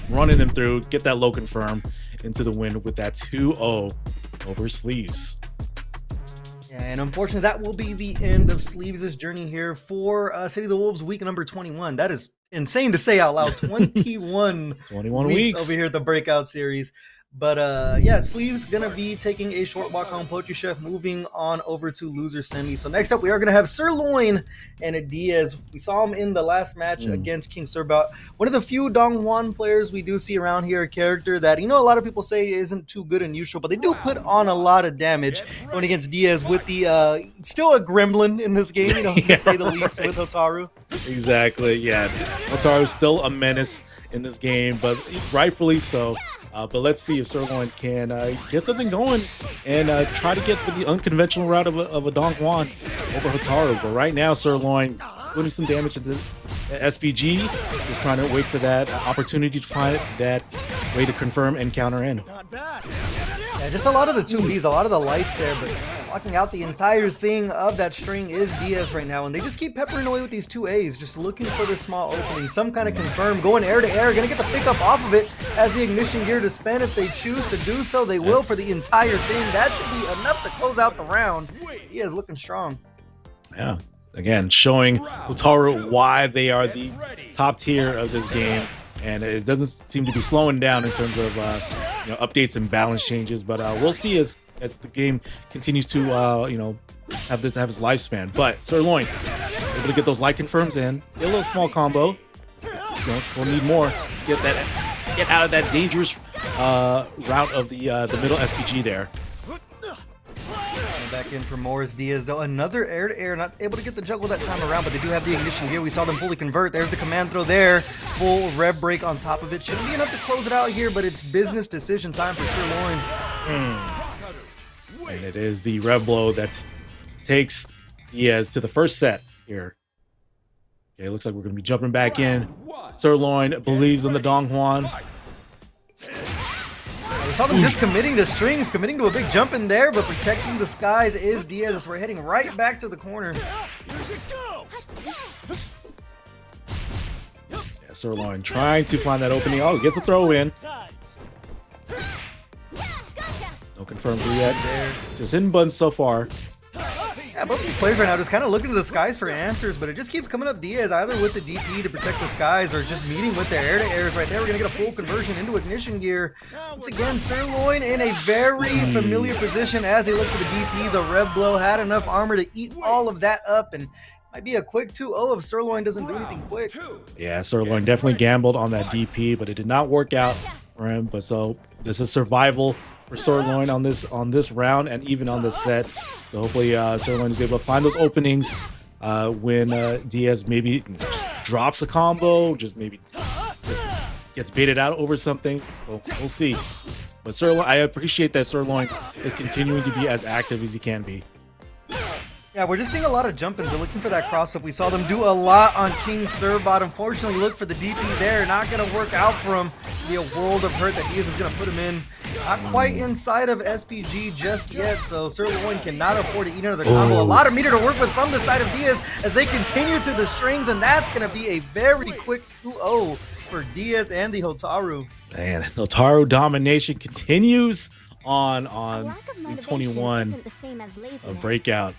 running them through, get that low confirm into the win with that 2-0 over Sleeves. Yeah, and unfortunately, that will be the end of Sleeves' journey here for City of the Wolves week number 21. That is insane to say out loud. 21 weeks over here at the Breakout series. But yeah, Sleeves gonna be taking a short walk home. Poetry Chef moving on over to loser semi. So next up, we are gonna have Sirloin and a Diaz. We saw him in the last match against King Surbout. One of the few Dong Juan players we do see around here, a character that a lot of people say isn't too good in neutral, but they do put on a lot of damage. Going against Diaz with the still a gremlin in this game, to say the least, with Hotaru. Exactly, yeah. Hotaru's still a menace in this game, but rightfully so. But let's see if Sirloin can get something going and try to get for the unconventional route of a Dong Juan over Hotaru. But right now, Sirloin putting some damage into SPG, just trying to wait for that opportunity to find that way to confirm and counter in. Yeah, just a lot of the 2Bs, a lot of the lights there, but blocking out the entire thing of that string is Diaz right now, and they just keep peppering away with these 2As, just looking for this small opening, some kind of confirm, going air to air, gonna get the pickup off of it as the ignition gear to spend. If they choose to do so, they will for the entire thing. That should be enough to close out the round. Diaz looking strong. Yeah, again, showing Hotaru why they are the top tier of this game. And it doesn't seem to be slowing down in terms of updates and balance changes, but we'll see as the game continues to have its lifespan. But Sirloin able to get those light confirms in, get a little small combo. Still need more. Get out of that dangerous route of the middle SPG there. Back in for Morris Diaz, though. Another air-to-air, not able to get the juggle that time around, but they do have the ignition gear. We saw them fully convert. There's the command throw there. Full rev break on top of it. Shouldn't be enough to close it out here, but it's business decision time for Sirloin. And it is the rev blow that takes Diaz to the first set here. Okay, looks like we're going to be jumping back in. Sirloin believes in the Dong Juan. We saw them just committing to strings, committing to a big jump in there, but protecting the skies is Diaz as we're heading right back to the corner. Yeah, Sirloin trying to find that opening. Oh, gets a throw in. No confirmed yet there. Just hitting buttons so far. Yeah, both these players right now just kind of looking to the skies for answers, but it just keeps coming up Diaz either with the DP to protect the skies or just meeting with their air-to-airs right there. We're going to get a full conversion into ignition gear. Once again, Sirloin in a very familiar position as they look for the DP. The rev blow had enough armor to eat all of that up, and might be a quick 2-0 if Sirloin doesn't do anything quick. Yeah, Sirloin definitely gambled on that DP, but it did not work out for him. But so this is survival for Sirloin on this round and even on this set. So hopefully Sirloin is able to find those openings when Diaz maybe just drops a combo, just maybe just gets baited out over something. So we'll see. But Sirloin, I appreciate that Sirloin is continuing to be as active as he can be. Yeah, we're just seeing a lot of jump-ins. They're looking for that cross-up. We saw them do a lot on King Surbot. Unfortunately, look for the DP there. Not going to work out for him. Be a world of hurt that Diaz is going to put him in. Not quite inside of SPG just yet, so Sirloin cannot afford to eat another combo. A lot of meter to work with from the side of Diaz as they continue to the strings, and that's going to be a very quick 2-0 for Diaz and the Hotaru. Man, Hotaru domination continues on Lack of the motivation 21 isn't the same as of laziness. Breakout.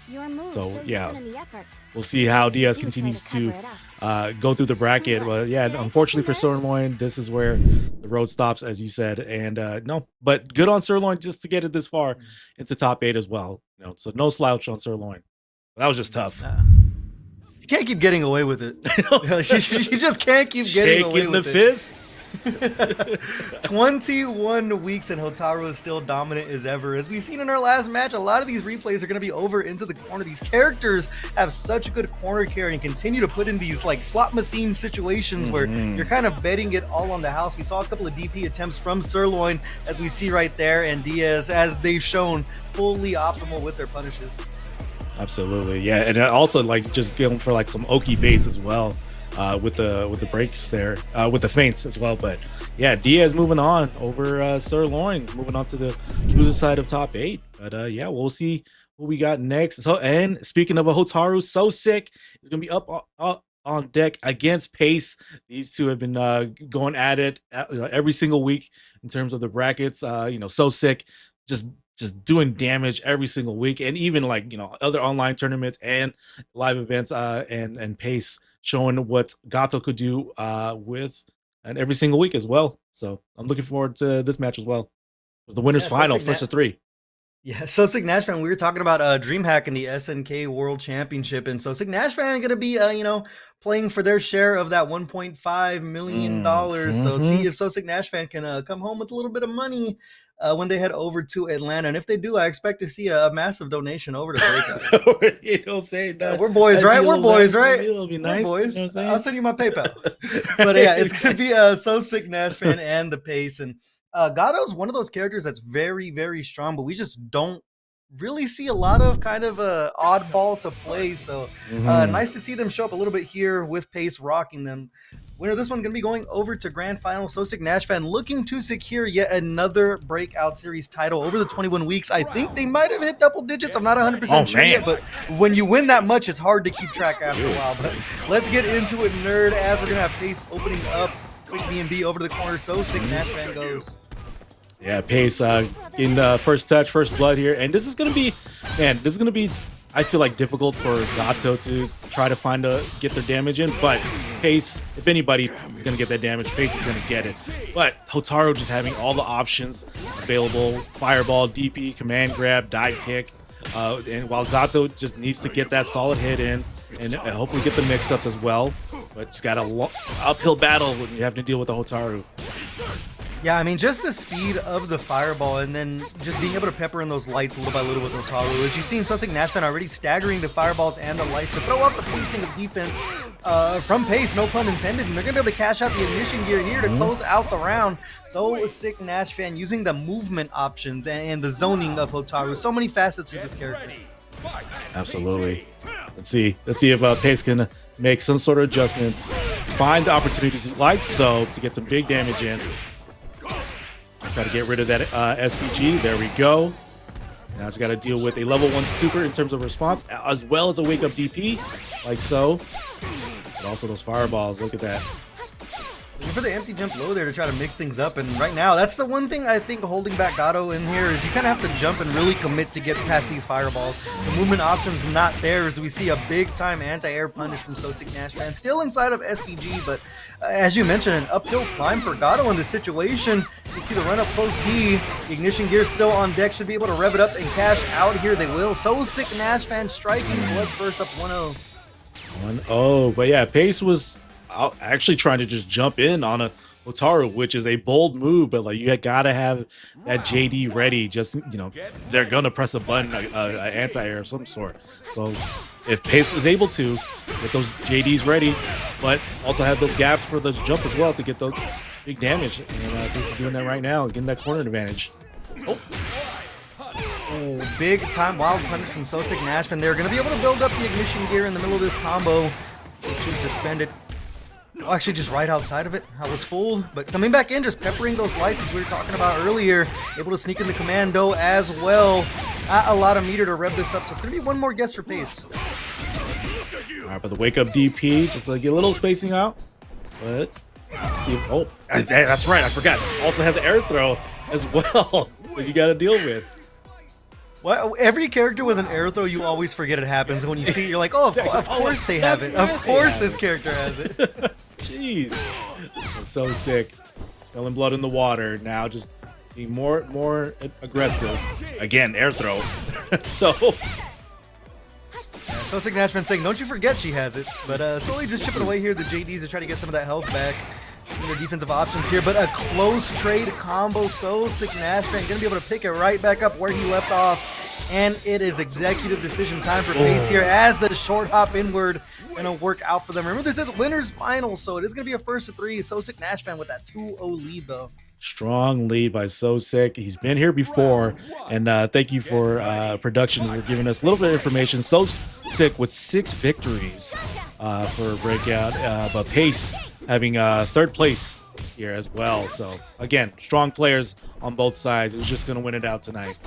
Your moves So, show you yeah. put in the effort. We'll see how Diaz You try to continues to cover it go through the bracket. Well, yeah, unfortunately for Sirloin, this is where the road stops, as you said. And no, but good on Sirloin just to get it this far into top 8 as well. You know, so no slouch on Sirloin. That was just tough. You can't keep getting away with it. You just can't keep getting away Shaking the with it. fists. 21 weeks and Hotaru is still dominant as ever. As we've seen in our last match, a lot of these replays are going to be over into the corner. These characters have such a good corner carry and continue to put in these like slot machine situations where you're kind of betting it all on the house. We saw a couple of DP attempts from Sirloin, as we see right there, and Diaz, as they've shown, fully optimal with their punishes. Absolutely, yeah, and also like just going for like some Oki baits as well. With the breaks there, with the feints as well. But yeah, Diaz moving on over Sirloin, moving on to the loser side of top 8. But yeah, we'll see what we got next. So, and speaking of a Hotaru, So Sick is gonna be up on deck against Pace. These two have been going at it every single week in terms of the brackets. So Sick just doing damage every single week, and even like other online tournaments and live events, and Pace showing what Gato could do and every single week as well. So I'm looking forward to this match as well. The winners final, first of 3. Yeah, So Sick Nash fan, we were talking about DreamHack in the SNK World Championship, and So Sick Nash fan going to be playing for their share of that $1.5 million. So see if So Sick Nash fan can come home with a little bit of money when they head over to Atlanta. And if they do, I expect to see a massive donation over to Breakout. You don't say that. We're boys, right? We're boys, right? It'll be nice. We're boys. You know what I'm saying? I'll send you my PayPal. But yeah, it's going to be So Sick Nash fan and the Pace. And Gato's one of those characters that's very, very strong, but we just don't really see a lot of kind of oddball to play. So nice to see them show up a little bit here with Pace rocking them. Winner of this one going to be going over to Grand Final. So Sick Nash fan looking to secure yet another Breakout Series title over the 21 weeks. I think they might have hit double digits. I'm not 100% sure yet, but when you win that much, it's hard to keep track after a while. But let's get into it, nerd, as we're going to have Pace opening up. Quick B&B over to the corner. So Sick Nash fan goes. Yeah, Pace in first touch, first blood here. And this is going to be, I feel like, difficult for Gato to try to get their damage in. But Pace, if anybody is going to get that damage, Pace is going to get it. But Hotaru just having all the options available: Fireball, DP, command grab, dive kick. And while Gato just needs to get that solid hit in and hopefully get the mix-ups as well. But just got a uphill battle when you have to deal with the Hotaru. Yeah, I mean, just the speed of the Fireball and then just being able to pepper in those lights little by little with Hotaru. As you've seen, So Sick Nash fan already staggering the Fireballs and the lights to throw off the pacing of defense from Pace, no pun intended. And they're going to be able to cash out the ignition gear here to close out the round. So Sick Nash fan using the movement options and the zoning of Hotaru. So many facets to this character. Absolutely. Let's see if Pace can make some sort of adjustments, find the opportunities like so to get some big damage in. Try to get rid of that SPG. There we go. Now just got to deal with a level 1 super in terms of response, as well as a wake up DP, like so. But also those fireballs. Look at that. Looking for the empty jump low there to try to mix things up, and right now that's the one thing I think holding back Gato in here is you kind of have to jump and really commit to get past these fireballs. The movement option's not there as we see a big time anti-air punish from So Sick Nash fan, still inside of SPG, but as you mentioned, an uphill climb for Gato in this situation. You see the run up close D, the ignition gear still on deck, should be able to rev it up and cash out here. They will. So Sick Nash fan striking blood first up 1-0. 1-0, but yeah, Pace was actually trying to just jump in on a Hotaru, which is a bold move, but like you gotta have that JD ready. Just they're gonna press a button, an anti-air of some sort. So if Pace is able to get those JDs ready, but also have those gaps for those jump as well to get those big damage. And Pace is doing that right now, getting that corner advantage. Oh, big time wild punish from Sosic Nashman. They're going to be able to build up the ignition gear in the middle of this combo. Choose to spend it. Oh, actually, just right outside of it. I was fooled, but coming back in, just peppering those lights as we were talking about earlier. Able to sneak in the commando as well. Not a lot of meter to rev this up, so it's going to be one more guess for Pace. All right, but the wake up DP, just like get a little spacing out. But let's see. Oh, that's right. I forgot. Also has an air throw as well that you got to deal with. Well, every character with an air throw, you always forget it happens. And when you see it, you're like, oh, of course they have it. Of course this character has it. Jeez. That's so sick. Spilling blood in the water. Now just being more aggressive. Again, air throw. So... Sosic Nashman saying, don't you forget she has it. But slowly just chipping away here, the JDs are trying to get some of that health back. Their defensive options here, but a close trade combo. Sosic Nashman gonna be able to pick it right back up where he left off. And it is executive decision time for Pace here as the short hop inward gonna work out for them. Remember, this is winner's final, so it is gonna be a first of 3. Sosic Nashman with that 2-0 lead though. Strong lead by Sosic. He's been here before, and thank you for production for giving us a little bit of information. Sosic with 6 victories for Breakout, but Pace having 3rd place here as well. So again, strong players on both sides. Who's just going to win it out tonight?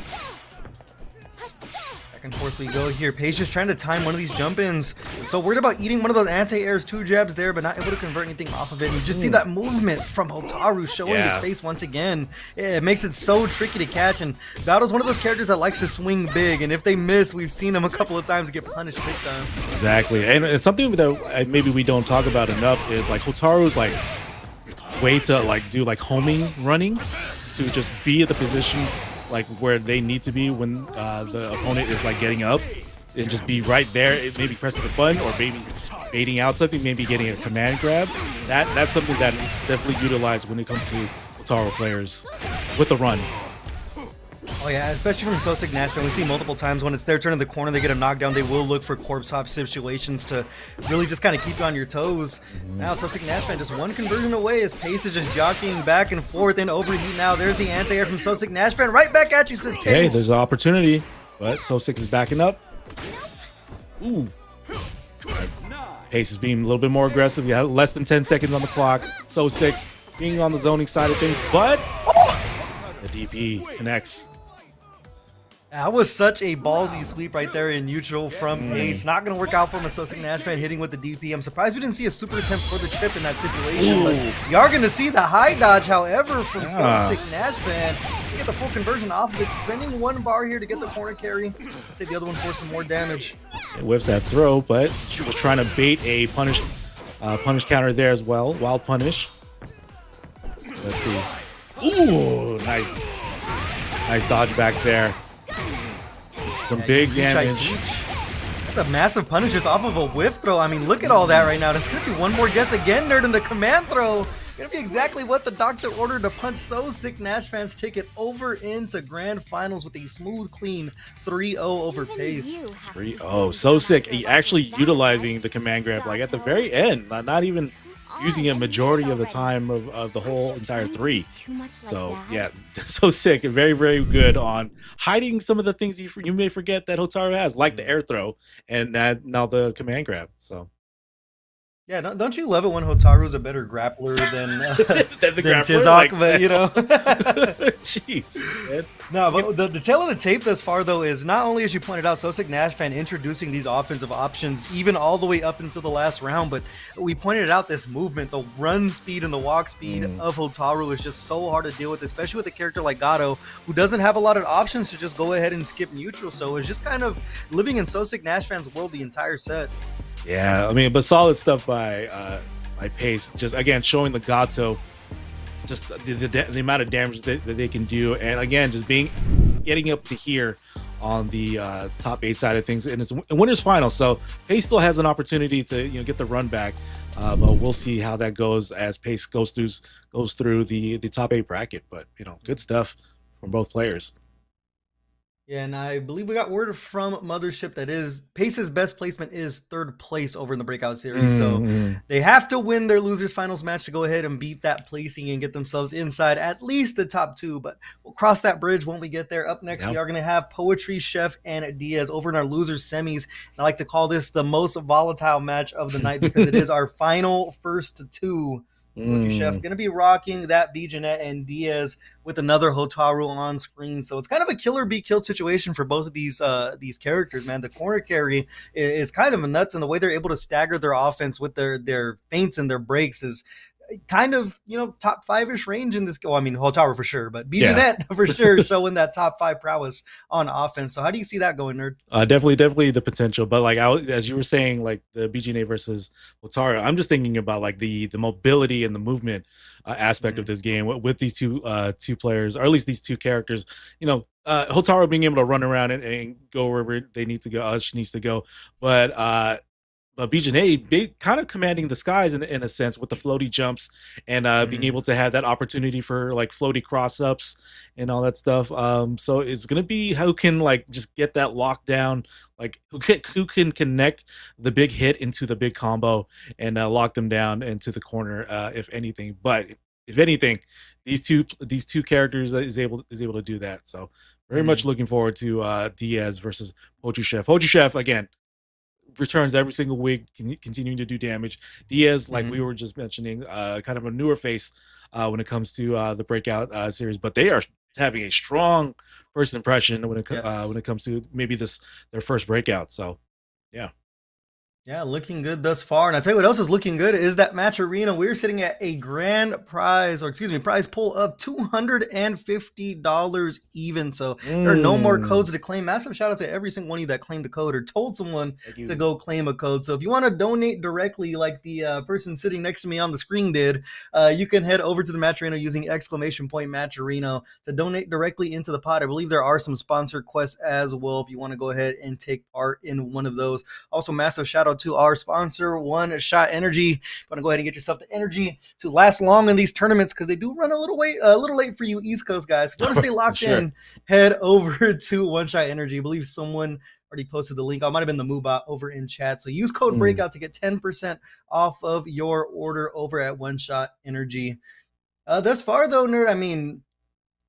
Back and forth we go here. Pace just trying to time one of these jump-ins. So worried about eating one of those anti-airs, 2 jabs there, but not able to convert anything off of it. And you just see that movement from Hotaru showing his face once again. It makes it so tricky to catch. And Battle's one of those characters that likes to swing big. And if they miss, we've seen him a couple of times get punished big time. Exactly. And it's something that maybe we don't talk about enough is like Hotaru's like way to like do like homing running to just be at the position like where they need to be when the opponent is like getting up, and just be right there, maybe pressing the button or maybe baiting out something, maybe getting a command grab. That's something that definitely utilized when it comes to Hotaru players with the run. Oh yeah, especially from Sosic Nashman, we see multiple times when it's their turn in the corner, they get a knockdown, they will look for corpse hop situations to really just kind of keep you on your toes. Now Sosic Nashman just one conversion away as Pace is just jockeying back and forth and overheat now. There's the anti-air from Sosic Nashman, right back at you, says Pace. Okay, there's an opportunity, but Sosic is backing up. Ooh. Pace is being a little bit more aggressive. Yeah, less than 10 seconds on the clock. Sosic being on the zoning side of things, but the DP connects. That was such a ballsy sweep right there in neutral from Pace. Not going to work out for him. Sosic Nashman hitting with the DP. I'm surprised we didn't see a super attempt for the trip in that situation. But you are going to see the high dodge, however, from Sosic Nashman. Get the full conversion off of it. Spending 1 bar here to get the corner carry. Let's save the other one for some more damage. It whiffs that throw, but she was trying to bait a punish counter there as well. Wild punish. Let's see. Ooh, nice. Nice dodge back there. Some big damage. That's a massive punish just off of a whiff throw. I mean, look at all that right now. It's going to be one more guess again, Nerd, in the command throw. Going to be exactly what the doctor ordered to punch. Sosic Nashman's ticket over into grand finals with a smooth, clean 3-0 over Pace. 3-0. Sosic actually utilizing the command grab like at the very end, not even using it majority of the time of the whole entire 3. So yeah, so sick and very, very good on hiding some of the things you may forget that Hotaru has, like the air throw and now the command grab. So yeah, don't you love it when Hotaru's a better grappler than than Tizok, like, but you know. Jeez, man. No, but the tail of the tape thus far, though, is not only, as you pointed out, Sosic Nashman introducing these offensive options even all the way up until the last round, but we pointed out this movement, the run speed and the walk speed of Hotaru is just so hard to deal with, especially with a character like Gato, who doesn't have a lot of options to just go ahead and skip neutral, so it's just kind of living in Sosic Nashman's world the entire set. Yeah, I mean, but solid stuff by Pace. Just again showing the Gato, just the amount of damage that they can do, and again, just getting up to here on the top 8 side of things, and it's a winner's final. So Pace still has an opportunity to get the run back, but we'll see how that goes as Pace goes through the top 8 bracket. But good stuff from both players. Yeah, and I believe we got word from Mothership that is Pace's best placement is third place over in the Breakout series. So Mm. they have to win their losers finals match to go ahead and beat that placing and get themselves inside at least the top 2. But we'll cross that bridge when we get there. Up next, Yep. we are going to have Poetry Chef and Diaz over in our losers semis. And I like to call this the most volatile match of the night because it is our final first 2. Poetry Chef Mm. going to be rocking that B Jeanette and Diaz with another Hotaru on screen. So it's kind of a killer be killed situation for both of these characters, man. The corner carry is kind of nuts, and the way they're able to stagger their offense with their feints and their breaks is kind of, top 5-ish range in this. Well, I mean, Hotaru for sure, but B Yeah. Jeanette for sure showing that top 5 prowess on offense. So how do you see that going, Nerd? Definitely the potential, but like as you were saying, like the BGNA versus Otaro, I'm just thinking about like the mobility and the movement aspect of this game with these two players, or at least these two characters. Hotaru being able to run around and go wherever they need to go, she needs to go, but BJNA kind of commanding the skies in a sense with the floaty jumps and being able to have that opportunity for like floaty cross ups and all that stuff. So it's gonna be who can like just get that lockdown, like who can connect the big hit into the big combo and lock them down into the corner, if anything. But if anything, these two characters is able to do that. So very much looking forward to Diaz versus Poetry Chef. Poetry Chef again returns every single week, continuing to do damage. Diaz, like we were just mentioning, kind of a newer face when it comes to the Breakout series, but they are having a strong first impression when it comes to maybe their first Breakout. So, yeah. Yeah, looking good thus far. And I'll tell you what else is looking good is that match arena. We're sitting at a grand prize, prize pool of $250 even. So there are no more codes to claim. Massive shout out to every single one of you that claimed a code or told someone to go claim a code. So if you want to donate directly, like the person sitting next to me on the screen did, you can head over to the match arena using !match arena to donate directly into the pot. I believe there are some sponsored quests as well if you want to go ahead and take part in one of those. Also, massive shout out to our sponsor, One Shot Energy. You want to go ahead and get yourself the energy to last long in these tournaments because they do run a little late for you East Coast guys. If you want to stay locked in, head over to One Shot Energy. I believe someone already posted the link. I might have been the Moobot over in chat. So use code Breakout to get 10% off of your order over at One Shot Energy. Thus far, though, Nerd, I mean,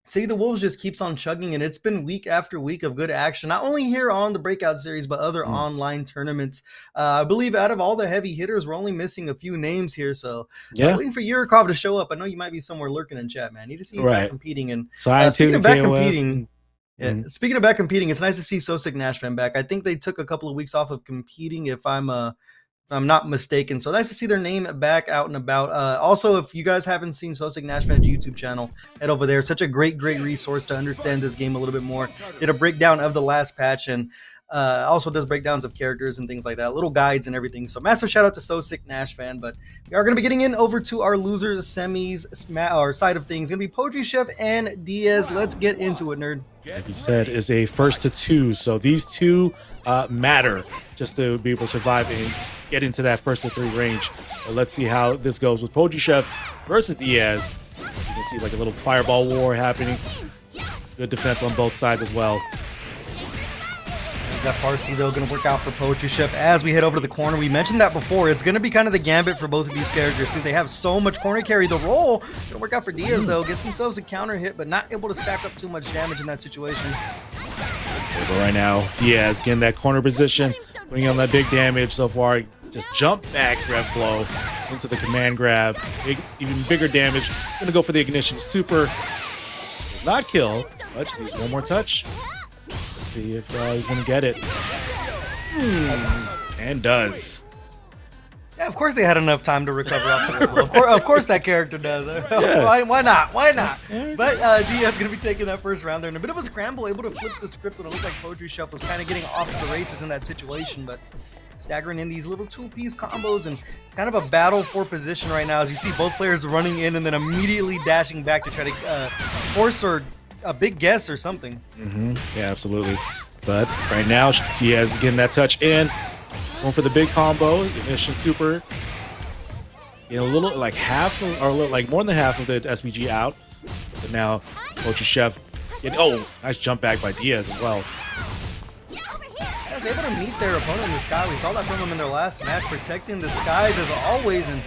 City of the Wolves just keeps on chugging, and it's been week after week of good action, not only here on the Breakout series, but other online tournaments. I believe out of all the heavy hitters, we're only missing a few names here. So waiting for Yurikov to show up. I know you might be somewhere lurking in chat, man. Need to see you back competing. And speaking of back competing, speaking of back competing, it's nice to see Sosik Nashvan back. I think they took a couple of weeks off of competing, if I'm not mistaken. So nice to see their name back out and about. Also, if you guys haven't seen Sosik Nashvan's YouTube channel, head over there. Such a great resource to understand this game a little bit more. Did a breakdown of the last patch and also does breakdowns of characters and things like that, little guides and everything. So massive shout out to Sosik Nashvan. But we are going to be getting in over to our losers semis or side of things. Going to be Poetry Chef and Diaz. Let's get into it, Nerd. Like you said, is a first to 2. So these two matter just to be able to survive and get into that first to 3 range. But let's see how this goes with Poetry Chef versus Diaz. As you can see, like a little fireball war happening. Good defense on both sides as well. That Parsley, though, going to work out for Poetry Chef as we head over to the corner. We mentioned that before. It's going to be kind of the gambit for both of these characters because they have so much corner carry. The roll going to work out for Diaz, though. Gets themselves a counter hit, but not able to stack up too much damage in that situation. But right now, Diaz getting that corner position, putting on that big damage so far. Just jump back, grab blow into the command grab. Even bigger damage. Going to go for the ignition. Super does not kill. Touch. Needs one more touch. See if he's going to get it. And does. Yeah, of course they had enough time to recover off the roll. Of course that character does. Why not? But Diaz going to be taking that first round there in a bit of a scramble, able to flip the script when it looked like Poetry Chef was kind of getting off to the races in that situation, but staggering in these little 2-piece combos, and it's kind of a battle for position right now as you see both players running in and then immediately dashing back to try to force a big guess or something. Yeah, absolutely. But right now, Diaz getting that touch in. Going for the big combo. Ignition super. Getting a little, like half, or like more than half of the SPG out. But now, Poetry Chef Oh, nice jump back by Diaz as well. Is able to meet their opponent in the sky. We saw that from them in their last match, protecting the skies as always, and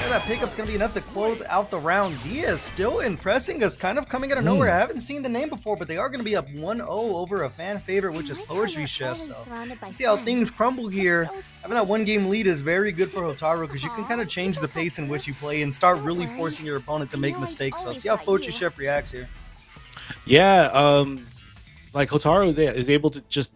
that pickup's going to be enough to close out the round. Diaz still impressing us, kind of coming out of nowhere. I haven't seen the name before, but they are going to be up 1-0 over a fan favorite, which is Poetry Chef. So let's see how things crumble here. Having that one-game lead is very good for Hotaru because you can kind of change the pace in which you play and start really forcing your opponent to make mistakes. So see how Poetry Chef reacts here. Yeah, like Hotaru is able to just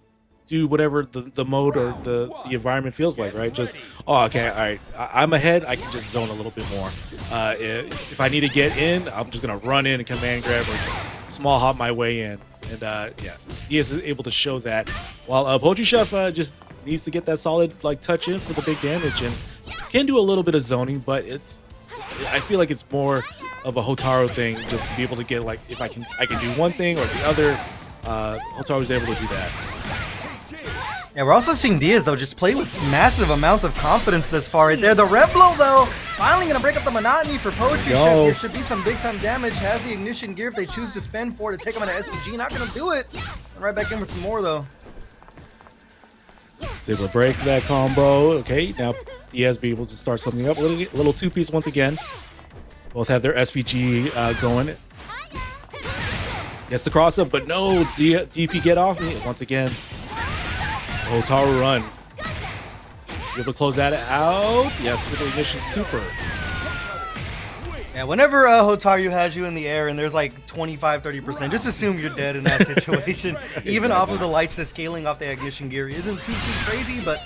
do whatever the mode or the environment feels like, right? Just, oh, okay, all right, I'm ahead, I can just zone a little bit more. If I need to get in, I'm just gonna run in and command grab or just small hop my way in. And yeah, he is able to show that, while Poetry Chef just needs to get that solid like touch in for the big damage, and can do a little bit of zoning, but I feel like it's more of a Hotaru thing, just to be able to get, like, if I can do one thing or the other. Hotaru's able to do that. Yeah, we're also seeing Diaz, though, just play with massive amounts of confidence this far right there. The Red Blow, though, finally going to break up the monotony for Poetry Chef. Here should be some big-time damage. Has the ignition gear if they choose to spend for it to take him out of SPG. Not going to do it. And right back in with some more, though. It's able to break that combo. Okay, now Diaz be able to start something up. A little two-piece once again. Both have their SPG going. Gets the cross-up, but no, DP get off me once again. Hotaru run. Be able to close that out. Yes, with the ignition super. Yeah, whenever Hotaru has you in the air and there's like 25-30%, just assume you're dead in that situation. Even off of the lights, the scaling off the ignition gear isn't too crazy, but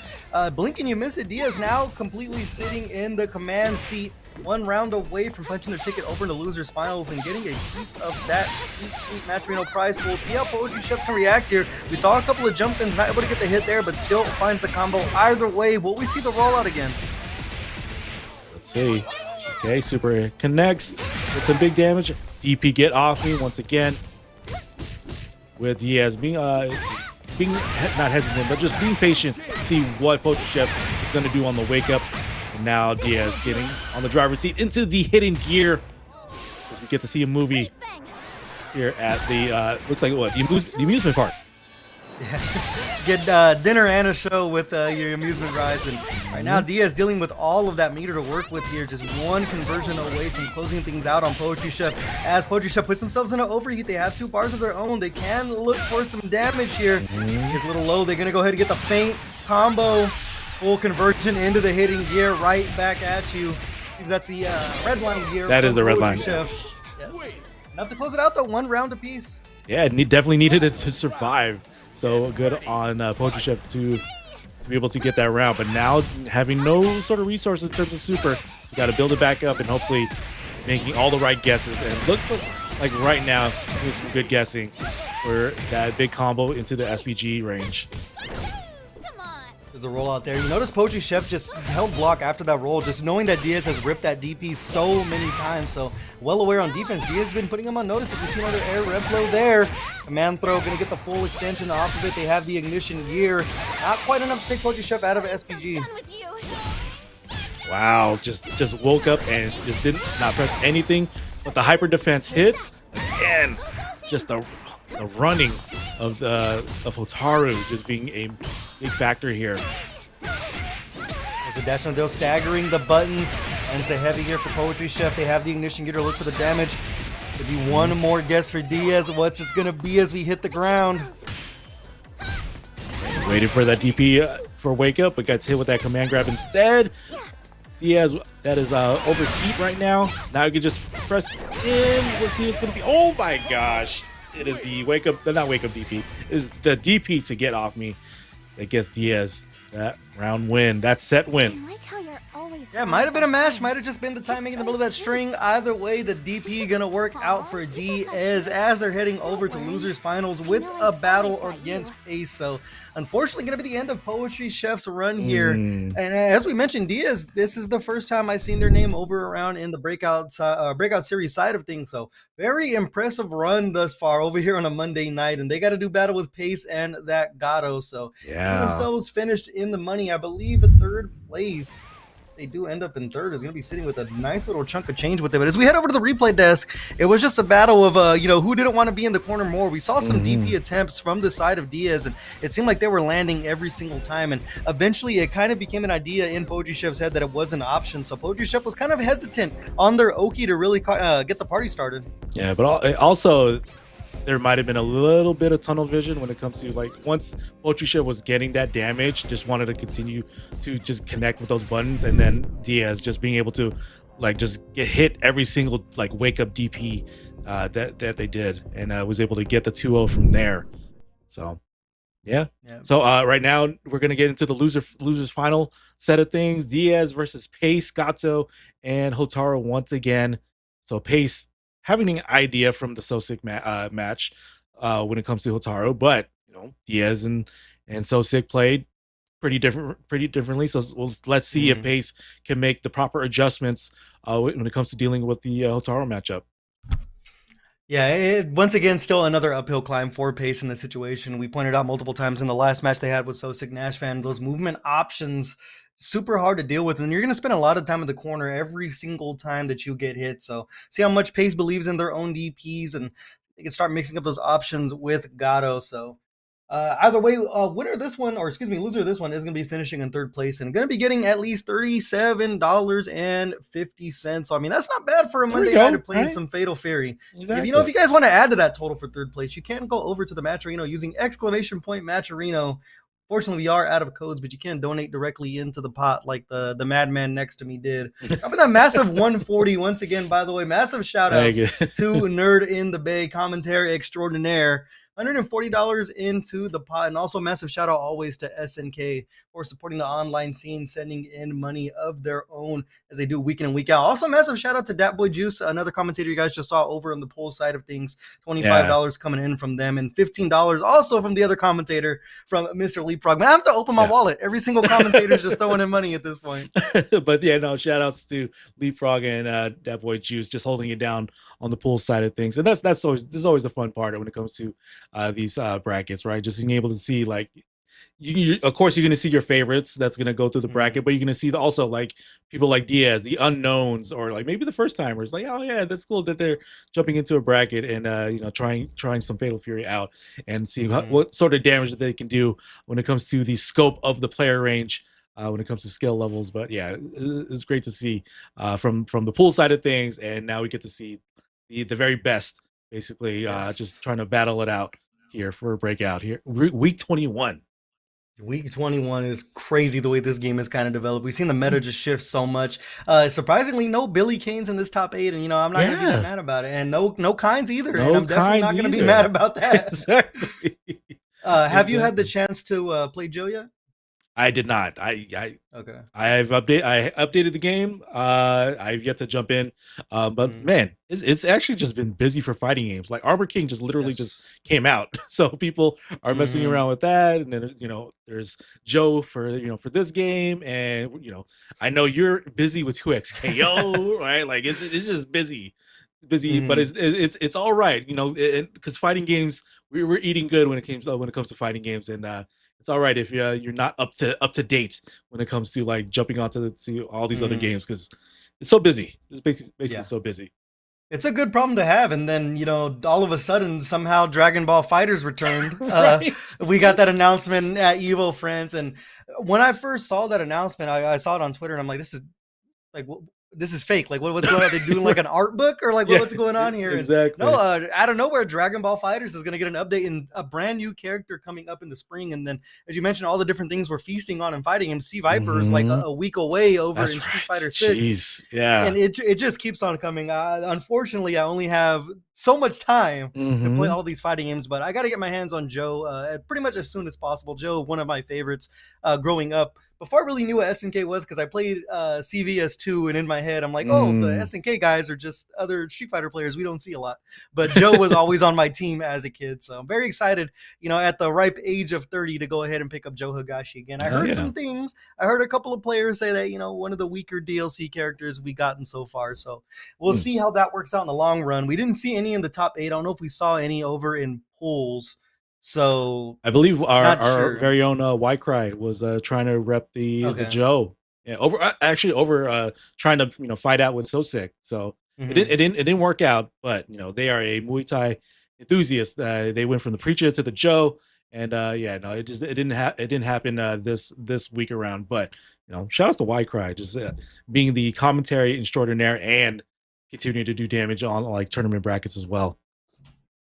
blink and you miss it. Diaz now completely sitting in the command seat, one round away from punching their ticket over to losers finals and getting a piece of that sweet Matcherino prize pool. See how Poetry Chef can react here. We saw a couple of jump-ins, not able to get the hit there, but still finds the combo. Either way, will we see the rollout again? Let's see. Okay, super connects. Get some big damage. DP get off me once again. With Diaz being not hesitant, but just being patient. See what Poetry Chef is going to do on the wake up. And now Diaz getting on the driver's seat into the hidden gear, as we get to see a movie here at the looks like what, the amusement park. Get dinner and a show with your amusement rides, and right now Diaz dealing with all of that meter to work with here, just one conversion away from closing things out on Poetry Chef. As Poetry Chef puts themselves in an overheat, they have 2 bars of their own. They can look for some damage here. It's a little low. They're gonna go ahead and get the feint combo. Full conversion into the hitting gear, right back at you. That's the red line gear. That is the red line. Chef. Yes. Enough to close it out, though. 1 round apiece. Yeah, definitely needed it to survive. So good on Poetry Chef to be able to get that round. But now having no sort of resources in terms of super, so got to build it back up and hopefully making all the right guesses. And look like right now, there's some good guessing for that big combo into the SPG range. There's a roll out there. You notice Poetry Chef just held block after that roll, just knowing that Diaz has ripped that DP so many times. So well aware on defense. Diaz has been putting him on notice as we see another air red blow there. Command throw, gonna get the full extension off of it. They have the ignition gear. Not quite enough to take Poetry Chef out of SPG. Wow, just woke up and just did not press anything, but the hyper defense hits again. Just the running of Hotaru just being a big factor here. There's a dash on Dale staggering the buttons. Ends the heavy gear for Poetry Chef. They have the ignition gear to look for the damage. Could be one more guess for Diaz. What's it gonna be as we hit the ground? Waited for that DP for wake up, but gets hit with that command grab instead. Diaz, that is overheat right now. Now you can just press in. Let's see what's gonna be. Oh my gosh! It is the wake up, not wake up DP. It is the DP to get off me that gets Diaz that round win, that set win. Yeah, might have been a mash, might have just been the timing in the middle of that string. Either way, the DP gonna work out for Diaz as they're heading over to losers finals with a battle against Pace. So unfortunately gonna be the end of Poetry Chef's run here. And as we mentioned, Diaz, this is the first time I've seen their name over around in the breakout series side of things. So very impressive run thus far over here on a Monday night, and they got to do battle with Pace and that Gato. So yeah, themselves finished in the money, I believe, at 3rd place. they do end up in third, is going to be sitting with a nice little chunk of change with it. But as we head over to the replay desk, it was just a battle of, who didn't want to be in the corner more. We saw some DP attempts from the side of Diaz, and it seemed like they were landing every single time. And eventually, it kind of became an idea in Poetry Chef's head that it was an option. So Poetry Chef was kind of hesitant on their Oki to really get the party started. Yeah, but also there might have been a little bit of tunnel vision when it comes to like once Poetry Chef was getting that damage, just wanted to continue to just connect with those buttons, and then Diaz just being able to like just get hit every single like wake up DP that they did, and was able to get the 2-0 from there. So yeah. So right now we're gonna get into the losers final set of things. Diaz versus Pace, Gato, and Hotaru once again. So Pace having an idea from the Sosick match when it comes to Hotaru, but Diaz and Sosick played pretty differently. So let's see if Pace can make the proper adjustments when it comes to dealing with the Hotaru matchup. Yeah, once again, still another uphill climb for Pace in this situation. We pointed out multiple times in the last match they had with Sosick Nashvan, those movement options, super hard to deal with. And you're going to spend a lot of time in the corner every single time that you get hit. So see how much Pace believes in their own DPs, and they can start mixing up those options with Gato. So either way, loser of this one is going to be finishing in third place and going to be getting at least $37.50. So, I mean, that's not bad for a Monday night of playing some Fatal Fury. Exactly. If you guys want to add to that total for third place, you can go over to the Matcherino using ! Matcherino. Fortunately, we are out of codes, but you can donate directly into the pot like the madman next to me did. How about that massive 140 once again, by the way? Massive shout outs to Nerd in the Bay, commentary extraordinaire. $140 into the pot, and also massive shout out always to SNK for supporting the online scene, sending in money of their own as they do week in and week out. Also massive shout out to Dat Boy Juice, another commentator you guys just saw over on the poll side of things. $25 coming in from them, and $15 also from the other commentator, from Mr. Leapfrog. Man, I have to open my wallet. Every single commentator is just throwing in money at this point. But yeah, no, shout outs to Leapfrog and Dat Boy Juice just holding it down on the pool side of things. And that's always the fun part when it comes to these brackets, right? Just being able to see like of course you're going to see your favorites that's going to go through the bracket, but you're going to see also like people like Diaz, the unknowns, or like maybe the first timers, like, oh yeah, that's cool that they're jumping into a bracket and trying some Fatal Fury out and see what sort of damage that they can do when it comes to the scope of the player range, when it comes to skill levels. But yeah, it's great to see from the pool side of things, and now we get to see the very best, basically. Just trying to battle it out here for a breakout here. Week 21. Week 21 is crazy the way this game is kind of developed. We've seen the meta just shift so much. Surprisingly, no Billy Kanes in this top 8, and I'm not going to be that mad about it. And no Kynes either, and I'm definitely not going to be mad about that. Exactly. Have you had the chance to play Joe yet? I did not. Okay. I updated the game. I've yet to jump in. But man, it's actually just been busy for fighting games. Like Armor King just literally just came out. So people are messing around with that. And then, there's Joe for this game. And, I know you're busy with 2XKO, right? Like it's just busy, but it's all right. Because fighting games, we're eating good when it comes to fighting games. And, it's all right if you're not up to date when it comes to like jumping onto all these other games, because it's so busy. It's basically so busy. It's a good problem to have. And then, all of a sudden, somehow Dragon Ball FighterZ returned. Right. We got that announcement at Evo France. And when I first saw that announcement, I saw it on Twitter, and I'm like, this is fake. Like, what's going on? Are they doing like an art book, or like what's going on here? Exactly. And no, out of nowhere, Dragon Ball FighterZ is going to get an update and a brand new character coming up in the spring. And then, as you mentioned, all the different things we're feasting on and fighting him. Sea Viper is like a week away over in Street Fighter 6. Jeez. Yeah. And it just keeps on coming. Unfortunately, I only have so much time to play all these fighting games, but I got to get my hands on Joe pretty much as soon as possible. Joe, one of my favorites growing up. Before I really knew what SNK was, because I played CVS2, and in my head, I'm like, oh, the SNK guys are just other Street Fighter players we don't see a lot. But Joe was always on my team as a kid, so I'm very excited, at the ripe age of 30 to go ahead and pick up Joe Higashi again. I heard some things. I heard a couple of players say that, one of the weaker DLC characters we've gotten so far, so we'll see how that works out in the long run. We didn't see any in the top 8. I don't know if we saw any over in polls. So I believe our very own Y-Cry was trying to rep the Joe. Yeah, over trying to fight out with Sosek. So it didn't work out. But they are a Muay Thai enthusiast. They went from the preacher to the Joe, and yeah, no, it didn't happen this week around. But shout out to Y Cry just being the commentary extraordinaire and continuing to do damage on like tournament brackets as well.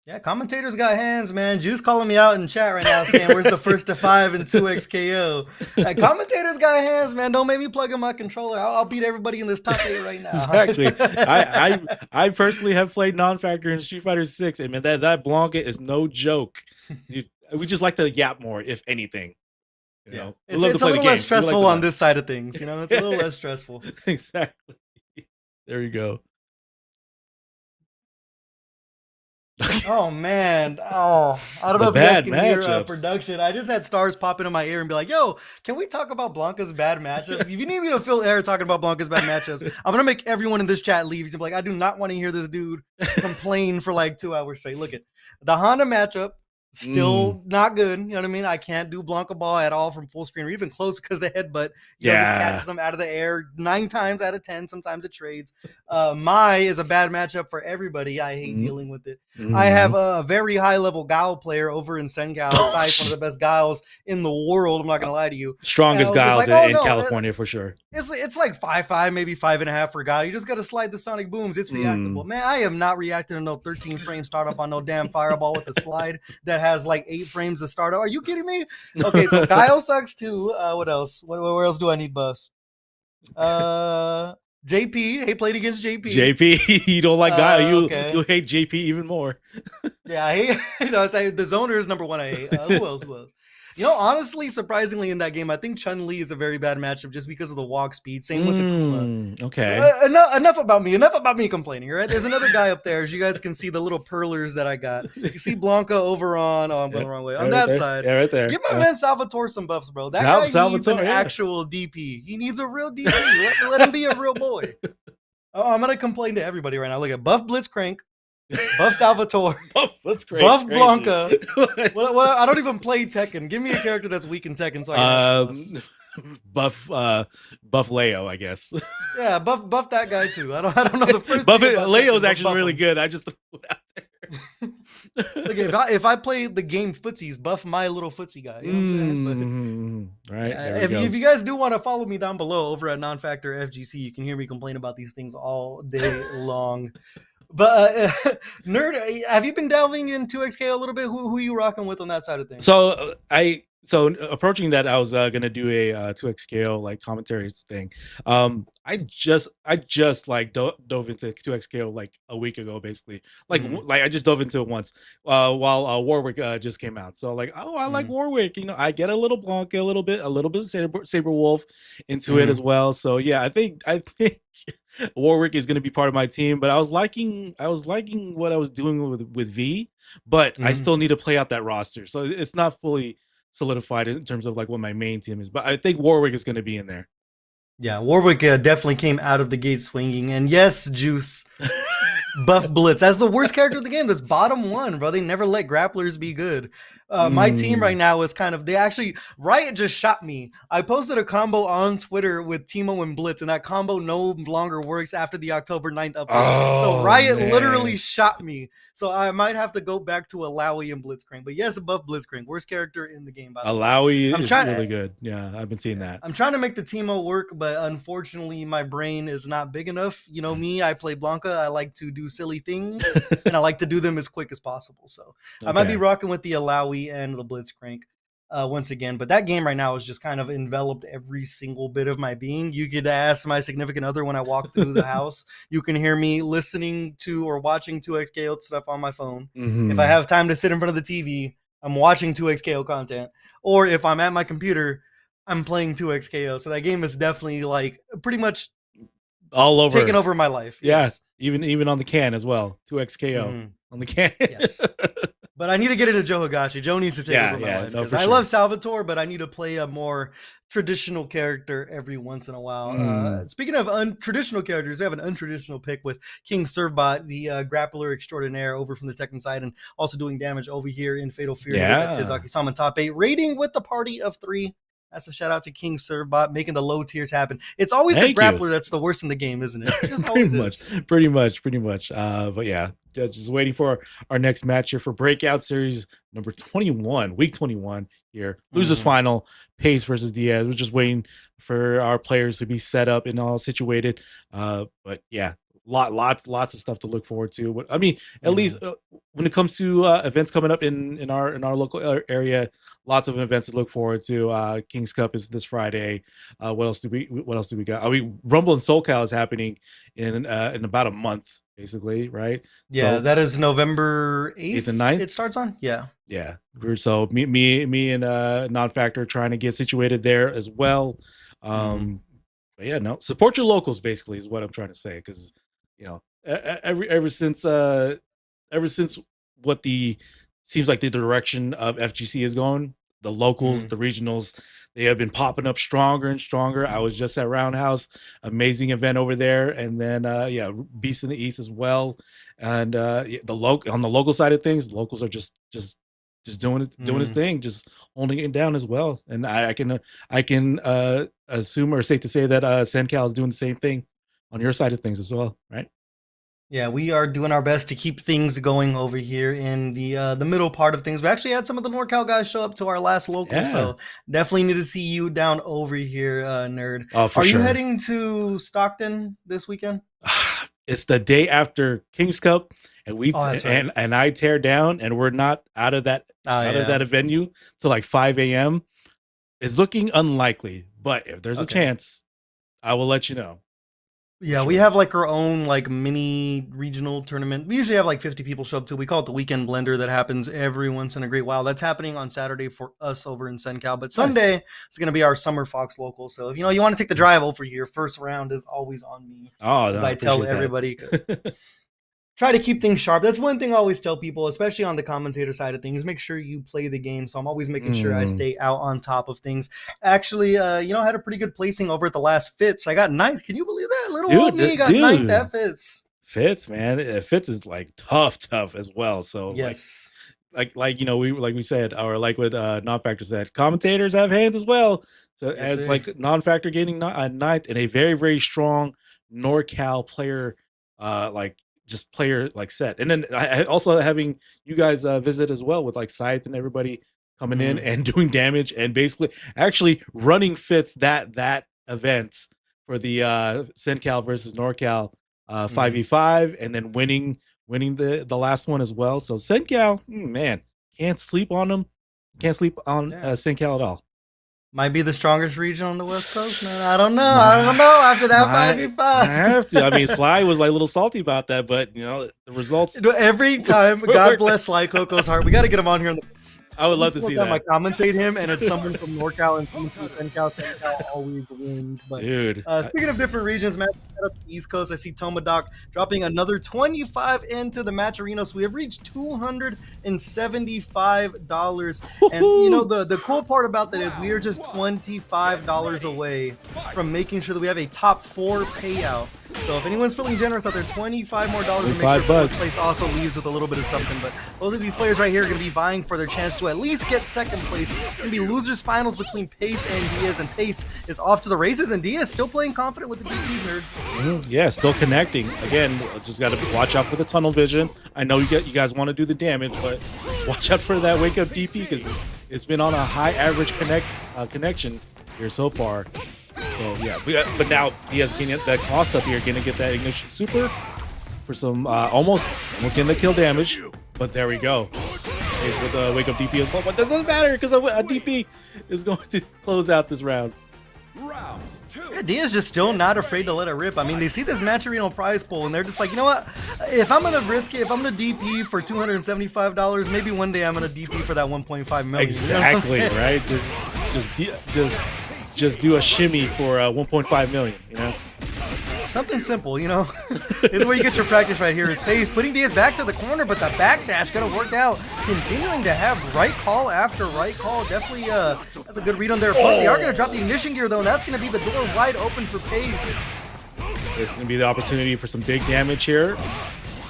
Yeah, commentators got hands, man. Juice calling me out in chat right now saying, where's the first to 5 and 2XKO? Commentators got hands, man. Don't make me plug in my controller. I'll beat everybody in this top 8 right now. Exactly. I personally have played non-factor in Street Fighter 6, and man, that Blanca is no joke. We just like to yap more, if anything. It's a little less stressful on this side of things. It's a little less stressful. Exactly. There you go. Oh man! I don't know if you guys can hear production. I just had stars pop into my ear and be like, "Yo, can we talk about Blanca's bad matchups? If you need me to fill air talking about Blanca's bad matchups, I'm gonna make everyone in this chat leave." Be like, I do not want to hear this dude complain for like 2 hours straight. Look at the Honda matchup. Still not good. You know what I mean? I can't do Blanca ball at all from full screen or even close because the headbutt just catches them out of the air 9 times out of 10. Sometimes it trades. Mai is a bad matchup for everybody. I hate dealing with it. I have a very high level Gao player over in Sengal. Sai's one of the best Gaos in the world. I'm not going to lie to you. Strongest Gaos in California for sure. It's like 5.5, maybe 5.5 for Gao. You just got to slide the sonic booms. It's reactable. Man, I am not reacting to no 13 frame startup on no damn fireball with a slide that has like 8 frames to start. Are you kidding me? Okay, so Guile sucks too. What else? Where else do I need bus? JP. Hey, played against JP. JP, you don't like Guile. You'll hate JP even more. Yeah, I hate. I say the zoner is number 1. I hate. Who else? Honestly, surprisingly, in that game, I think Chun-Li is a very bad matchup just because of the walk speed. Same with the Kuma. Okay. Enough about me. Enough about me complaining, right? There's another guy up there. As you guys can see, the little perlers that I got. You see Blanca over on... Oh, I'm going the wrong way. On that side. Yeah, right there. Give my man Salvatore some buffs, bro. That guy needs an actual DP. He needs a real DP. Let him be a real boy. Oh, I'm going to complain to everybody right now. Look at Buff Blitzcrank. Buff Salvatore. That's great. Buff Blanca. I don't even play Tekken. Give me a character that's weak in Tekken so I can Buff Leo, I guess. Yeah, buff that guy too. I don't know the first. Buff it. Leo's actually really good. I just threw it out there. Look, if I play the game footsies, buff my little footsie guy. You know what I'm saying? Right. If you guys do want to follow me down below over at Non-Factor FGC, you can hear me complain about these things all day long. But Nerd, have you been delving into XK a little bit? Who are you rocking with on that side of things? So approaching that, I was gonna do a 2XKO like commentaries thing. I just like dove into 2XKO like a week ago, basically. Like I just dove into it once while Warwick just came out. So like, I like Warwick. I get a little Blanca, a little bit of Saber Wolf into it as well. So yeah, I think Warwick is going to be part of my team, but I was liking what I was doing with V, but I still need to play out that roster. So it's not fully solidified in terms of like what my main team is, but I think Warwick is going to be in there. Yeah, Warwick definitely came out of the gate swinging, and yes, Juice. Buff Blitz as the worst character of the game. That's bottom 1, bro. They never let grapplers be good. My team right now is Riot just shot me. I posted a combo on Twitter with Timo and Blitz, and that combo no longer works after the October 9th update. So Riot literally shot me. So I might have to go back to Alawi and Blitzcrank. But yes, above Blitzcrank, worst character in the game. By the way. Alawi is really good. Yeah, I've been seeing that. I'm trying to make the Timo work, but unfortunately my brain is not big enough. You know me, I play Blanca. I like to do silly things, and I like to do them as quick as possible. So I might be rocking with the Alawi and the Blitzcrank once again, but that game right now is just kind of enveloped every single bit of my being. You could ask my significant other when I walk through the house. You can hear me listening to or watching 2XKO stuff on my phone. If I have time to sit in front of the TV, I'm watching 2XKO content, or if I'm at my computer, I'm playing 2XKO. So that game is definitely like pretty much all over, taking over my life. Yeah, yes. even on the can as well. 2XKO on the can. Yes. But I need to get into Joe Higashi. Joe needs to take over my life, because I love Salvatore, but I need to play a more traditional character every once in a while. Speaking of untraditional characters, we have an untraditional pick with King Servbot, the grappler extraordinaire over from the Tekken side, and also doing damage over here in Fatal Fury. Tizaki Sama top 8, rating with the party of 3. That's a shout out to King Servbot making the low tiers happen. It's always Thank the you. grappler that's the worst in the game, isn't it? It just always is. Pretty much. But yeah, just waiting for our next match here for Breakout Series number 21, week 21 here. Losers final, Pace versus Diaz. We're just waiting for our players to be set up and all situated. But yeah, lots of stuff to look forward to. But I mean, at least when it comes to events coming up in our local area, lots of events to look forward to. King's Cup is this Friday. What else do we got? I mean, Rumble and SoCal is happening in about a month, basically, right? Yeah, So, that is November 8th and 9th? it starts on. Yeah. yeah. So me and Non-Factor trying to get situated there as well. But yeah, no, support your locals basically is what I'm trying to say, because ever since what the seems like the direction of FGC is going, the locals, the regionals, they have been popping up stronger and stronger. I was just at Roundhouse, amazing event over there, and then Beast in the East as well. And on the local side of things, the locals are just doing his thing, just holding it down as well. And I can assume or safe to say that SenCal is doing the same thing on your side of things as well, right? Yeah, we are doing our best to keep things going over here in the middle part of things. We actually had some of the NorCal guys show up to our last local, so definitely need to see you down over here, nerd. Oh, for Are sure. you heading to Stockton this weekend? It's the day after King's Cup, and and I tear down, and we're not out of that of that venue till like 5 a.m. It's looking unlikely, but if there's a chance, I will let you know. Yeah, we have like our own like mini regional tournament. We usually have like 50 people show up to. We call it the Weekend Blender that happens every once in a great while. That's happening on Saturday for us over in SenCal. But Sunday it's going to be our Summer Fox local. So if you want to take the drive over here, first round is always on me. As I tell everybody, try to keep things sharp. That's one thing I always tell people, especially on the commentator side of things. Make sure you play the game. So I'm always making sure I stay out on top of things. Actually, I had a pretty good placing over at the last Fits. I got 9th. Can you believe that? Little old me got 9th at Fits. Fits, man. Fits is like tough as well. So yes, like we said, or like what Non-Factor said, commentators have hands as well. So as like Non-Factor getting 9th in a very, very strong NorCal player, player set. And then I also having you guys visit as well with like Scythe and everybody coming in and doing damage and basically actually running Fits that event for the SenCal versus NorCal 5v5 and then winning the last one as well. So SenCal, man, can't sleep on them. Can't sleep on SenCal at all. Might be the strongest region on the West Coast, man. I don't know. After that 5v5. I have to. I mean, Sly was like a little salty about that, but the results. Every time, God bless Sly Coco's heart. We got to get him on here on the. I would love to see that. I commentate him, and it's someone from NorCal and someone from SenCal. SenCal always wins. But dude, speaking of different regions, man, up the East Coast, I see Tomadoc dropping another 25 into the match arena. So we have reached $275. And the cool part about that is we are just $25 away from making sure that we have a top 4 payout. So if anyone's feeling generous out there, $25 more to make sure fourth place also leaves with a little bit of something. But both of these players right here are going to be vying for their chance to at least get second place. It's going to be losers finals between Pace and Diaz, and Pace is off to the races, and Diaz still playing confident with the DPs, nerd. Yeah, still connecting. Again, just got to watch out for the tunnel vision. I know you guys want to do the damage, but watch out for that wake up DP because it's been on a high average connection here so far. So yeah, but now Diaz getting that cross up here, gonna get that ignition super for some almost getting the kill damage. But there we go. He's with the wake up DP as well, but this doesn't matter because a DP is going to close out this round. Yeah, Diaz just still not afraid to let it rip. I mean, they see this match arena prize pool, and they're just like, you know what? If I'm gonna risk it, if I'm gonna DP for $275, maybe one day I'm gonna DP for that 1.5 million. Exactly, right? Just do a shimmy for 1.5 million. Something simple, This is where you get your practice right here. Is Pace putting Diaz back to the corner, but the backdash gonna work out. Continuing to have right call after right call. Definitely that's a good read on their opponent. They are gonna drop the ignition gear though, and that's gonna be the door wide open for Pace. This is gonna be the opportunity for some big damage here.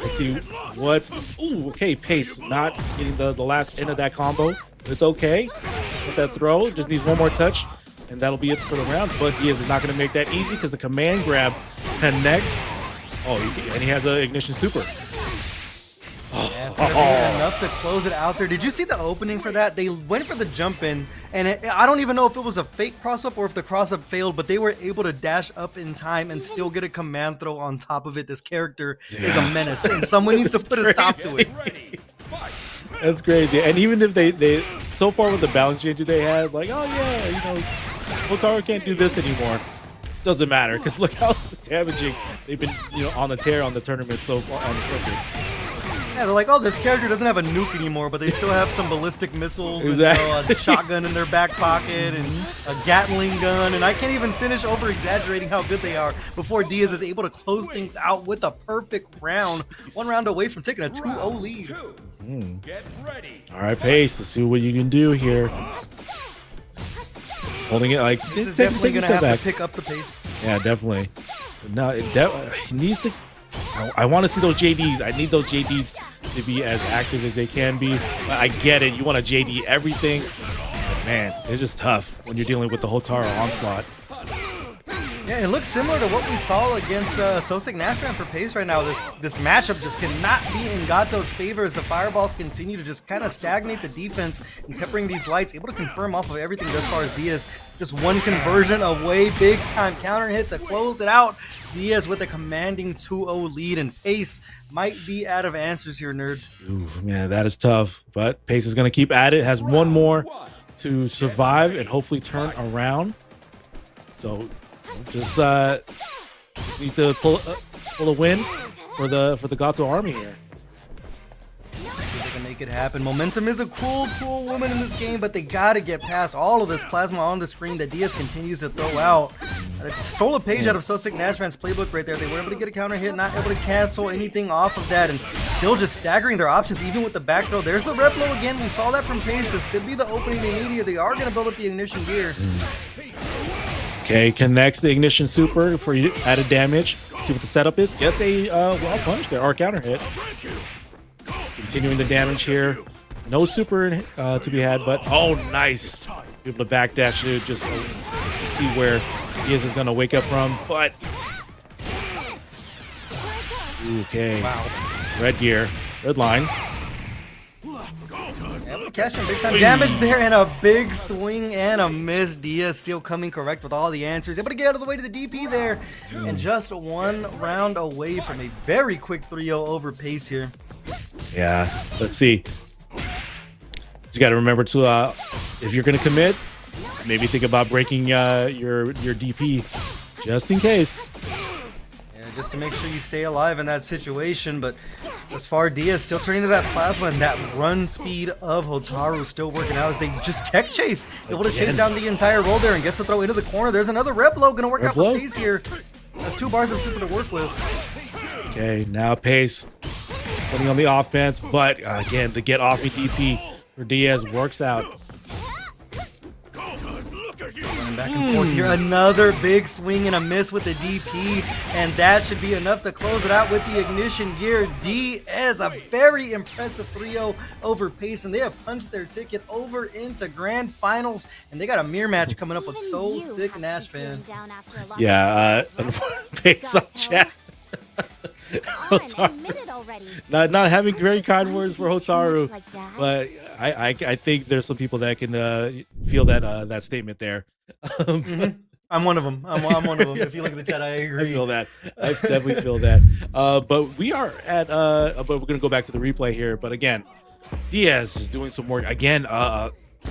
Let's see what's. Ooh, okay, Pace not getting the last end of that combo. It's okay. With that throw, just needs one more touch and that'll be it for the round. But Diaz is not going to make that easy because the command grab connects. Oh, and he has an Ignition Super. Yeah, it's gonna be enough to close it out there. Did you see the opening for that? They went for the jump in, and I don't even know if it was a fake cross-up or if the cross-up failed, but they were able to dash up in time and still get a command throw on top of it. This character is a menace, and someone needs to put a stop to it. That's crazy. And even if they so far with the balance change they had, like, oh yeah, you know, Hotaru can't do this anymore. Doesn't matter because look how damaging they've been, you know, on the tear on the tournament so far on the circuit. Yeah, they're like, oh, this character doesn't have a nuke anymore, but they still have some ballistic missiles Exactly. and a shotgun in their back pocket and a Gatling gun, and I can't even finish over-exaggerating how good they are before Diaz is able to close things out with a perfect round. One round away from taking a 2-0 lead. All right, Pace, let's see what you can do here. Holding it like This is take definitely a going to step have back. to pick up the pace. Yeah, definitely. No, it needs to. I want to see those JDs. I need those JDs to be as active as they can be. But I get it. You want a JD everything. But man, it's just tough when you're dealing with the Hotaru onslaught. Yeah, it looks similar to what we saw against Sosik Nashran for pace right now. This matchup just cannot be in Gato's favor as the fireballs continue to just kind of stagnate the defense and peppering these lights, able to confirm off of everything thus far as Diaz. Just one conversion away, big time counter hit to close it out. Diaz with a commanding 2-0 lead, and Pace might be out of answers here, nerd. Ooh, man, that is tough. But Pace is going to keep at it. Has one more to survive and hopefully turn around. So just needs to pull a win for the Gato army here. They can make it happen. Momentum is a cruel woman in this game, but they gotta get past all of this plasma on the screen that Diaz continues to throw out. Stole a page out of Sosik Nashran's playbook right there. They were able to get a counter hit, not able to cancel anything off of that, and still just staggering their options even with the back throw. There's the rep low again. We saw that from Pace. This could be the opening they need here. They are gonna build up the ignition gear. Okay, connects the Ignition Super for added damage. See what the setup is. Gets a well punch there, or counter hit. Continuing the damage here. No super to be had, but oh, nice. Be able to backdash it, just see where Diaz is going to wake up from. But okay, wow. Red gear, red line. Cashing big time damage there, and a big swing and a miss. Diaz still coming correct with all the answers. Able to get out of the way to the DP there, and just one round away from a very quick 3-0 over Pace here. Yeah, let's see. You got to remember to, if you're going to commit, maybe think about breaking your DP just in case. Yeah, just to make sure you stay alive in that situation. But as far Diaz still turning to that plasma, and that run speed of Hotaru still working out as they just tech chase, able to chase down the entire roll there and gets to throw into the corner. There's another rep low, gonna work out for Pace here. That's 2 bars of super to work with. Okay, now Pace putting on the offense, but again, the get off me DP for Diaz works out. Running back and forth here. Another big swing and a miss with the DP, and that should be enough to close it out with the ignition gear. Diaz, a very impressive 3-0 over Pace, and they have punched their ticket over into grand finals, and they got a mirror match coming up with Sosik Nashran. Yeah, Pace on chat. Not having very kind words for Hotaru, but I think there's some people that can feel that statement there. I'm one of them. I'm one of them. If you look at the chat, I agree. I feel that. I definitely feel that. But we are at. But we're gonna go back to the replay here. But again, Diaz is doing some work again.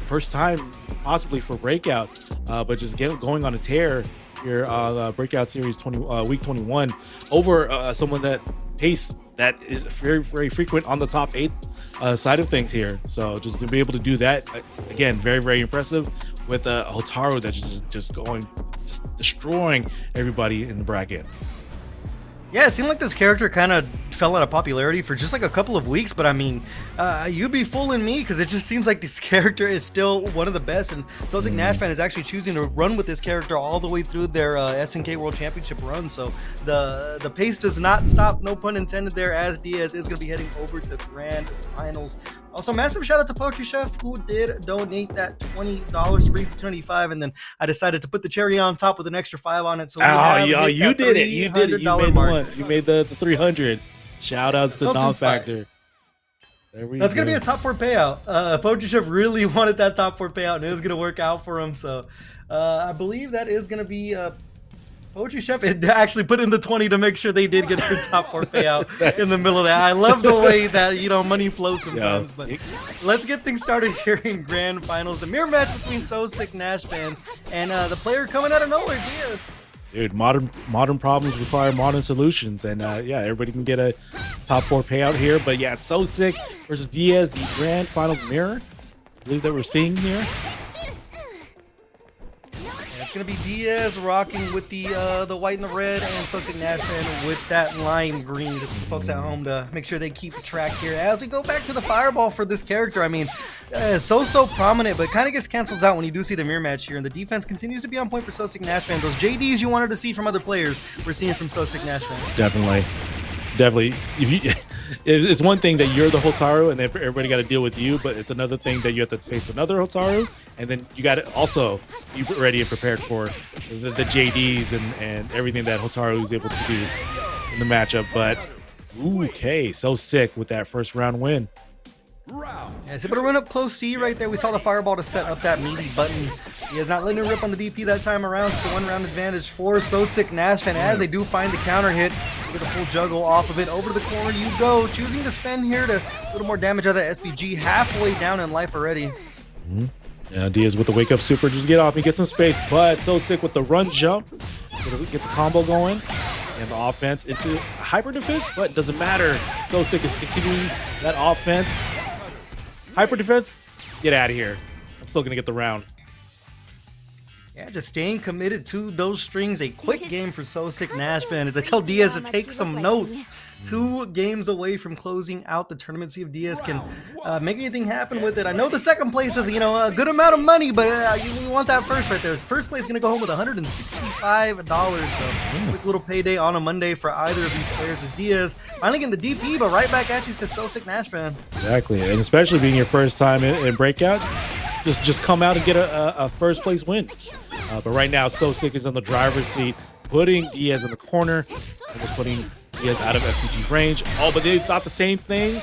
First time possibly for Breakout, but just going on a tear here. Breakout Series week 21 over someone that Pace that is very frequent on the top 8 side of things here. So just to be able to do that again, very impressive with Hotaru that's just destroying everybody in the bracket. Yeah, it seemed like this character kind of fell out of popularity for just like a couple of weeks, but I mean, you'd be fooling me because it just seems like this character is still one of the best, and Sosik Nashran is actually choosing to run with this character all the way through their SNK World Championship run, so the pace does not stop, no pun intended there, as Diaz is going to be heading over to Grand Finals. Also, massive shout out to Poetry Chef who did donate that $20 to bring us to 295, and then I decided to put the cherry on top with an extra 5 on it. So we have Oh, hit you that did it. You did it. You $300 made the mark. one. You made the 300. Shout outs to Felt Dom inspired. Factor. There we So that's go. gonna be a top 4 payout. Poetry Chef really wanted that top 4 payout, and it was gonna work out for him. So I believe that is gonna be Poetry Chef actually put in the 20 to make sure they did get their top 4 payout in the middle of that. I love the way that money flows sometimes. But let's get things started here in grand finals. The mirror match between So Sick Nashvan and the player coming out of nowhere, Diaz. Dude, modern problems require modern solutions, and yeah, everybody can get a top 4 payout here. But yeah, So Sick versus Diaz, the grand finals mirror, I believe that we're seeing here. And it's gonna be Diaz rocking with the white and the red, and So Sick Nashvan with that lime green. Just for folks at home to make sure they keep track here. As we go back to the fireball for this character, I mean, so prominent, but kind of gets cancels out when you do see the mirror match here. And the defense continues to be on point for So Sick Nashvan. Those JDs you wanted to see from other players, we're seeing from So Sick Nashvan. Definitely. It's one thing that you're the Hotaru and then everybody got to deal with you, but it's another thing that you have to face another Hotaru, and then you got to also be ready and prepared for the JDs and everything that Hotaru is able to do in the matchup. But okay, So Sick with that first round win. Yeah, he's able to run up close C right there. We saw the fireball to set up that meaty button. He is not letting it rip on the DP that time around. It's the 1-round advantage for So Sick Nashvan as they do find the counter hit. Get a full juggle off of it. Over to the corner you go. Choosing to spend here to a little more damage out of that SPG. Halfway down in life already. Yeah, Diaz with the wake up super, just get off and get some space. But So Sick with the run jump, get the combo going. And the offense, it's a hyper defense, but it doesn't matter. So Sick is continuing that offense. Hyper defense, get out of here. I'm still gonna get the round. Yeah, just staying committed to those strings. A quick game for So Sick Nashvan as I tell Diaz to take some notes. 2 games away from closing out the tournament. See if Diaz can make anything happen with it. I know the second place is, a good amount of money, but you want that first right there. First place is going to go home with $165. So quick little payday on a Monday for either of these players as Diaz finally getting the DP, but right back at you, says So Sick Nashvan. Exactly, and especially being your first time in Breakout, just come out and get a first place win. But right now, So Sick is on the driver's seat, putting Diaz in the corner, and just putting Diaz out of SPG range. Oh, but they thought the same thing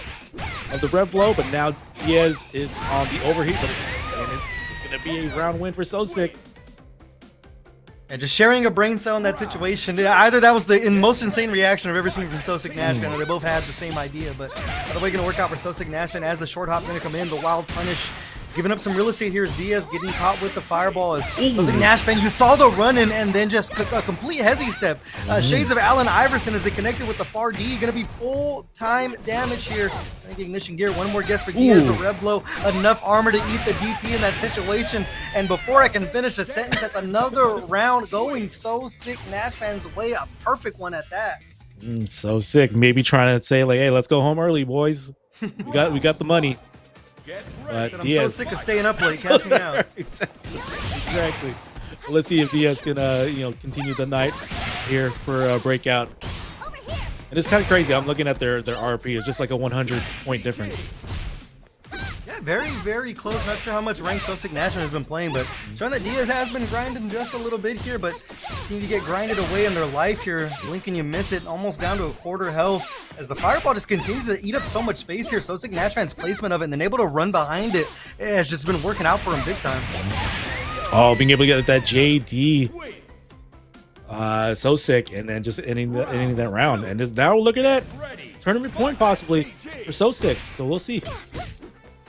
of the rev blow, but now Diaz is on the overheat, and it's going to be a round win for So Sick. And just sharing a brain cell in that situation. Either that was the most insane reaction I've ever seen from So Sick Nashvan, or they both had the same idea. But by the way, going to work out for So Sick Nashvan as the short hop going to come in. The wild punish. It's giving up some real estate here as Diaz getting caught with the fireball. As So Sick Nashvan, you saw the run in and then just a complete hezzy step. Shades of Allen Iverson as they connected with the far D. Going to be full time damage here. Ignition gear. One more guess for Diaz. The rev blow. Enough armor to eat the DP in that situation. And before I can finish a sentence, that's another round going So Sick Nashvan's way. A perfect one at that. So Sick, maybe trying to say like, hey, let's go home early, boys. We got the money. But I'm Diaz, so sick of staying up late. Catch me out. exactly. Well, let's see if Diaz can continue the night here for Breakout. And it's kind of crazy. I'm looking at their RP. It's just like a 100-point difference. Yeah, very, very close. Not sure how much rank So Sick Nashvan has been playing, but showing that Diaz has been grinding just a little bit here, but continue to get grinded away in their life here. Blink and you miss it, almost down to a quarter health. As the fireball just continues to eat up so much space here, So Sick Nashvan's placement of it and then able to run behind it has just been working out for him big time. Oh, being able to get that JD. So Sick, and then just ending that round. And now we're looking at tournament point possibly for So Sick. So we'll see.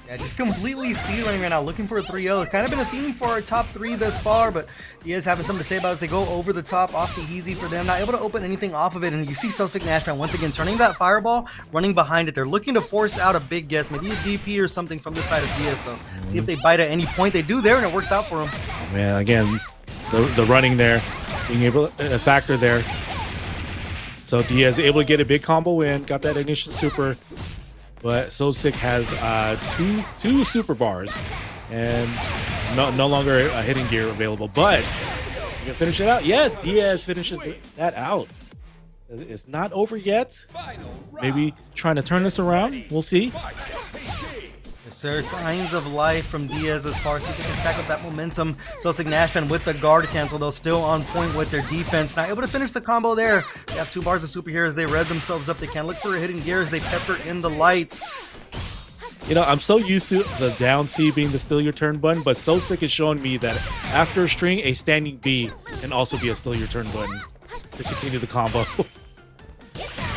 Yeah, just completely speedrunning right now, looking for a 3-0. Kind of been a theme for our top 3 thus far, but Diaz having something to say about it as they go over the top, off the easy for them. Not able to open anything off of it, and you see So Sick Nashvan once again turning that fireball, running behind it. They're looking to force out a big guess, maybe a DP or something from the side of Diaz. So see if they bite at any point. They do there, and it works out for them. Oh, man, again, the running there, being able to factor there. So Diaz able to get a big combo in, got that ignition super. But So Sick has two super bars and no longer a hitting gear available. But you can finish it out. Yes, Diaz finishes that out. It's not over yet. Maybe trying to turn this around. We'll see. Sir, signs of life from Diaz this far. See if they can stack up that momentum. Sosic Nashvan with the guard cancel, though, still on point with their defense. Not able to finish the combo there. They have 2 bars of superheroes. They rev themselves up. They can look for a hidden gear as they pepper in the lights. You know, I'm so used to the down C being the steal your turn button, but Sosic is showing me that after a string, a standing B can also be a steal your turn button to continue the combo.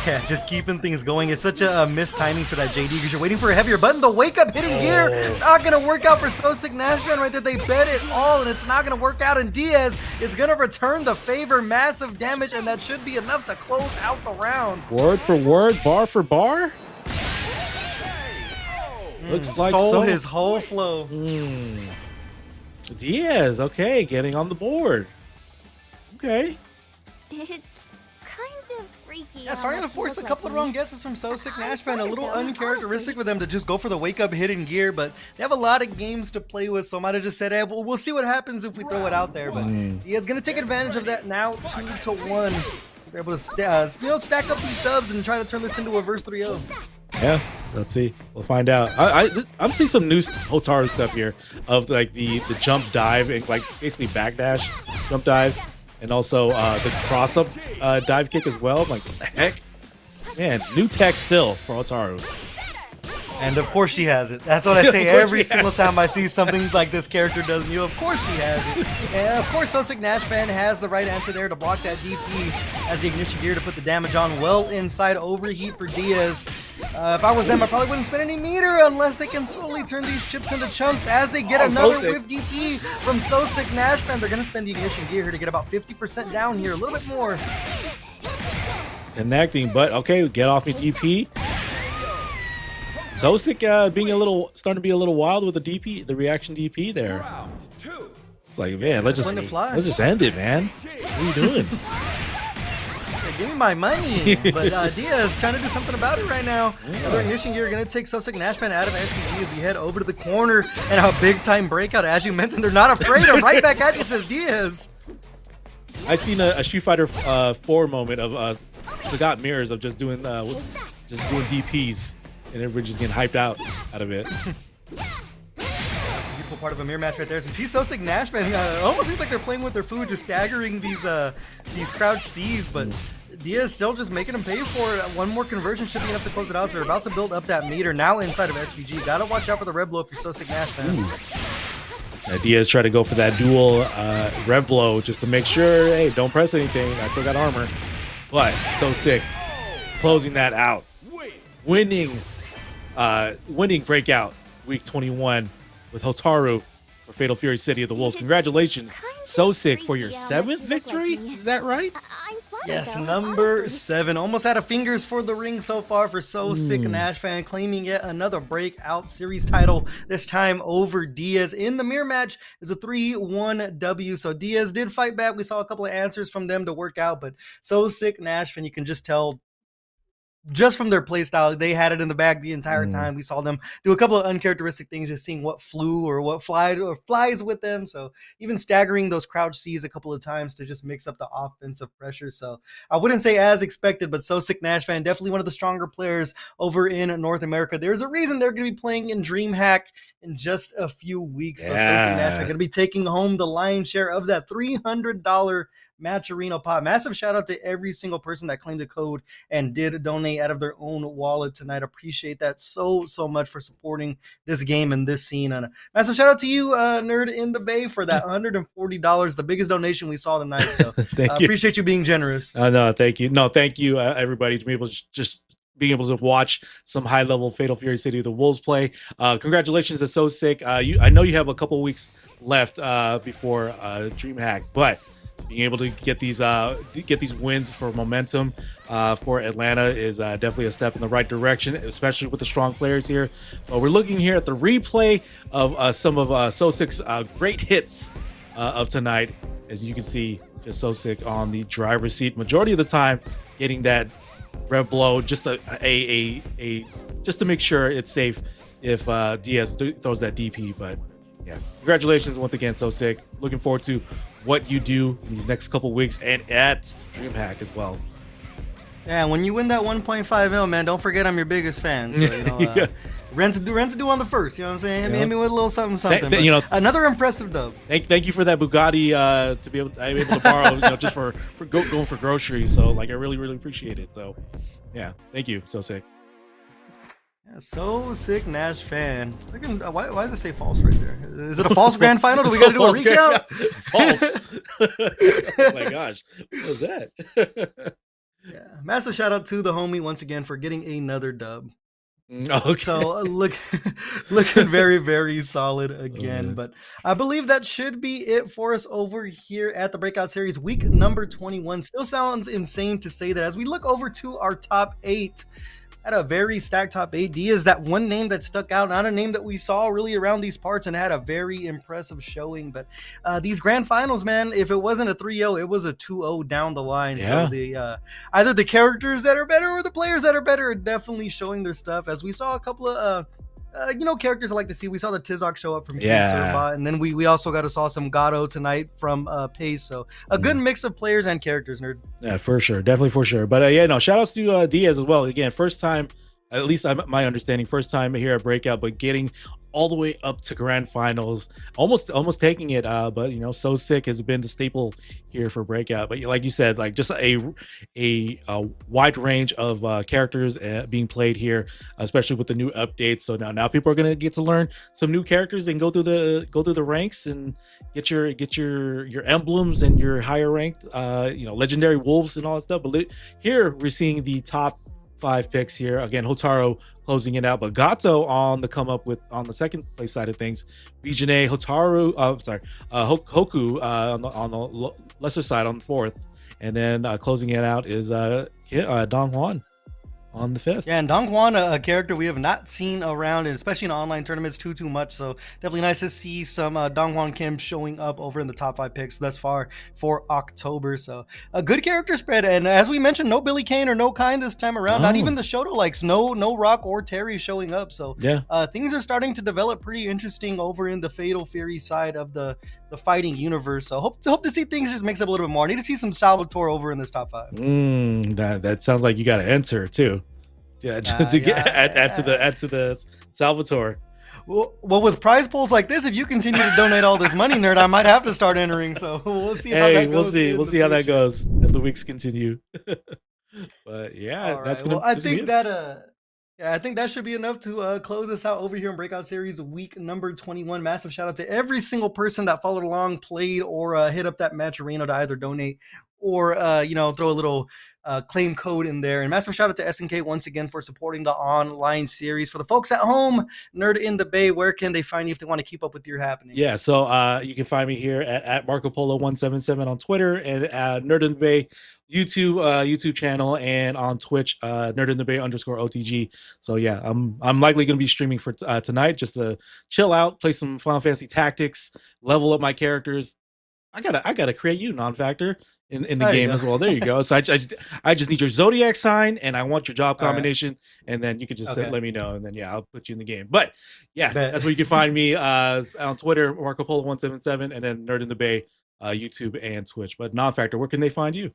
Yeah, just keeping things going. It's such a missed timing for that JD because you're waiting for a heavier button. The wake up hidden gear, not going to work out for Sosic Nashvan right there. They bet it all and it's not going to work out. And Diaz is going to return the favor. Massive damage, and that should be enough to close out the round. Word for word, bar for bar. Looks like stole so. his whole flow. Diaz, okay, getting on the board. Okay. It's kind of freaky. Yeah, starting to force a couple of wrong guesses from Sosic Nashvan. A little uncharacteristic with them to just go for the wake up hidden gear, but they have a lot of games to play with, so I might have just said, hey, we'll see what happens if we throw it out there. But Diaz going to take advantage of that now, 2-1. So they're able to stack up these dubs and try to turn this into a verse 3-0. Yeah, let's see. We'll find out. I'm seeing some new Hotaru stuff here of like the jump dive and like basically backdash jump dive, and also the cross up dive kick as well. I'm like, what the heck? Man, new tech still for Hotaru. And of course she has it. That's what I say every single time I see something like this character does new. Of course she has it. And of course Sosic Nashvan has the right answer there to block that DP as the ignition gear to put the damage on well inside overheat for Diaz. If I was them, I probably wouldn't spend any meter unless they can slowly turn these chips into chunks as they get another whiff DP from Sosic Nashvan. They're going to spend the ignition gear here to get about 50% down here, a little bit more. Connecting, but okay, get off me DP. Sosic starting to be a little wild with the DP, the reaction DP there. It's like, man, let's just end it, man. What are you doing? Give me my money. But Diaz trying to do something about it right now. Another ignition gear going to take Sosic Nashvan out of SPG as we head over to the corner and a big time breakout. As you mentioned, they're not afraid. They're right back at you, says Diaz. I seen a Street Fighter 4 moment of Sagat mirrors of just doing DPs. And everybody's just getting hyped out of it. That's the beautiful part of a mirror match right there. So we see Sosic Nashvan. Almost seems like they're playing with their food, just staggering these crouch C's, but Diaz still just making them pay for it. One more conversion should be enough to close it out. So they're about to build up that meter now inside of SVG. Gotta watch out for the red blow if you're Sosic Nashvan. Diaz try to go for that dual red blow just to make sure, hey, don't press anything. I still got armor. But Sosic closing that out. Winning Breakout week 21 with Hotaru for Fatal Fury City of the Wolves. Congratulations, Sosic, for your 7th victory. Is that right? Yes, number 7. Almost out of fingers for the ring so far for Sosic Nashvan, claiming yet another Breakout Series title, this time over Diaz. In the mirror match is a 3-1 W. So Diaz did fight back. We saw a couple of answers from them to work out, but Sosic Nashvan, you can just tell just from their play style, they had it in the bag the entire time. We saw them do a couple of uncharacteristic things, just seeing what flew or what flies with them. So even staggering those crouch C's a couple of times to just mix up the offensive pressure. So I wouldn't say as expected, but Sosic Nashvan, definitely one of the stronger players over in North America. There's a reason they're going to be playing in DreamHack in just a few weeks. So Sosic Nashvan going to be taking home the lion's share of that $300 Match Arena pot. Massive shout out to every single person that claimed the code and did donate out of their own wallet tonight. Appreciate that so much for supporting this game and this scene. And a massive shout out to you, Nerd in the Bay, for that $140, the biggest donation we saw tonight. So Thank you. Appreciate you being generous. No, thank you. No, thank you, everybody, to be able to just being able to watch some high-level Fatal Fury City of the Wolves play. Congratulations to Sosic. I know you have a couple weeks left before DreamHack, but being able to get these wins for momentum for Atlanta is definitely a step in the right direction, especially with the strong players here. We're looking here at the replay of some of Sosic's great hits of tonight. As you can see, just Sosic on the driver's seat majority of the time, getting that red blow just just to make sure it's safe if Diaz throws that DP. But yeah, congratulations once again, Sosic. Looking forward to what you do in these next couple weeks and at DreamHack as well. Yeah, when you win that 1.5 mil, man, don't forget I'm your biggest fan. So, Rent to do on the first. You know what I'm saying? Hit me with a little something. You know, another impressive dub. Thank you for that Bugatti to be able to borrow, just for going for groceries. So like I really appreciate it. So yeah, thank you. So sick. Yeah, so sick Nash fan. Why does it say false right there? Is it a false grand final? Do we got to do a recount? False. Oh my gosh, what was that? Yeah, massive shout out to the homie once again for getting another dub. Okay. So looking very solid again. But I believe that should be it for us over here at the Breakout Series week number 21. Still sounds insane to say that as we look over to our top 8. Had a very stacked top 8. D is that one name that stuck out, not a name that we saw really around these parts, and had a very impressive showing. But these grand finals, man, if it wasn't a 3-0, it was a 2-0 down the line. Yeah. So the either the characters that are better or the players that are better are definitely showing their stuff. As we saw a couple of characters I like to see. We saw the Tizok show up from King Surbot, and then we also saw some Gato tonight from Pace. So a good mix of players and characters, nerd. Yeah, for sure, definitely for sure. But shout outs to Diaz as well. Again, first time, at least my understanding, first time here at Breakout, but getting all the way up to grand finals, almost taking it. But so sick has been the staple here for Breakout. But like you said, like just a wide range of characters being played here, especially with the new updates. So now people are gonna get to learn some new characters and go through the ranks and get your emblems and your higher ranked legendary wolves and all that stuff. But here we're seeing the top 5 picks here. Again, Hotaru closing it out, but Gato on the come up with on the second place side of things. Bijane, Hotaru, Hoku on the lesser side on the 4th, and then closing it out is Dong Juan on the 5th. Yeah, and Dong Juan, a character we have not seen around, and especially in online tournaments too much. So definitely nice to see some Dong Juan Kim showing up over in the top 5 picks thus far for October. So a good character spread, and as we mentioned, no Billy Kane or no Kind this time around. Not even the Shoto likes. No Rock or Terry showing up. So yeah, things are starting to develop pretty interesting over in the Fatal Fury side of the fighting universe. So hope to see things just mix up a little bit more. I need to see some Salvatore over in this top 5. That sounds like you got to enter too. Yeah, add to the Salvatore. Well, with prize pools like this, if you continue to donate all this money, nerd, I might have to start entering. So we'll see how that goes. We'll see how that goes as the weeks continue. But yeah, that's gonna. I think that should be enough to close us out over here in Breakout Series week number 21. Massive shout out to every single person that followed along, played, or hit up that match arena to either donate or throw a little claim code in there. And massive shout out to SNK once again for supporting the online series. For the folks at home, Nerd in the Bay, where can they find you if they want to keep up with your happenings? Yeah, so you can find me here at Marco Polo 177 on Twitter, and Nerd in the Bay YouTube channel, and on Twitch Nerd in the Bay _OTG. So yeah, I'm likely going to be streaming for tonight, just to chill out, play some Final Fantasy Tactics, level up my characters. I gotta create you, non-factor, in the game as well. There you go. So I just need your zodiac sign, and I want your job combination, and then you can just let me know, and then I'll put you in the game. But yeah, that's where you can find me on Twitter, Marco Polo 177, and then Nerd in the Bay, YouTube and Twitch. But non-factor, where can they find you?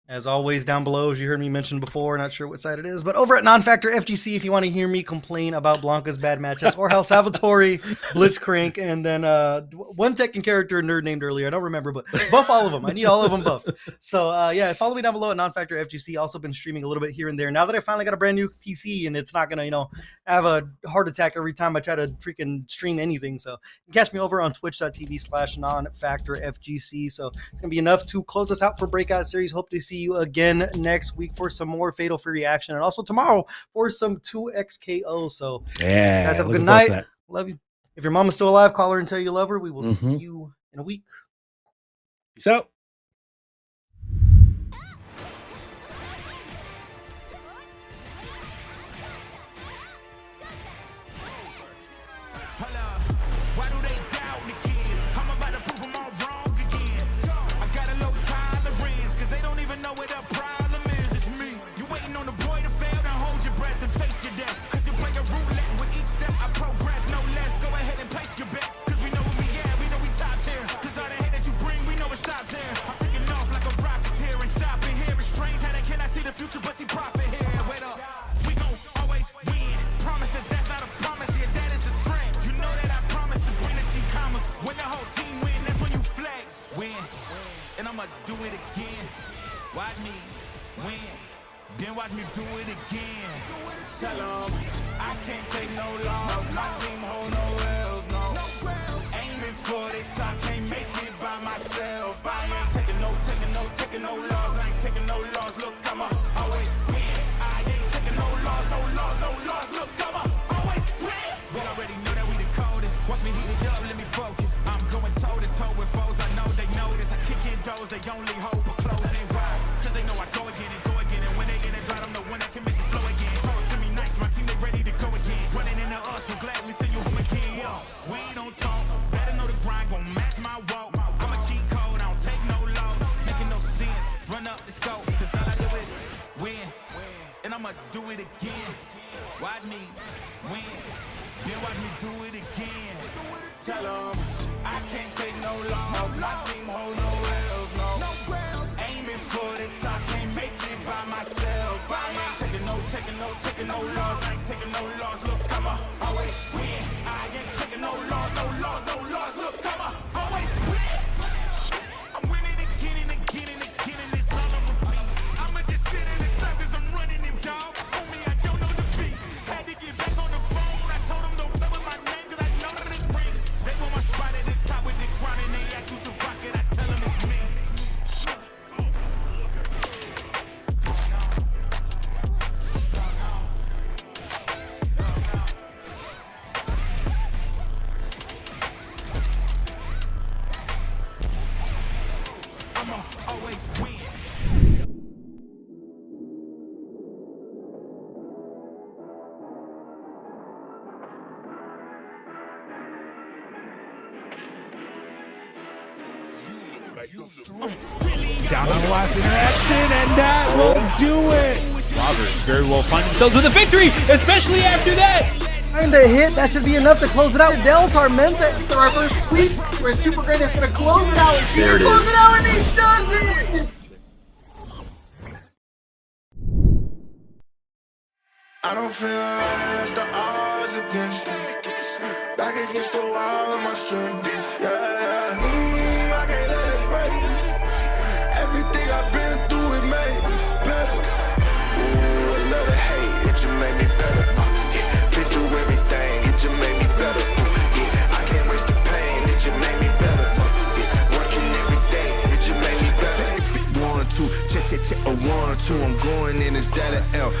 As always, down below, as you heard me mention before, not sure what side it is, but over at Non-Factor FGC, if you want to hear me complain about Blanca's bad matchups, or how Salvatore, Blitzcrank, and then one Tekken character a nerd named earlier, I don't remember, but buff all of them. I need all of them buff. So follow me down below at Non-Factor FGC. Also been streaming a little bit here and there. Now that I finally got a brand new PC, and it's not going to, have a heart attack every time I try to freaking stream anything. So you can catch me over on twitch.tv/NonFactorFGC. So it's going to be enough to close us out for Breakout Series. Hope to see you again next week for some more Fatal Fury action, and also tomorrow for some 2XKO. So yeah, guys, have a good night. Love you. If your mom is still alive, call her and tell you love her. We will see you in a week. Peace out. Cause all the hate that you bring, we know it stops here. do it again. Tell 'em I can't take no loss. My team hold no L's, no. Aiming for the top, can't make it by myself. I ain't taking no loss. I ain't taking no loss. Look, I'ma always win. I ain't taking no loss. Look, I'ma always win. We already know that we the coldest. Watch me heat it up, let me focus. I'm going toe to toe with foes. I know they notice. I kick in doors, they only hope for closing. Why? Cause they know I go again. And when they get it dry, I'm the one that can make it flow again. Talk to me nice, my team, they ready to go again. Running into us, we'll gladly send you home again. We don't talk, better know the grind, gon' match my walk. I'm a cheat code, I don't take no loss. Making no sense, run up the scope. Cause all I do is win. And I'ma do it again. Watch me win. Then watch me do it again. Tell 'em I can't take no loss. My team hold no L's, no. Aiming for the top, can't make it by myself. I ain't taking no loss. I ain't taking no loss. Look, I'ma always win. I ain't taking no loss. Look, I'ma always win. I'm winning again and again and again, and it's all on repeat. I'ma just sit in the top 'cause I'm running it, dog. On me, I don't know defeat. Had to get back on the phone. I told them don't play with my name 'cause I know that it rings. They want my spot at the top with the crown and they ask who's the rocket. I tell them it's me. I'ma always win. Down on the last interaction, and that will do it. Robbers very well find themselves with a victory, especially after that. And a hit, that should be enough to close it out. Del Tormenta. The reverse sweep where Super Great is gonna close it out. He There it close is. it out and he does it. I don't feel right unless the odds against me. Back against the wall of my strength. Yeah. I can't let it break. Everything I've been through, it made me better. Ooh, a little hate, it just made me better. Yeah. Been through everything, it just made me better. Yeah. I can't waste the pain, it just made me better. Yeah. Working every day, it just made me better. 1, 2, check, a 1, 2. I'm going in, is that an L?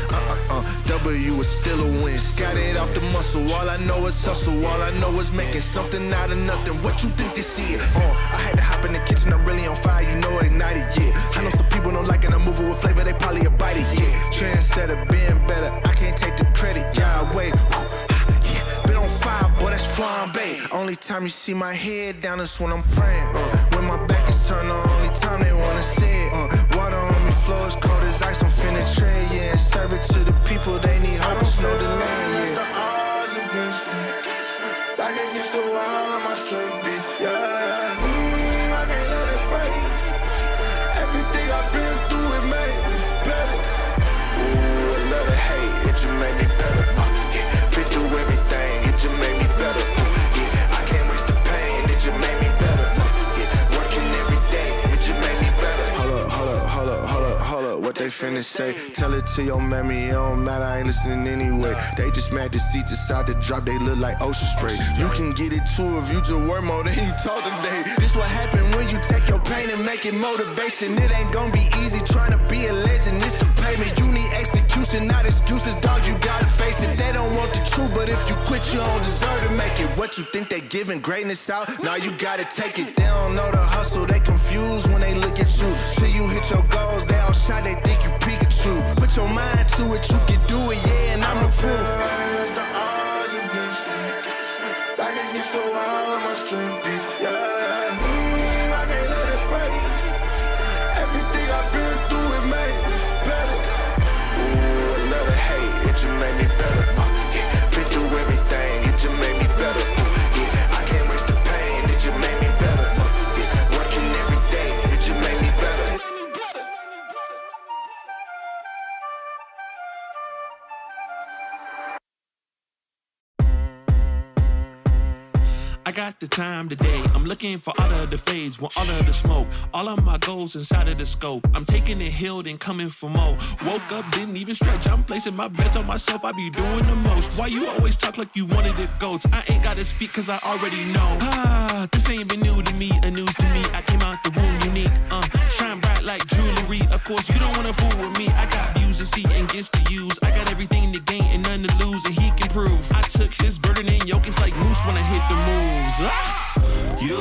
W is still a win. Got it off the muscle. All I know is hustle. All I know is making something out of nothing. What you think this is? I had to hop in the kitchen. I'm really on fire. You know, ignited. Yeah. I know some people don't like it. I'm moving with flavor. They probably a bite it. Yeah. Trendsetter, being better. I can't take the credit. Yeah, wait. Yeah. Been on fire, boy. That's flambe. Only time you see my head down is when I'm praying. When my back is turned, the only time they wanna see it. Water on me, flow is cold as ice. I'm finna trade, yeah. And serve it to the people, they need hope. There's no delay. Yeah. The odds against me. Back against the wall of my strength, yeah. I can't let it break. Everything I've been through, it made me better. Ooh, a little hate, it just made me better. Yeah. Been through everything, it just made me better. Yeah. I can't waste the pain, it just made me better. Yeah. Working every day, it just made me better. Hold up, what they finna say? Tell it to your mammy, it don't matter, I ain't listening anyway. They just mad to see decide to drop, they look like ocean spray. You can get it too if you just work more than you talk today. This what happen when you take your pain and make it motivation. It ain't gonna be easy trying to be a legend, it's the payment. You need execution, not excuses, dog, you gotta face it. They don't want the truth, but if you quit, you don't deserve to make it. What you think they giving greatness out? Now you gotta take it. They don't know the hustle, they confused when they look at you. Till you hit your goals, they all shy, they think you Pikachu. Put your mind to it, you can do it, yeah, and I'm the proof. The odds against me. Back against the wall of my strength, yeah. I can't let it break. Everything I've been through, it made me better. Ooh, a little hate, it just made me better. Yeah. Been through everything, it just made me better. Yeah. I can't waste the pain, it just made me better. Yeah. Working every day, it just made me better. got the time today. I'm looking for all of the fades, want all of the smoke. All of my goals inside of the scope. I'm taking it healed and coming for more. Woke up, didn't even stretch. I'm placing my bets on myself. I be doing the most. Why you always talk like you wanted to go? I ain't gotta speak cause I already know. This ain't been new to me, a news to me. I came out the womb unique. Shine bright like jewelry. Of course, you don't wanna fool with me. I got views to see and gifts to use.